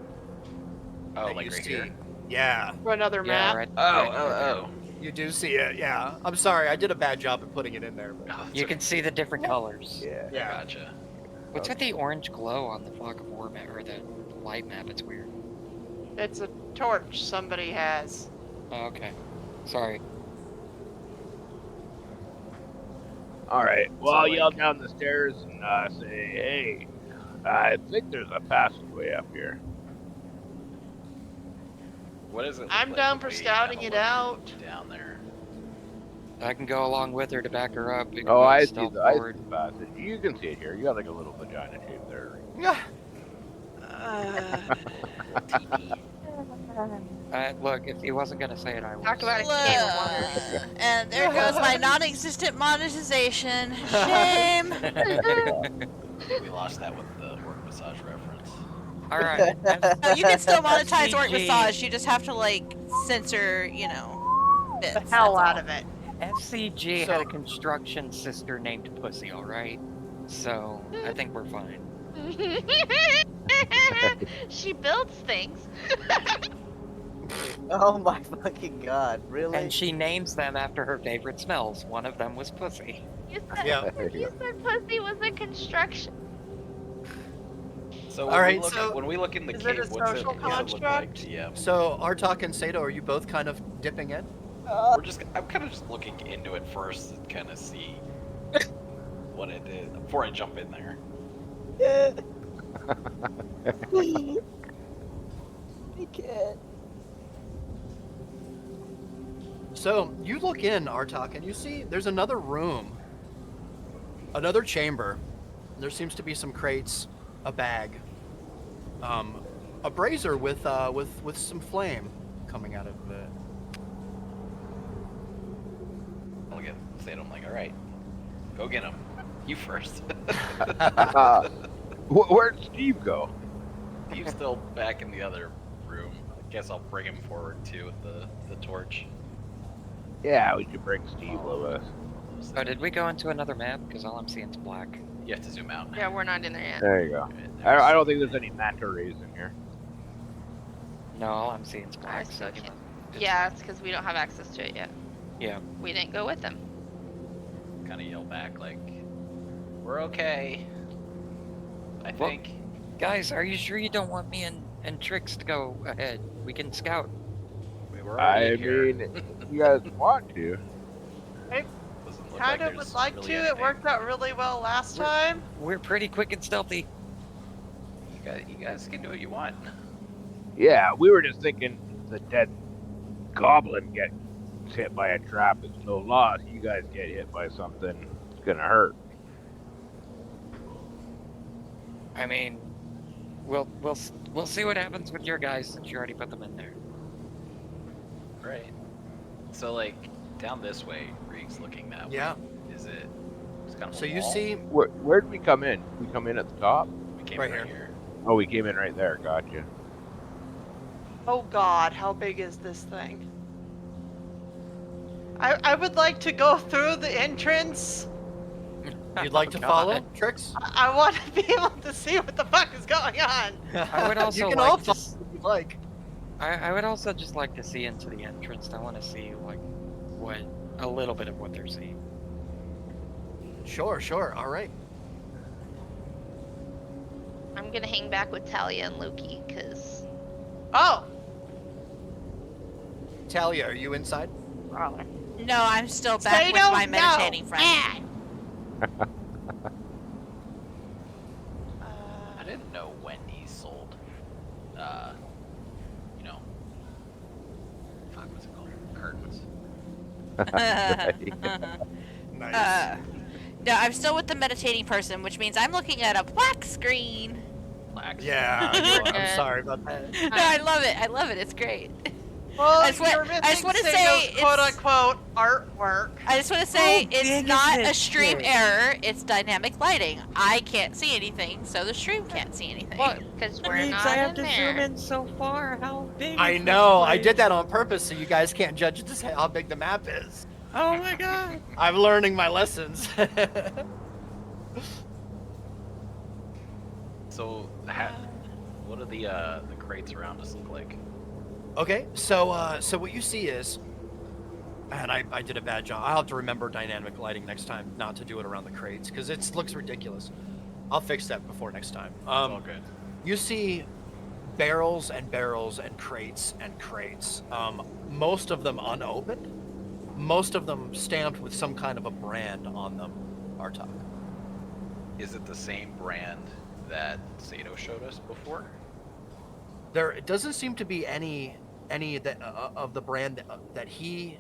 Oh,
that
like
you
right
see.
here.
Yeah,
For another
Yeah,
map.
right.
Oh.
you do see it. Yeah, I'm sorry, I did a bad job at putting it in there. But...
Oh,
You can see the different colors.
Yeah.
Yeah.
Gotcha.
What's with the orange glow on the Fog of War map, or the light map? It's weird.
It's a torch somebody has.
Oh, okay. Sorry.
All right. Well,
So,
I'll yell
like-
down the stairs and say, "Hey, I think there's a passageway up here."
What is it? look
I'm
like
down
when
for
we
scouting
have
it
a
out.
look down there.
I can go along with her to back her up. We can
Oh,
both
I see
stealth
the
forward.
passage. You can see it here. You got like a little vagina shape there.
Yeah.
Look, if he wasn't gonna say it, I was.
Talk about a can of water.
And there goes my non-existent monetization. Shame.
We lost that with the work massage reference.
All right.
No, you can still monetize work
FCG.
massage. You just have to like censor, bits.
The hell out of it.
FCG
So-
had a construction sister named Pussy. All right. So I think we're fine.
She builds things.
Oh my fucking god, really?
And she names them after her favorite smells. One of them was pussy.
You said,
Yeah.
you said pussy was a construction.
So
All
when,
right,
we look,
so-
when we look in the
Is it
cave,
a
what's
social
it look like?
construct?
Yeah.
So Artok and Sato, are you both kind of dipping in?
I'm kind of just looking into it first to kind of see what it is before I jump in there.
I can't.
So you look in, Artok, and you see there's another room, another chamber, There seems to be some crates, a bag, a brazier with some flame coming out of it.
I'll get say to him like, all right, go get him. You first.
Where'd Steve go?
He's still back in the other room. I guess I'll bring him forward too with the torch.
Yeah, we should bring Steve with us.
Oh, did we go into another map? Because all I'm seeing is black.
You have to zoom out.
Yeah, we're not in there yet.
There you go.
There's-
I don't think there's any manta rays in here.
No, all I'm seeing is black.
I
So
still
you
can't.
must-
Yeah, it's because we don't have access to it yet.
Yeah.
We didn't go with them.
Kind of yell back like, "We're okay." I
Well-
think.
Guys, are you sure you don't want me and Trix to go ahead? We can scout.
We were already
I
in here.
mean, if you guys want to.
Doesn't look
Kind
like
of
there's
would like
really
to. It
anything.
worked out really well last time.
We're pretty quick and stealthy.
You guys can do what you want.
Yeah, we were just thinking the dead goblin gets hit by a trap is no loss. You guys get hit by something, it's gonna hurt.
I mean, we'll see what happens with your guys since you already put them in there.
Right. So like down this way, Reek's looking that way.
Yeah.
Is it? It's kind of.
So
a
you
wall?
see,
Where did we come in? We come in at the top?
We came
right
right
here.
here.
Oh, we came in right there. Gotcha.
Oh God, how big is this thing? I would like to go through the entrance.
you'd like to
Oh,
follow
God.
Trix?
I want to be able to see what the fuck is going on.
I would also
you can
like
all
to
follow
s-
if you'd like.
I would also just like to see into the entrance. I want to see like what a little bit of what they're seeing.
Sure, sure. All right.
I'm gonna hang back with Talia and Loki, because
Oh,
Talia, are you inside?
No, I'm still back
Say
with
no,
my
no.
meditating friend.
I didn't know when he sold. You know. Fuck, what's it called? Curtains.
Nice.
No, I'm still with the meditating person, which means I'm looking at a black screen.
Black.
Yeah,
We're
I'm
good.
sorry about that.
No, I love it. I love it. It's great.
well,
I just wa-
you're
I just
missing
wanna
Sago's
say it's-
quote-unquote artwork.
I just want to say
big is
it's not a
this
stream
shit?
error. It's dynamic lighting. I can't see anything, so the stream can't see anything.
because we're
Reeks,
not
I have
in
to
there.
zoom in so far. How big?
I
is this
know. I did
place?
that on purpose so you guys can't judge just how big the map is.
Oh my god.
I'm learning my lessons.
So, what do the crates around us look like?
Okay, so so what you see is, and I did a bad job. I'll have to remember dynamic lighting next time, not to do it around the crates because it looks ridiculous. I'll fix that before next time.
It's all good.
You see barrels and barrels and crates and crates. Most of them unopened. Most of them stamped with some kind of a brand on them. Artok.
Is it the same brand that Sato showed us before?
There it doesn't seem to be any that of the brand that he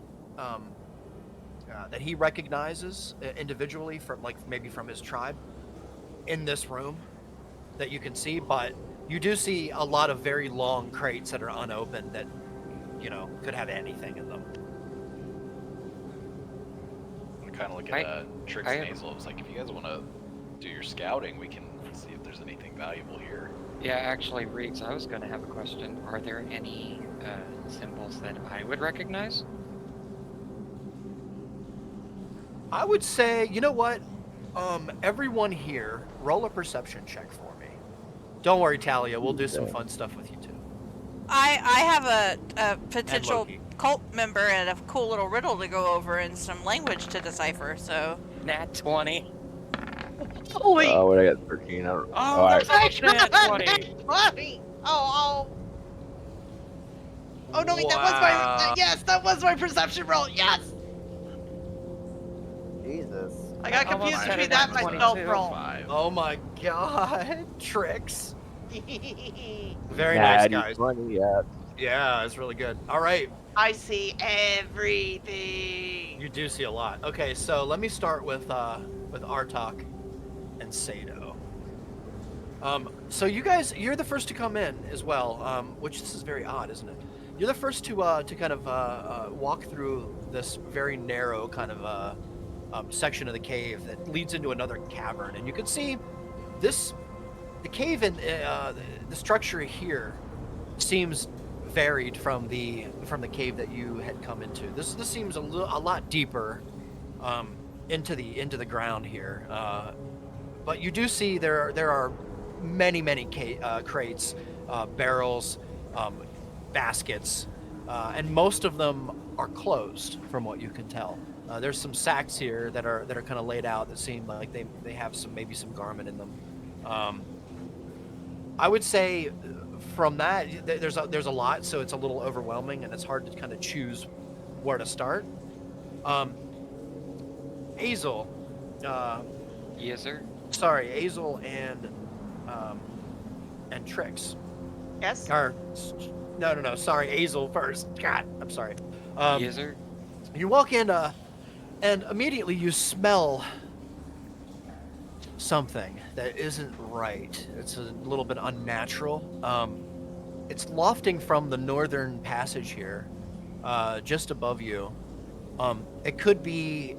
recognizes individually from maybe from his tribe in this room that you can see, but you do see a lot of very long crates that are unopened that could have anything in them.
I kind of look at Trix
I
and
have-
Hazel. I was like, if you guys want to do your scouting, we can see if there's anything valuable here.
Yeah, actually, Reeks, I was going to have a question. Are there any symbols that I would recognize?
I would say, you know what? Everyone here, roll a perception check for me. Don't worry, Talia. We'll do some fun stuff with you too.
I have a potential
Loki.
cult member and a cool little riddle to go over and some language to decipher. So
Nat 20.
Holy
What I got 13. I don't,
Oh,
I-
there's a Nat 20.
funny! Oh no! Wait, that was
Wow.
my yes, that was my perception roll. Yes,
Jesus.
I got
Almost
confused
had
between
a
that and my
nat
stealth
22.
roll.
5.
Oh my God, Tricks. Very nice,
Natty
guys.
20, yeah.
Yeah, it's really good. All right,
I see everything.
you do see a lot. Okay, so let me start with Artok and Sato. So you guys, you're the first to come in as well, which this is very odd, isn't it? You're the first to kind of walk through this very narrow kind of section of the cave that leads into another cavern, and you can see this the cave in the structure here seems varied from the cave that you had come into. This seems a lot deeper into the ground here. But you do see there are many crates, barrels, baskets, and most of them are closed from what you can tell. There's some sacks here that are kind of laid out that seem like they have maybe some garment in them. I would say from that there's a lot, so it's a little overwhelming and it's hard to kind of choose where to start. Azel,
Yes, sir.
sorry, Azel and Trix.
Yes.
Or no, sorry, Azel first. God, I'm sorry.
Yes, sir.
You walk in, and immediately you smell something that isn't right. It's a little bit unnatural. It's lofting from the northern passage here, just above you. It could be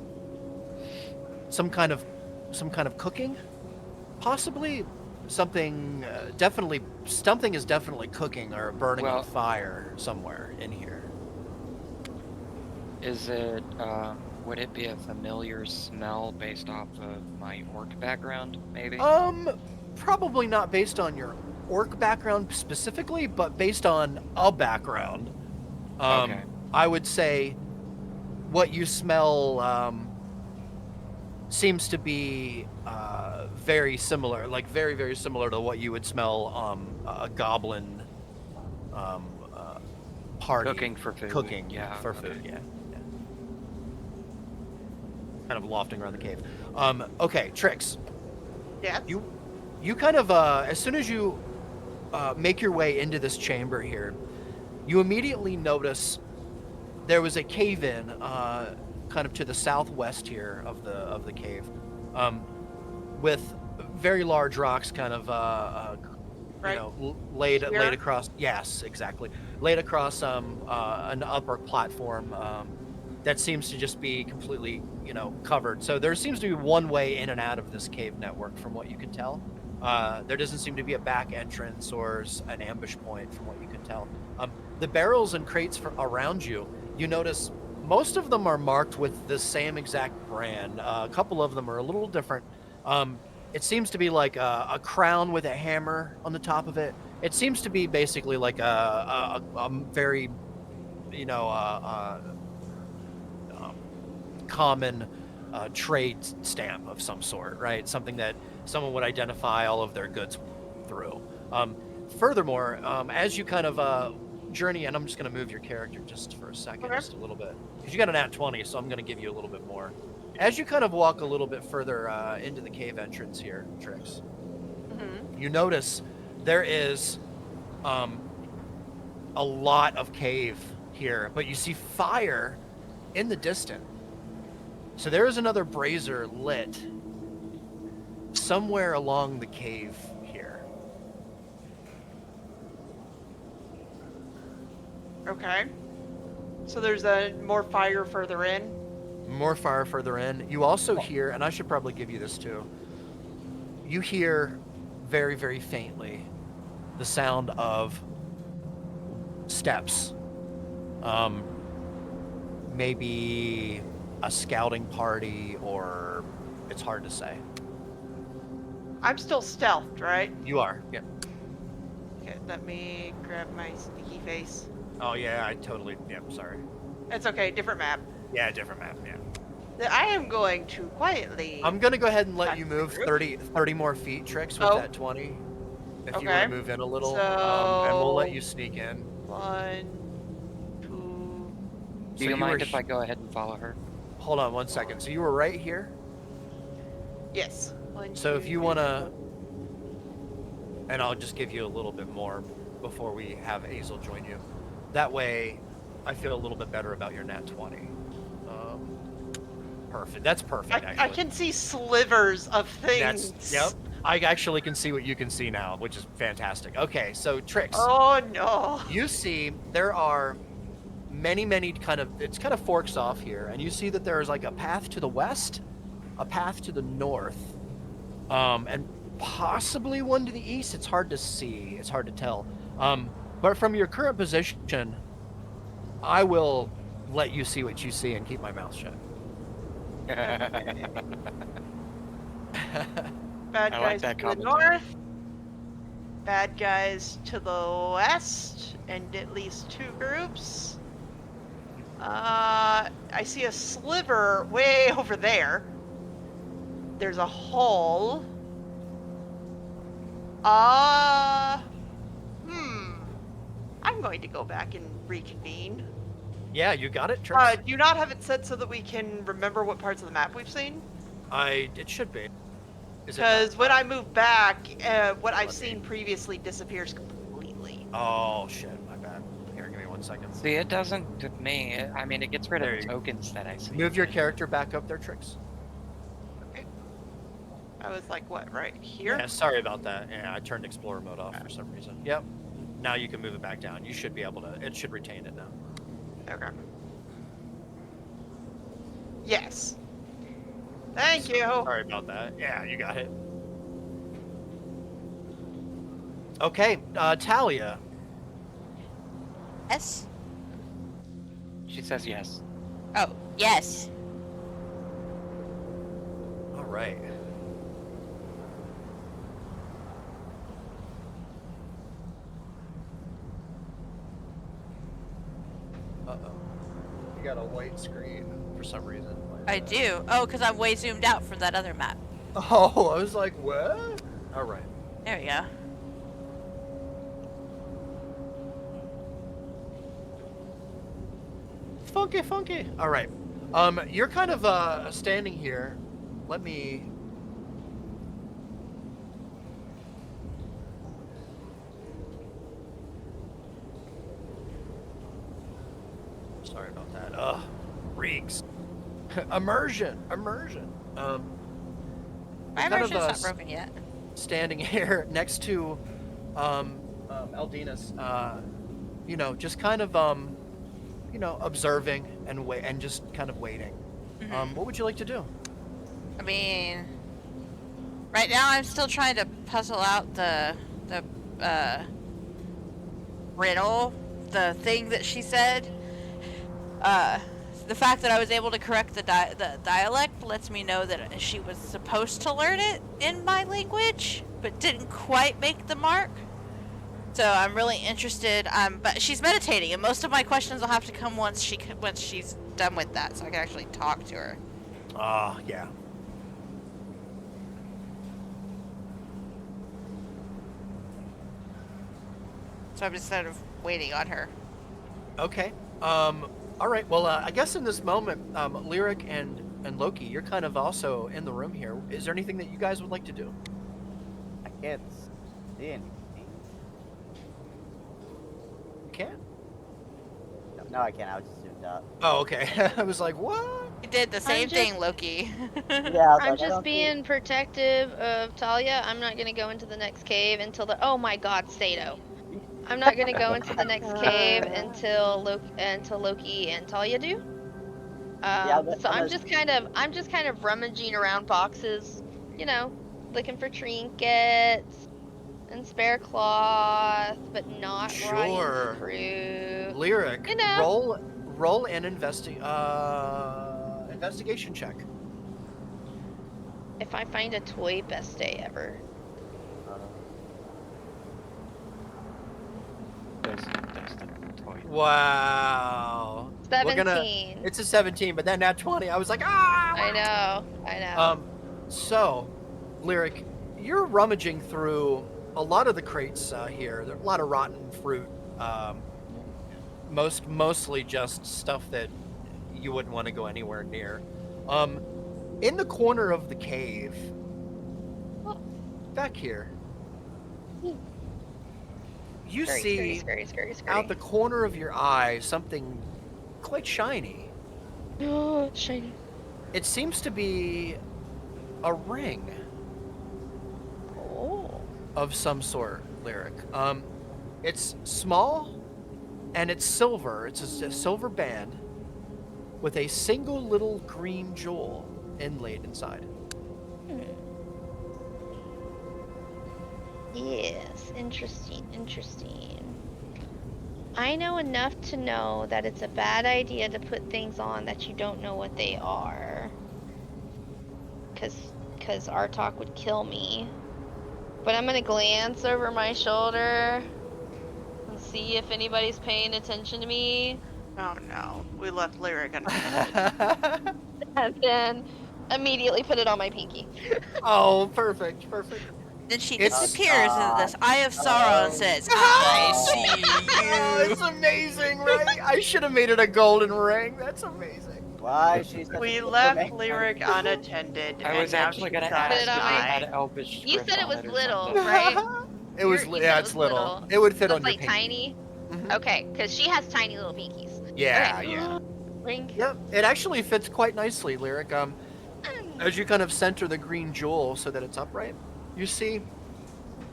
some kind of cooking, possibly something. Something is definitely cooking or burning on fire somewhere in here.
Is it, would it be a familiar smell based off of my orc background, maybe?
Probably not based on your orc background specifically, but based on a background.
Okay.
I would say what you smell seems to be very similar, like very similar to what you would smell a goblin party
Cooking for food.
cooking
Yeah,
for
okay.
food. Yeah. Kind of lofting around the cave. Okay, Trix.
Yes.
You kind of as soon as you make your way into this chamber here, you immediately notice there was a cave in kind of to the southwest here of the cave, with very large rocks kind of
Right.
laid
Here?
across. Yes, exactly. Laid across an upper platform that seems to just be completely covered. So there seems to be one way in and out of this cave network from what you can tell. There doesn't seem to be a back entrance or an ambush point from what you can tell. The barrels and crates around you, you notice most of them are marked with the same exact brand. A couple of them are a little different. It seems to be like a crown with a hammer on the top of it. It seems to be basically like a very, common trade stamp of some sort, right? Something that someone would identify all of their goods through. Furthermore, as you kind of journey, and I'm just going to move your character just for a second,
Okay.
just a little bit, because you got an nat 20, so I'm going to give you a little bit more. As you kind of walk a little bit further into the cave entrance here, Trix, you notice there is a lot of cave here, but you see fire in the distance. So there is another brazier lit somewhere along the cave here.
Okay. So there's more fire further in.
More fire further in. You also hear, and I should probably give you this too, you hear very faintly the sound of steps. Maybe a scouting party, or it's hard to say.
I'm still stealthed, right?
You are, yeah.
Okay, let me grab my sneaky face.
Oh yeah, sorry.
It's okay, different map.
Yeah, different map, yeah.
I am going to quietly.
I'm gonna go ahead and let
Back
you
to the
move
group.
30 more feet, Trix, with
Oh.
that 20. If you
Okay.
want to move in a little, and
So-
we'll let you sneak in.
1, 2.
Do
So
you mind
were
if I go ahead and follow her?
Hold on one second. So you were right here?
Yes. 1,
So if
2,
you want to, and I'll just give you a little bit more before we have Azel join you. That way, I feel a little bit better about your nat 20. Perfect. That's perfect, actually.
I can see slivers of things.
Yep. I actually can see what you can see now, which is fantastic. Okay, so Trix,
Oh no.
you see there are many kind of, it's kind of forks off here, and you see that there is like a path to the west, a path to the north, and possibly one to the east. It's hard to see, it's hard to tell. But from your current position, I will let you see what you see and keep my mouth shut.
Bad
I
guys
like that
to the
commentary.
north. Bad guys to the west, and at least 2 groups. I see a sliver way over there. There's a hole. I'm going to go back and reconvene.
Yeah, you got it, Trix?
Do you not have it set so that we can remember what parts of the map we've seen?
It should be.
Because when I move back, what I've
Let me-
seen previously disappears completely.
Oh shit, my bad. Here, give me 1 second.
See, it doesn't with me. I mean, it gets rid
There
of
you
the
go.
tokens that I see.
Move your character back up there, Trix.
I was like, what, right here?
Yeah, sorry about that. Yeah, I turned Explorer mode off for some reason. Yep. Now you can move it back down. You should be able to. It should retain it now.
Okay. Yes. Thank you.
Sorry about that. Yeah, you got it. Okay, Talia.
Yes.
She says yes.
Oh, yes.
All right. Uh-oh. You got a white screen for some reason.
I do. Oh, because I'm way zoomed out from that other map.
Oh, I was like, what? All right.
There we go.
Funky, funky. All right. You're kind of standing here. Let me. Sorry about that. Reeks. Immersion.
My
kind of,
immersion's not broken yet.
Standing here next to Eldinas, you know, just kind of you know, observing and and just kind of waiting. What would you like to do?
I mean, right now I'm still trying to puzzle out the riddle, the thing that she said. The fact that I was able to correct the dialect lets me know that she was supposed to learn it in my language, but didn't quite make the mark. So I'm really interested. But she's meditating, and most of my questions will have to come once she's done with that, so I can actually talk to her.
Yeah.
So I'm just sort of waiting on her.
Okay. All right. Well, I guess in this moment, Lyric and Loki, you're kind of also in the room here. Is there anything that you guys would like to do?
I can't see anything.
You can.
No, I can't. I was just zoomed out.
Oh, okay. I was like, what?
You did the same thing, Loki.
Yeah, I was
I'm
like, I
just
don't
being protective of Talia. I'm not gonna go into the next cave until the. Oh my God, Sato. I'm not gonna go into the next cave until Loki and Talia do. So I'm just kind of rummaging around boxes, you know, looking for trinkets and spare cloth, but not
Sure.
rotten fruit.
Lyric,
You know.
roll an investigation check.
If I find a toy, best day ever.
There's the toy.
Wow. We're
17.
It's a 17, but then at 20, I was like, ah!
I know.
So, Lyric, you're rummaging through a lot of the crates here. There are a lot of rotten fruit. Mostly just stuff that you wouldn't want to go anywhere near. In the corner of the cave, back here, you see
Scary.
out the corner of your eye something quite shiny.
Oh, it's shiny.
It seems to be a ring. of some sort, Lyric. It's small and it's silver. It's a silver band with a single little green jewel inlaid inside.
Yes, interesting. I know enough to know that it's a bad idea to put things on that you don't know what they are. Because Artok would kill me. But I'm gonna glance over my shoulder and see if anybody's paying attention to me.
Oh no, we left Lyric unattended.
And then immedientely put it on my pinky.
Oh, perfect.
Then she
It's-
disappears into this eye of sorrow and says, I see
Oh,
you.
it's amazing, right? I should have made it a golden ring. That's amazing.
Why she's such
We
a good
left
woman.
Lyric unattended.
I
and
was
now
actually
she's
gonna
gotta
ask
Put it on
if
my-
it
die.
had Elvish
You
script
said it
on
was
or
little,
something.
right?
It was,
You said
yeah,
it
it's
was
little.
little.
It would fit
So
on
it's
your
like
pinky.
tiny?
Mhm.
Okay, because she has tiny little pinkies.
Yeah,
Okay.
yeah.
Ring.
Yep, it actually fits quite nicely, Lyric. As you kind of center the green jewel so that it's upright, you see,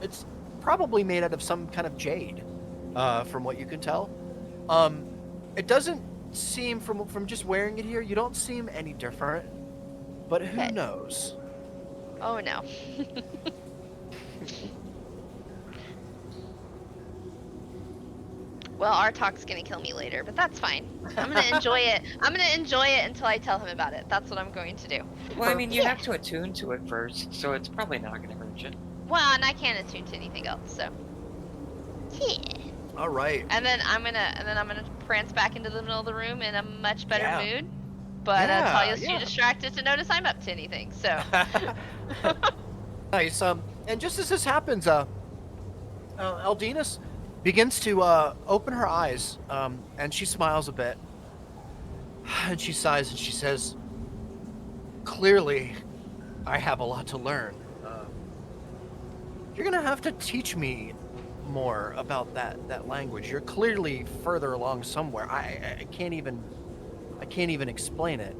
it's probably made out of some kind of jade, from what you can tell. It doesn't seem from just wearing it here, you don't seem any different, but who
Okay.
knows?
Oh no. Well, Artok's gonna kill me later, but that's fine. I'm gonna enjoy it. I'm gonna enjoy it until I tell him about it. That's what I'm going to do.
Well, I mean, you
Yeah.
have to attune to it first, so it's probably not gonna hurt you.
Well, and I can't attune to anything else, so. Yeah.
All right.
And then I'm gonna prance back into the middle of the room in a much better
Yeah.
mood. But Talia's
yeah.
too distracted to notice I'm up to anything. So
Nice. And just as this happens, Eldinus begins to open her eyes, and she smiles a bit, and she sighs and she says, "Clearly, I have a lot to learn. You're gonna have to teach me more about that language. You're clearly further along somewhere. I can't even explain it.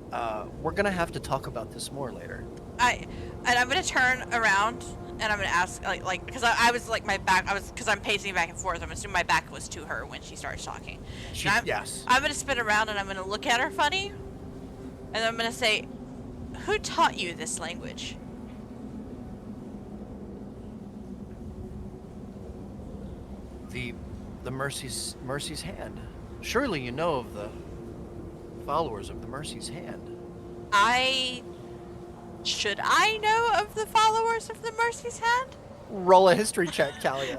We're gonna have to talk about this more later."
I'm gonna turn around and I'm gonna ask, like, because I was like because I'm pacing back and forth. I'm assuming my back was to her when she starts talking.
Yes.
I'm gonna spin around and I'm gonna look at her funny, and I'm gonna say, "Who taught you this language?"
The Mercy's hand. Surely you know of the followers of the Mercy's hand.
Should I know of the followers of the Mercy's Hand?
Roll a history check, Talia.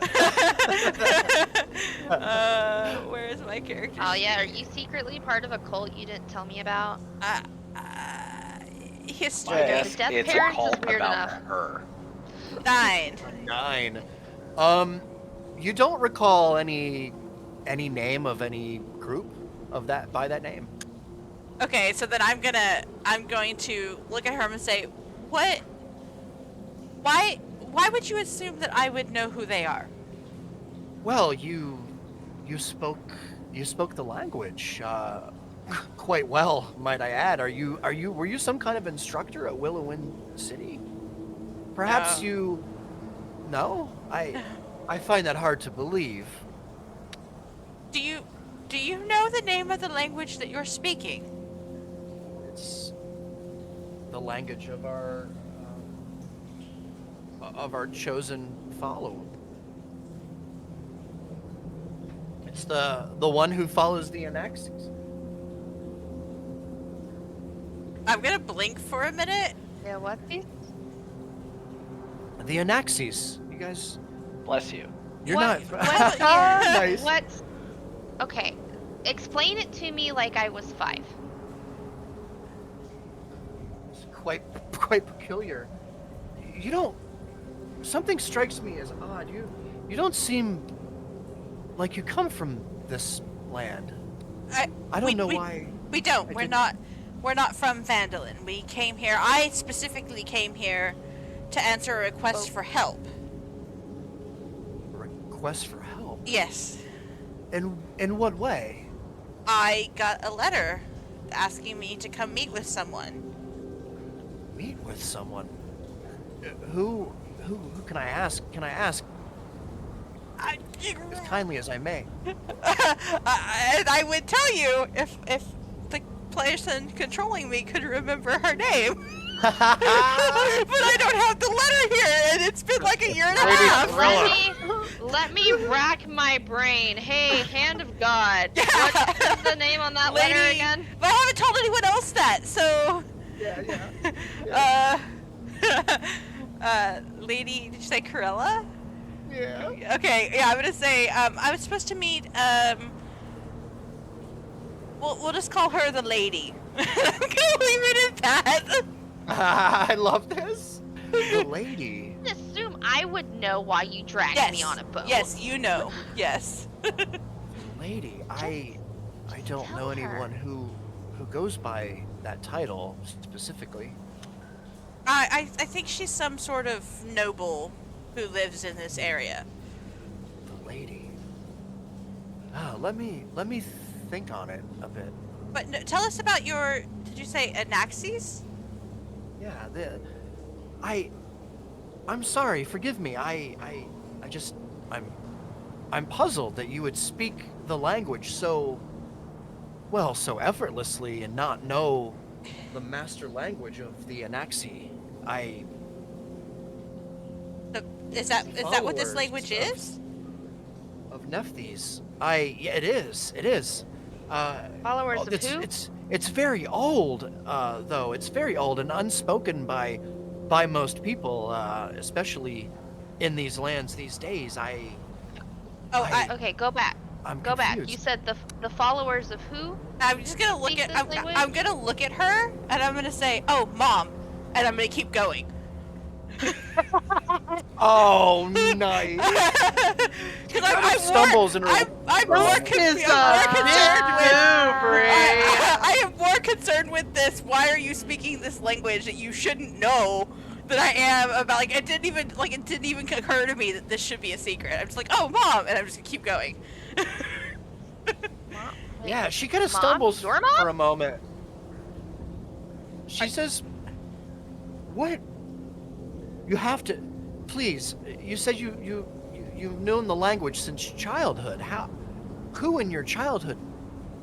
Where is my character?
Oh yeah, are you secretly part of a cult you didn't tell me about?
History.
My
Okay,
guess,
Death
it's a
Parents is
cult
weird
about
enough.
her.
9.
9. You don't recall any name of any group of that by that name.
Okay, so then I'm going to look at her and say, "What? Why would you assume that I would know who they are?"
Well, you spoke the language quite well, might I add. Were you some kind of instructor at Willowwind City? Perhaps
No.
you. No, I find that hard to believe.
Do you know the name of the language that you're speaking?
It's the language of our chosen follower. It's the one who follows the Anaxes.
I'm gonna blink for a minute.
Yeah, what?
The Anaxes. You guys,
Bless you.
you're
What?
not.
What? Yeah.
Nice.
What? Okay, explain it to me like I was 5.
It's quite peculiar. You don't. Something strikes me as odd. You don't seem like you come from this land. I don't know why.
We don't.
I
We're
didn't-
We're not from Phandelver. We came here. I specifically came here to answer a request for help.
Request for help.
Yes.
In what way?
I got a letter asking me to come meet with someone.
Meet with someone. Who can I ask? Can I ask as kindly as I may.
And I would tell you if the person controlling me could remember her name. But I don't have the letter here, and it's been like a year and a half.
Let me rack my brain. Hey, Hand of God.
Yeah.
What's the name on that letter again?
But I haven't told anyone else that, so.
Yeah.
Lady, did you say Corella?
Yeah.
Okay, yeah, I'm gonna say, I was supposed to meet, we'll just call her the lady. I'm gonna leave it at that.
I love this. The lady.
I assume I would know why you dragged me on a boat.
Yes, you know. Yes.
Lady. I don't
tell
know
her.
anyone who goes by that title specifically.
I think she's some sort of noble who lives in this area.
The lady. Oh, let me think on it a bit.
But no, tell us about your, did you say Anaxes?
Yeah, I'm sorry, forgive me. I'm puzzled that you would speak the language so effortlessly and not know the master language of the Anaxi.
Is that what this
Followers
language
of-
is?
Of Nephthys. Yeah, it is.
Followers of
it's,
who?
It's very old, though. It's very old and unspoken by most people, especially in these lands these days.
Okay, go back.
I'm
Go back.
confused.
You said the followers of who?
I'm just gonna look
Speak
at,
this language?
I'm gonna look at her, and I'm gonna say, oh, Mom, and I'm gonna keep going.
Oh, nice.
Because I'm
stumbles and
I'm more concerned with. I am more concerned with this. Why are you speaking this language that you shouldn't know? Than I am about, like, it didn't even occur to me that this should be a secret. I'm just like, oh, Mom, and I'm just gonna keep going.
Yeah, she kind of
Mom?
stumbles
Your mom?
for a moment. She says, "What? You have to, please. You said you've known the language since childhood. Who in your childhood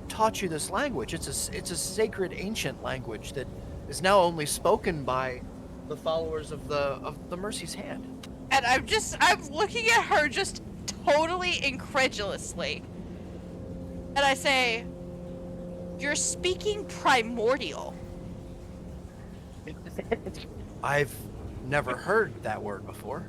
taught you this language? It's a sacred ancient language that is now only spoken by the followers of the Mercy's Hand."
And I'm looking at her just totally incredulously. And I say, you're speaking primordial.
I've never heard that word before.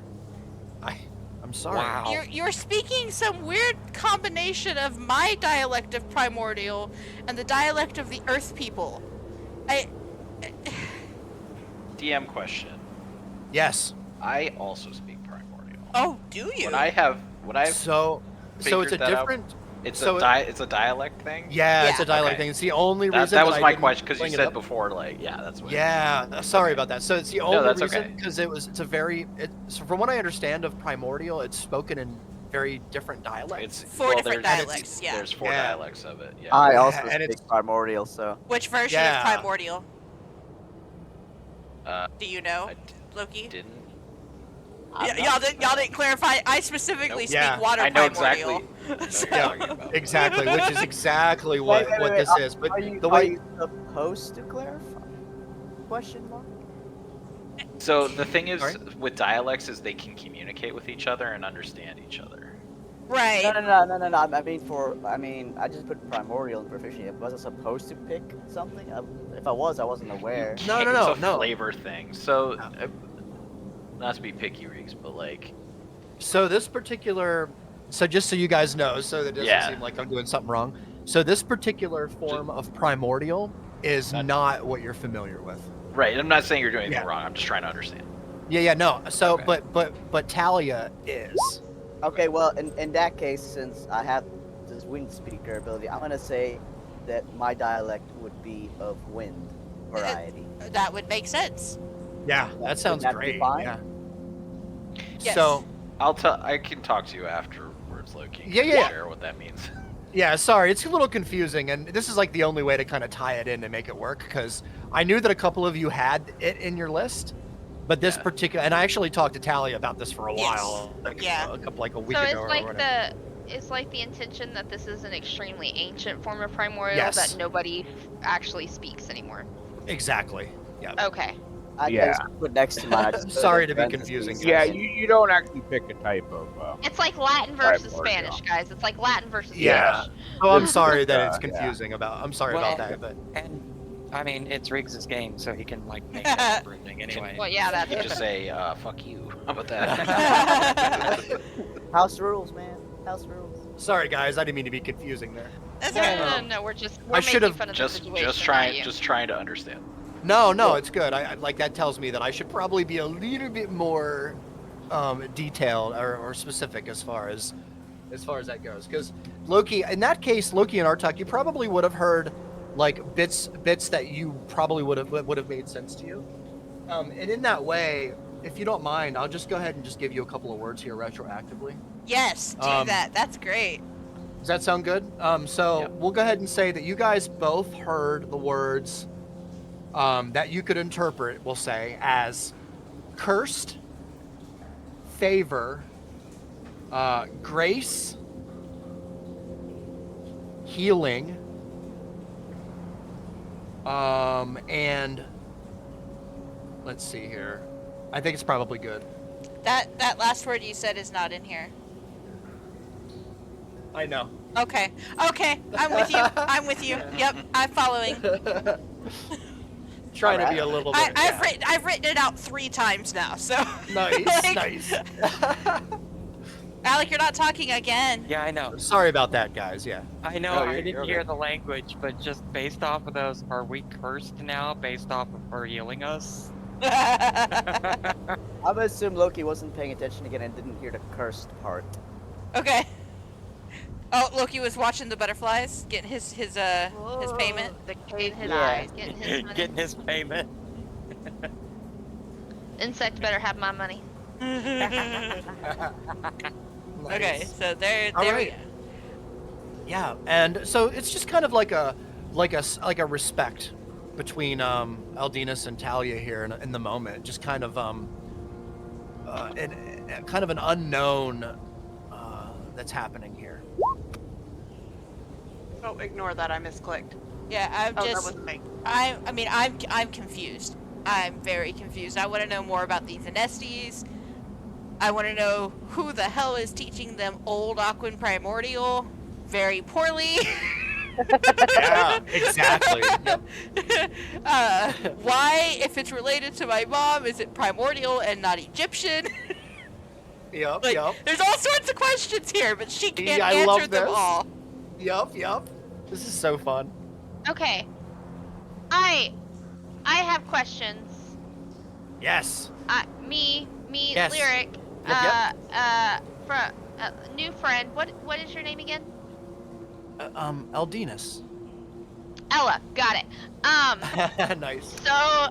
I'm sorry.
Wow.
You're speaking some weird combination of my dialect of primordial and the dialect of the earth people.
DM question.
Yes.
I also speak primordial.
Oh, do you?
So it's a
figured that out.
different.
It's
so
it's a dialect thing.
Yeah, it's a dialect
Okay.
thing. It's the only reason
That was
I
my
didn't
question because you
bring it
said
up.
before, like, yeah, that's what.
Yeah, sorry about that. So it's the only
that's
reason
okay.
because so from what I understand of primordial, it's spoken in very different dialects.
Four different dialects, yeah.
There's four
Yeah.
dialects of it. Yeah.
I also
and
speak primordial, so.
Which version
Yeah.
of primordial? Do you know,
I
Loki?
didn't.
Y'all didn't clarify. I specifically
Nope.
speak
Yeah.
water
I know
primordial.
exactly. I know what you're
Yeah,
talking about.
exactly, which is exactly what
Wait,
this is. But
Are you
the way
supposed to clarify? Question mark?
So the thing is,
Sorry?
with dialects, is they can communicate with each other and understand each other.
Right.
No. I mean, I just put primordial in proficient. Was I supposed to pick something? If I was, I wasn't aware.
No,
It's a
no.
flavor thing. So, not to be picky, Reeks, but like,
So this particular, so just so you guys know, so that it doesn't
Yeah.
seem like I'm doing something wrong. So this particular form of primordial is not what you're familiar with.
right? I'm not saying you're doing anything
Yeah.
wrong. I'm just trying to understand.
Yeah, no. So,
Okay.
but Talia is.
Okay, well, in that case, since I have this wind speaker ability, I'm gonna say that my dialect would be of wind variety.
That would make sense.
Yeah, that sounds
that be
great.
fine?
Yeah.
Yes.
So,
I can talk to you afterwards, Loki.
Yeah,
and
yeah.
Share what that means.
yeah, sorry, it's a little confusing, and this is like the only way to kind of tie it in and make it work, because I knew that a couple of you had it in your list, But this
Yeah.
particular, and I actually talked to Talia about this for a
Yes.
while, like
Yeah.
a week
So
ago
it's
or
like
whatever.
it's like the intention that this is an extremely ancient form of primordial
Yes.
that nobody actually speaks anymore.
Exactly. Yeah.
Okay.
I
Yeah.
just put next to mine. I just put
Sorry
in
to be confusing,
parentheses.
Yeah,
guys.
you don't actually pick a type of.
It's like Latin versus
Primordial.
Spanish, guys. It's like Latin versus
Yeah.
Spanish.
Oh, I'm
This-
sorry
this,
that it's
yeah.
confusing about. I'm sorry
Well,
about that, but
And I mean, it's Riggs' game, so he can like make that everything anyway.
Well, yeah, that's
You just say, fuck you. How about that?
House rules, man. House rules.
sorry guys, I didn't mean to be confusing there.
That's
no,
okay.
no, no, no. We're
I
making
should've
fun of the
just
situation. not
trying
you.
just trying to understand.
No, it's good. I like that tells me that I should probably be a little bit more detailed or specific as far as that goes. Because Loki, in that case, Loki and Artak, you probably would have heard like bits that you probably would have made sense to you. And in that way, if you don't mind, I'll just go ahead and just give you a couple of words here retroactively.
Yes, do that. That's great.
Does that sound good? So we'll go ahead and say that you guys both heard the words that you could interpret, we'll say, as cursed, favor, grace, healing, and let's see here. I think it's probably good.
That last word you said is not in here.
I know.
Okay. Okay. I'm with you. I'm with you. Yep. I'm following.
Trying to be a little bit.
I've written it out 3 times now. So.
Nice,
like,
nice.
Alec, you're not talking again.
Yeah, I know.
Sorry about that, guys. Yeah.
I know.
No,
I
you're
didn't hear
okay.
the language, but just based off of those, are we cursed now? Based off of her healing us?
I'm gonna assume Loki wasn't paying attention again and didn't hear the cursed part.
Okay. Oh, Loki was watching the butterflies, getting his payment.
The kid in his
Yeah.
eyes, getting his money.
Getting his payment.
Insect better have my money.
Okay,
Nice.
so there
All
we
right.
go.
Yeah, and so it's just kind of like a respect between Aldinus and Talia here in the moment. Just kind of kind of an unknown that's happening here.
Oh, ignore that. I misclicked.
Yeah, I'm
Oh,
just.
that was me.
I'm confused. I'm very confused. I want to know more about these Anestes. I want to know who the hell is teaching them old Aquan Primordial very poorly.
Yeah, exactly.
Why, if it's related to my mom, is it primordial and not Egyptian?
Yep,
Like,
yep,
there's all sorts of questions here, but she can't
Yeah, I love
answer them
this.
all.
yep. This is so fun.
Okay. I have questions.
Yes.
Me,
Yes.
Lyric.
Yep,
From new friend. What is your name again?
Aldinus.
Ella. Got it.
Nice.
So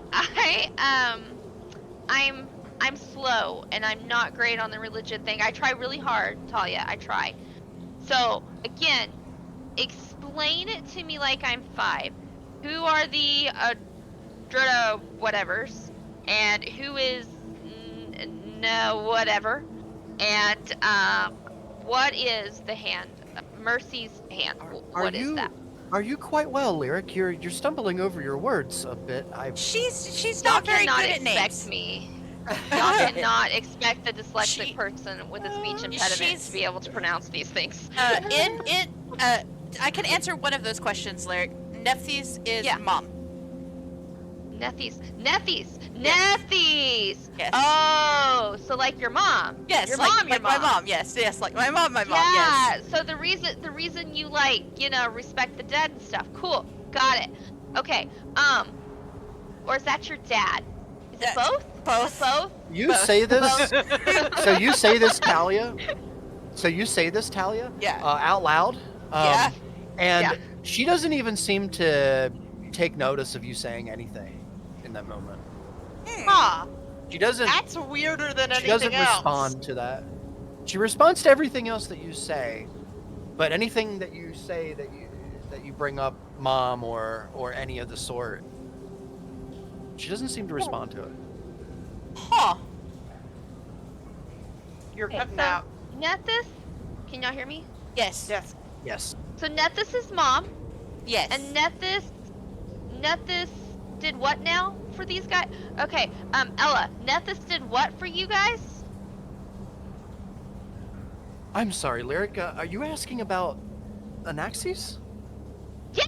I'm slow and I'm not great on the religion thing. I try really hard, Talia. I try. So again, explain it to me like I'm 5. Who are the Drita whatevers, and who is no whatever, and what is the hand? Mercy's hand. What is that?
Are you quite well, Lyric? You're stumbling over your words a bit.
She's
Y'all
not very
cannot
good at
expect
names.
me. Y'all cannot expect a dyslexic
She-
person with a speech impediment
she's-
to be able to pronounce these things.
I can answer one of those questions, Lyric. Nephthys is
Yeah.
mom.
Nethies.
Yes.
Oh, so like your mom.
Yes,
your
like,
mom.
like my mom. Yes, like my mom.
Yeah.
Yes.
So the reason you respect the dead and stuff. Cool. Got it. Okay. Or is that your dad? Is it both?
Both.
Both.
You
Both.
say this. So you say this, Talia.
Yeah.
Out loud.
Yeah.
And
Yeah.
she doesn't even seem to take notice of you saying anything in that moment.
Huh.
She doesn't.
That's weirder than
She
anything
doesn't
else.
respond to that. She responds to everything else that you say, but anything that you say that you bring up, mom or any of the sort, she doesn't seem to respond to it.
Huh.
You're
Okay,
cutting
so
out.
Nethys, can y'all hear me?
Yes.
Yes.
Yes.
So Nethys' mom,
Yes.
and Nethys did what now for these guys? Okay, Ella, Nethys did what for you guys?
I'm sorry, Lyric. Are you asking about Anaxes?
Yeah,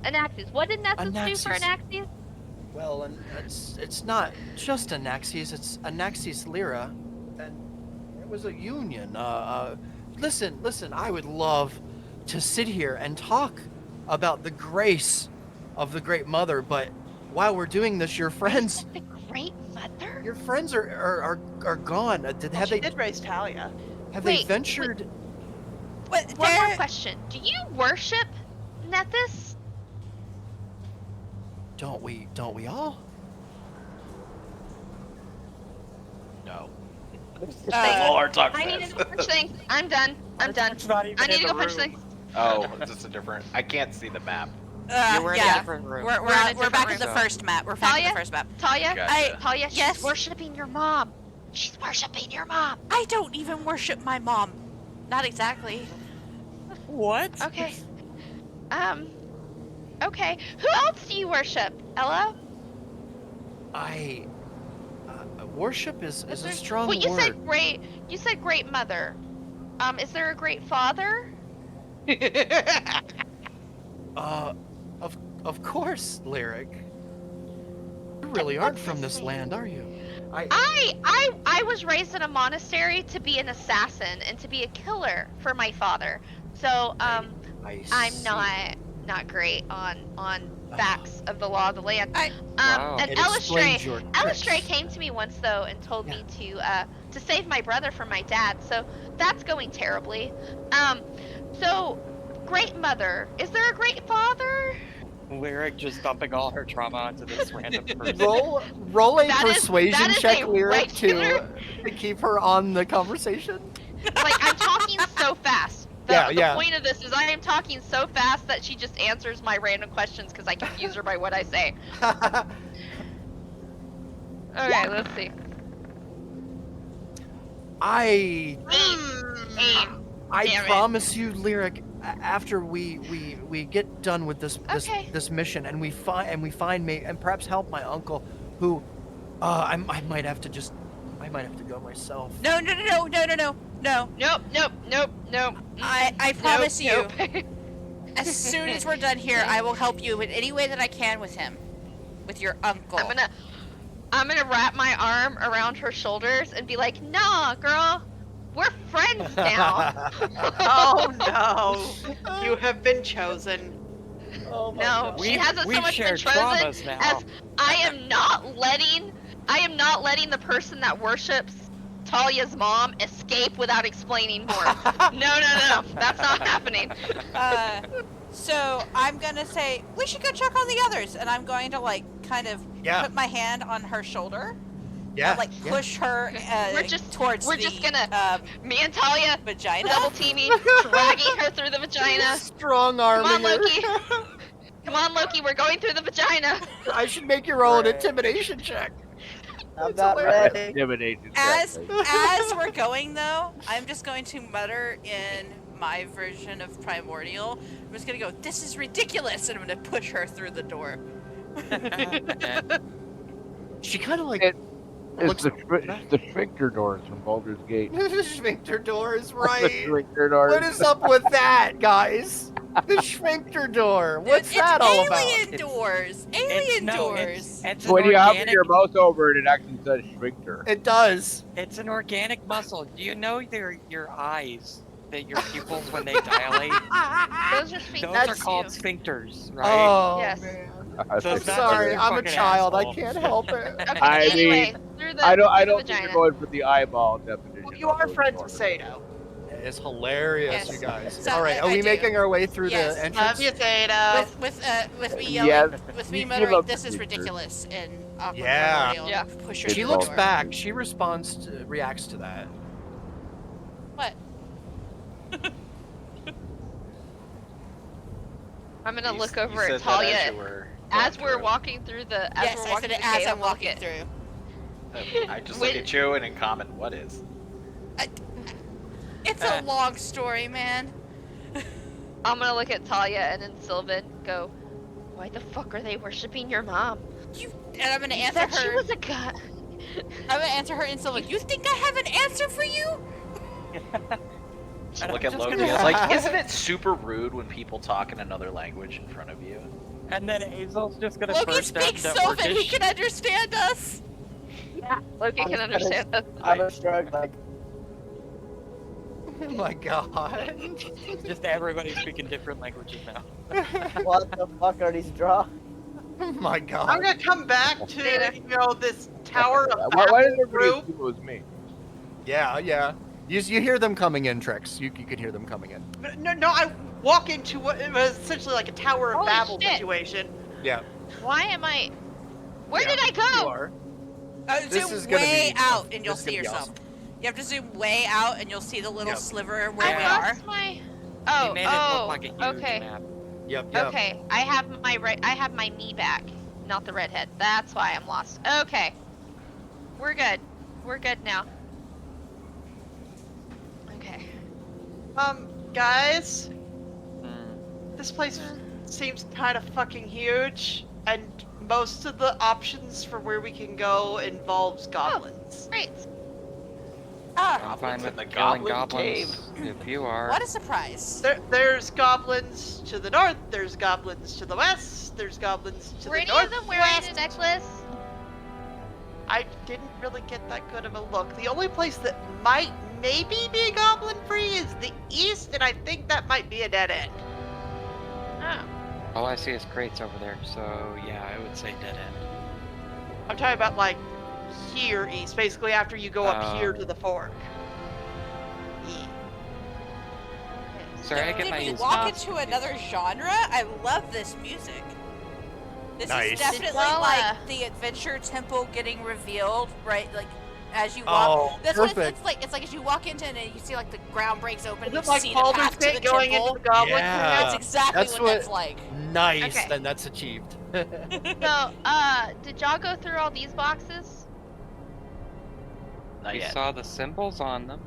Anaxes. What did Nethys do for
Anaxes.
Anaxes?
Well, and it's not just Anaxes. It's Anaxes Lyra, and it was a union. Listen. I would love to sit here and talk about the grace of the Great Mother, but while we're doing this, your friends,
The Great Mother?
your friends are gone.
Well, she did raise Talia.
Have
Wait,
they ventured?
What,
One more question. Do you worship Nethys?
Don't we all?
No.
Lord, I need to go punch things. I'm done. I'm done. I need to go punch things.
Oh, is this a different? I can't see the map.
We're in a
yeah.
different room.
We're
We're in a
back
different
at the
room.
first map. We're back at
Talia?
the first map.
Talia?
Gotcha.
Talia, she's
Yes?
worshiping your mom. She's worshiping your mom.
I don't even worship my mom. Not exactly.
What?
Okay. Okay. Who else do you worship, Ella?
Worship is a strong
Well, you
word.
said great. You said great mother. Is there a great father?
Of course, Lyric. You really aren't from this land, are you?
I was raised in a monastery to be an assassin and to be a killer for my father. So I'm
see.
not great on facts of the law of the land.
Wow.
And
It explains your
Elistray
tricks.
came to me once though and told me to save my brother from my dad. So that's going terribly. So great mother, is there a great father?
Lyric just dumping all her trauma onto this random person.
Roll a
That is-
persuasion
that is
check,
a
Lyric,
regular-
to keep her on the conversation.
Like I'm talking so fast. The
Yeah.
point of this is I am talking so fast that she just answers my random questions because I confuse her by what I say. Okay, let's see.
I
Eight. Damn it.
promise you, Lyric. After we get done with this
Okay.
this mission and we find me and perhaps help my uncle, who I might have to go myself.
No.
Nope.
I promise you.
Nope.
As soon as we're done here, I will help you in any way that I can with him. With your uncle.
I'm gonna wrap my arm around her shoulders and be like, "Nah, girl, we're friends now."
Oh no! You have been chosen.
Oh my
No,
God.
she hasn't so
We've
much been
shared
chosen
traumas now.
as I am not letting the person that worships Talia's mom escape without explaining more. No, that's not happening.
So I'm gonna say we should go check on the others, and I'm going to like kind of put my hand on her shoulder, and, like push her towards
we're
the
just gonna me and Talia
vagina.
double teaming, dragging her through the vagina.
Strong arm.
Come on, Loki. Come on, Loki. We're going through the vagina.
I should make you roll an intimidation check.
I'm
That's
not
hilarious.
ready.
Intimidation.
As
check,
as we're going though, I'm just going to mutter in my version of Primordial. I'm just gonna go, "This is ridiculous," and I'm gonna push her through the door.
She kind of like
It's
looks.
the sphincter doors from Baldur's Gate.
The sphincter door is
The
right.
sphincter doors.
What is up with that, guys? The sphincter door. What's
It's
that all about?
alien doors. Alien doors.
It's
When
an
you hover
organic,
your mouse over it, it actually says sphincter.
It does.
it's an organic muscle. Do you know your eyes, that your pupils when they dilate,
Those are sweet.
those are
That's
called
you.
sphincters, right?
Oh
Yes.
man.
So
I'm
it's not
sorry.
just
I'm a
fucking
child.
asshole.
I can't help it.
Okay,
I
anyway,
mean,
through the
I
through
don't
the
think
vagina.
you're going for the eyeball definition.
You
of
are
those
friends
doors.
with Sato.
It's hilarious,
Yes.
you guys.
So,
All right, are
I
we
do.
making our way through
Yes.
the entrance?
Love you, Sato.
With me
Yes.
yelling, with me
You
muttering,
love
"This is
pictures.
ridiculous," and awkward
Yeah.
Primordial,
Yeah.
push her
It's
She
through
looks
the door.
back. She reacts to that.
What?
I'm gonna
You
look
you
over
said
at
that
Talia
as you were
as
going
we're
through.
walking through the
Yes,
we're
I
walking
said it
through the
as
cave,
I'm
I'm looking
walking
at-
through.
I just look at you and in comment, what is?
It's a long story, man.
I'm gonna look at Talia and then Sylvan go, why the fuck are they worshipping your mom?
And I'm gonna
You
answer
said she
her.
was a god.
I'm gonna answer her in Sylvan. You think I have an answer for you?
Look at Loki. It's like, isn't it super rude when people talk in another language in front of you?
And then Hazel's just gonna
Loki
burst out
speaks
into
Sylvan. He
Orcish.
can understand us.
Yeah, Loki can understand us.
I'm a shrug like,
Oh my god.
Just everybody speaking different languages now.
what the fuck are these draws?
Oh my
I'm
god.
gonna come back to this tower of
Why
Babel
did everybody
group.
assume it was me?
Yeah, yeah. You hear them coming in, Trix. You could hear them coming in.
No, I walk into what it was essentially like a Tower of
Holy
Babel
shit.
situation.
Yeah.
Why am I? Where did I
You
go?
are. This
Zoom
is gonna
way
be-
out, and you'll
this is
see
gonna be
yourself.
awesome.
You have to zoom way out, and you'll see the little
Yep.
sliver where we
I
are.
lost my.
He
Oh,
made it look like a huge
okay.
map.
Yep.
Okay, I have my me back, not the redhead. That's why I'm lost. Okay, we're good. We're good now. Okay.
Guys,
Hmm.
this place seems kind of fucking huge, and most of the options for where we can go involves goblins.
Great.
I'm fine
in
with
the
killing
goblin
goblins if you are.
What a surprise.
There's goblins to the north, there's goblins to the west, there's goblins to
Were
the
any
northwest.
of them wearing a necklace?
I didn't really get that good of a look. The only place that might maybe be goblin free is the east, and I think that might be a dead end.
Oh.
All I see is crates over there, so yeah, I would say dead end.
I'm talking about like here east, basically after you go up here
Oh.
to the fork.
Sorry, I get
Did
my
we
ears
walk
crossed.
into another genre? I love this music. This
Nice.
is definitely
Did y'all,
like the adventure temple getting revealed, right? Like as you walk.
Oh,
That's what
perfect.
it's like. It's like as you walk into it and you see like the ground breaks open and
Is
you
it like
see the
Baldur's
path to the
Gate going
temple.
into the goblin
Yeah.
camp?
That's exactly
That's
what
what-
that's like.
Nice.
Okay.
Then that's achieved.
So, did y'all go through all these boxes?
Not
We
yet.
saw the symbols on them.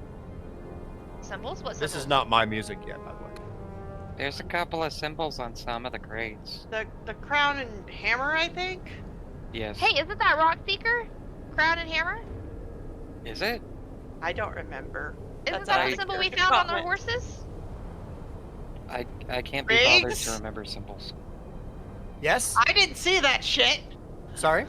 Symbols? What
This
symbols?
is not my music yet, by the way.
There's a couple of symbols on some of the crates.
The crown and hammer, I think.
Yes.
Hey, isn't that Rock Seeker? Crown and hammer?
Is it?
I don't remember.
Isn't
That's
that
out
the
of
symbol we
character
found on the
comment.
horses?
I can't be bothered
Riggs?
to remember symbols.
Yes.
I didn't see that shit.
Sorry.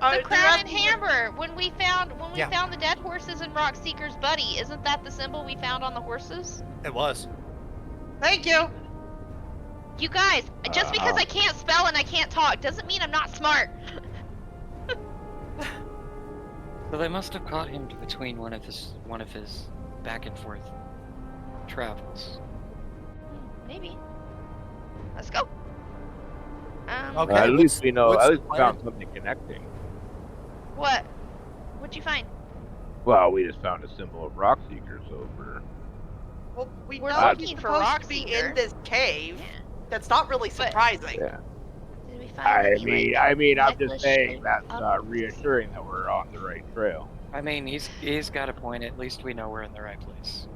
The
do
crown
you
and
have-
hammer. When we found
Yeah.
found the dead horses in Rock Seeker's buddy, isn't that the symbol we found on the horses?
It was.
Thank you.
You guys, just because I can't spell and I can't talk doesn't mean I'm not smart.
So they must have caught him between one of his back and forth travels.
Maybe. Let's go.
Okay.
At least we know.
what's
At
the
least we
plan?
found something connecting.
What? What'd you find?
Well, we just found a symbol of rock seekers over.
Well, we
We're
know
looking
he's
for
supposed
Rock
to be
Seeker.
in this cave.
Yeah.
That's not really
But-
surprising.
Yeah.
Did we find
I
any,
mean,
like,
I'm just
necklace
saying
shaped
that's
objects?
reassuring that we're on the right trail.
I mean, he's got a point. At least we know we're in the right place.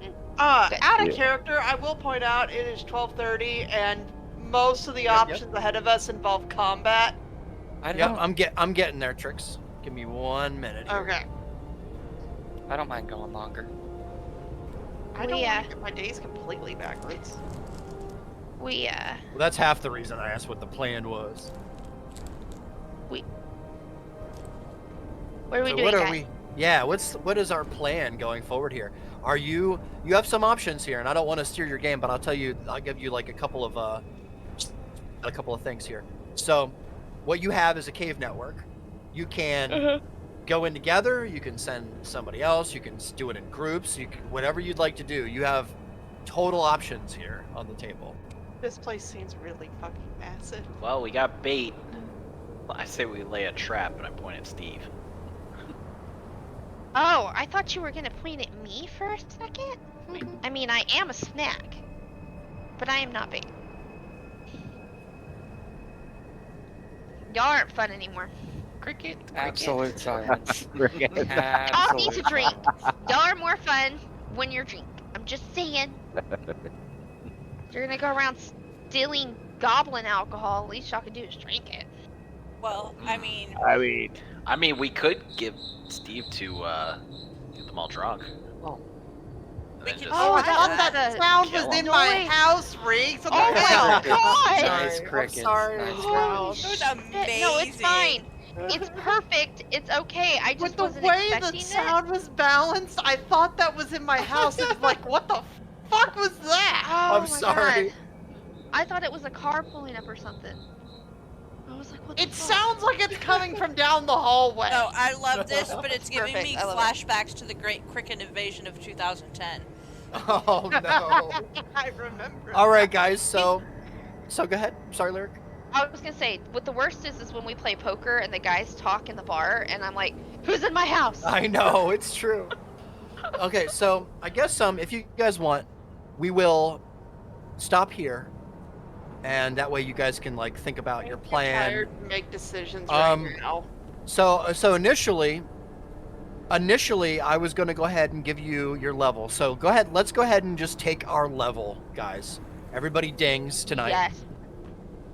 Okay.
Out of
Yeah.
character, I will point out it is 12:30, and most of the
Yep.
options ahead of us involve combat.
I
Yeah,
don't.
I'm getting there, Trix. Give me 1 minute. Here.
Okay.
I don't mind going longer.
I don't
We,
want to get my days completely backwards.
We
Well, that's half the reason I asked what the plan was.
what are we
So
doing,
what are
guys?
we? Yeah, what is our plan going forward here? Are you have some options here, and I don't want to steer your game, but I'll give you like a couple of things here. So, what you have is a cave network. You can go in together. You can send somebody else. You can do it in groups. You can whatever you'd like to do. You have total options here on the table.
This place seems really fucking massive.
Well, we got bait. I say we lay a trap, and I point at Steve.
Oh, I thought you were gonna point at me for a second. I mean, I am a snack, but I am not bait. Y'all aren't fun anymore.
Cricket.
Absolute silence.
Cricket.
Y'all need
Absolute
to drink.
silence.
Y'all are more fun when you're drink. I'm just saying. You're gonna go around stealing goblin alcohol. At least y'all can do is drink it.
Well, I mean,
I mean, we could give Steve to get them all drunk.
We
And
could-
just-
Oh, I
I
thought
thought
that
the
sound
kill
was in
him.
my
noise.
house, Riggs. What the
Oh
hell?
my god!
Nice
I'm
crickets.
sorry,
Nice
it's
Holy
ground.
It was
shit. No, it's fine. It's perfect. It's okay. I just
With the
wasn't
way the
expecting it.
sound was balanced, I thought that was in my house. It's like, what the fuck was that?
Oh
I'm
my
sorry.
god. I thought it was a car pulling up or something. I was like, what the
It
fuck?
sounds like it's coming from down the hallway.
no, I love this, but it's
It's
giving
perfect.
me
I love it.
flashbacks to the Great Cricket Invasion of 2010.
Oh no.
I remember.
All right, guys. So go ahead. Sorry, Lyric.
I was gonna say, what the worst is when we play poker and the guys talk in the bar, and I'm like, who's in my house?
I know it's true. Okay, so I guess if you guys want, we will stop here, and that way you guys can like think about your
I'm
plan.
tired to make decisions right now.
So initially, I was going to go ahead and give you your level. So go ahead. Let's go ahead and just take our level, guys. Everybody dings tonight.
Yes.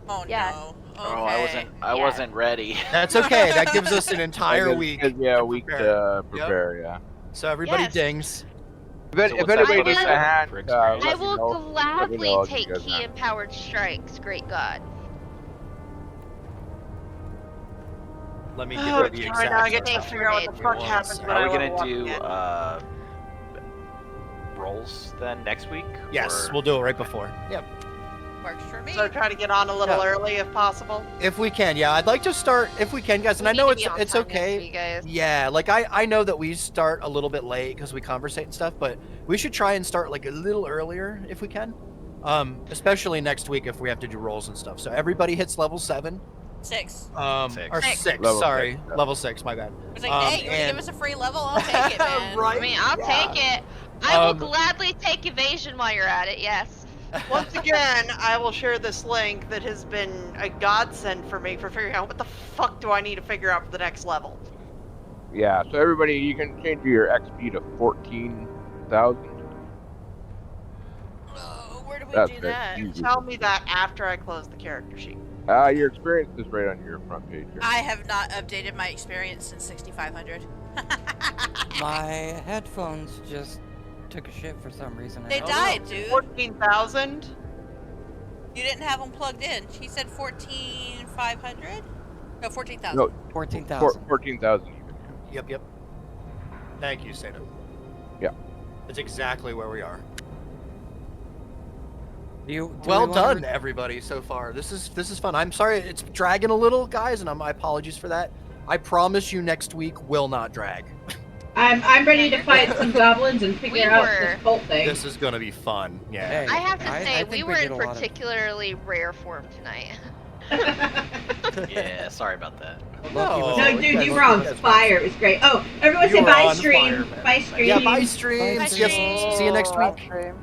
Oh
Yes.
no.
Oh,
Okay.
I wasn't ready.
That's okay. That gives us an entire
Gives-
week.
gives you a
to
week
prepare.
to prepare. Yeah.
So everybody
Yes.
dings.
If,
So
if
what's that
anybody
for
needs a
the-
hand,
for experience?
I
let me
will
know. Let me
gladly
know, I'll give
take
you guys a
key
hand.
empowered strikes. Great God.
Let me give
Oh,
you the
right now I get
exact
to figure out what the
Thanks,
fuck
Renee.
happened. when
Are
I
we gonna
walked
do
in.
rolls then next week?
Yes,
or-
we'll do it right before. Yep.
Works for me.
So try to get on a little
Yeah.
early if possible.
If we can, yeah. I'd like to start if we can, guys. And
We
I know
need to be on
it's
time next
okay.
week, guys.
Yeah, like I know that we start a little bit late because we conversate and stuff, but we should try and start like a little earlier if we can. Especially next week if we have to do rolls and stuff. So everybody hits level 7.
6.
Six.
Or 6.
Level
sorry,
6, yeah.
level 6. My bad.
I was like,
Um,
hey, you want to give
and-
us a free level? I'll take it, man.
Right.
I mean, I'll
Yeah.
take it. I will
Um,
gladly take evasion while you're at it. Yes.
Once again, I will share this link that has been a godsend for me for figuring out what the fuck do I need to figure out for the next level.
Yeah. So everybody, you can change your XP to 14,000.
Oh, where do we
That's
do
it.
that?
Easy.
Tell me that after I close the character sheet.
Your experience is right on your front page here.
I have not updated my experience since 6500.
My headphones just took a shit for some reason.
They
and-
died, dude.
14,000?
You didn't have them plugged in. She said 14,500? No, 14,000.
No,
14,000.
14,000 even.
Yep. Thank you, Seda.
Yeah.
That's exactly where we are.
Do
Well
we wanna-
done, everybody, so far. This is fun. I'm sorry it's dragging a little, guys, and my apologies for that. I promise you next week will not drag.
I'm ready to fight some goblins and figure out
were-
this cult thing.
This is gonna be fun. Yeah.
Hey,
I have to say,
I
we
think
were
did
in
a lot of-
particularly rare form tonight.
Yeah, sorry about that.
Loki was
No,
all-
dude,
guys-
you were on
you guys-
fire. It was great. Oh, everyone
You
say
were
bye
on
stream.
fire, man.
Bye stream.
Yeah, bye streams.
Bye,
Yes,
stream.
see you next week.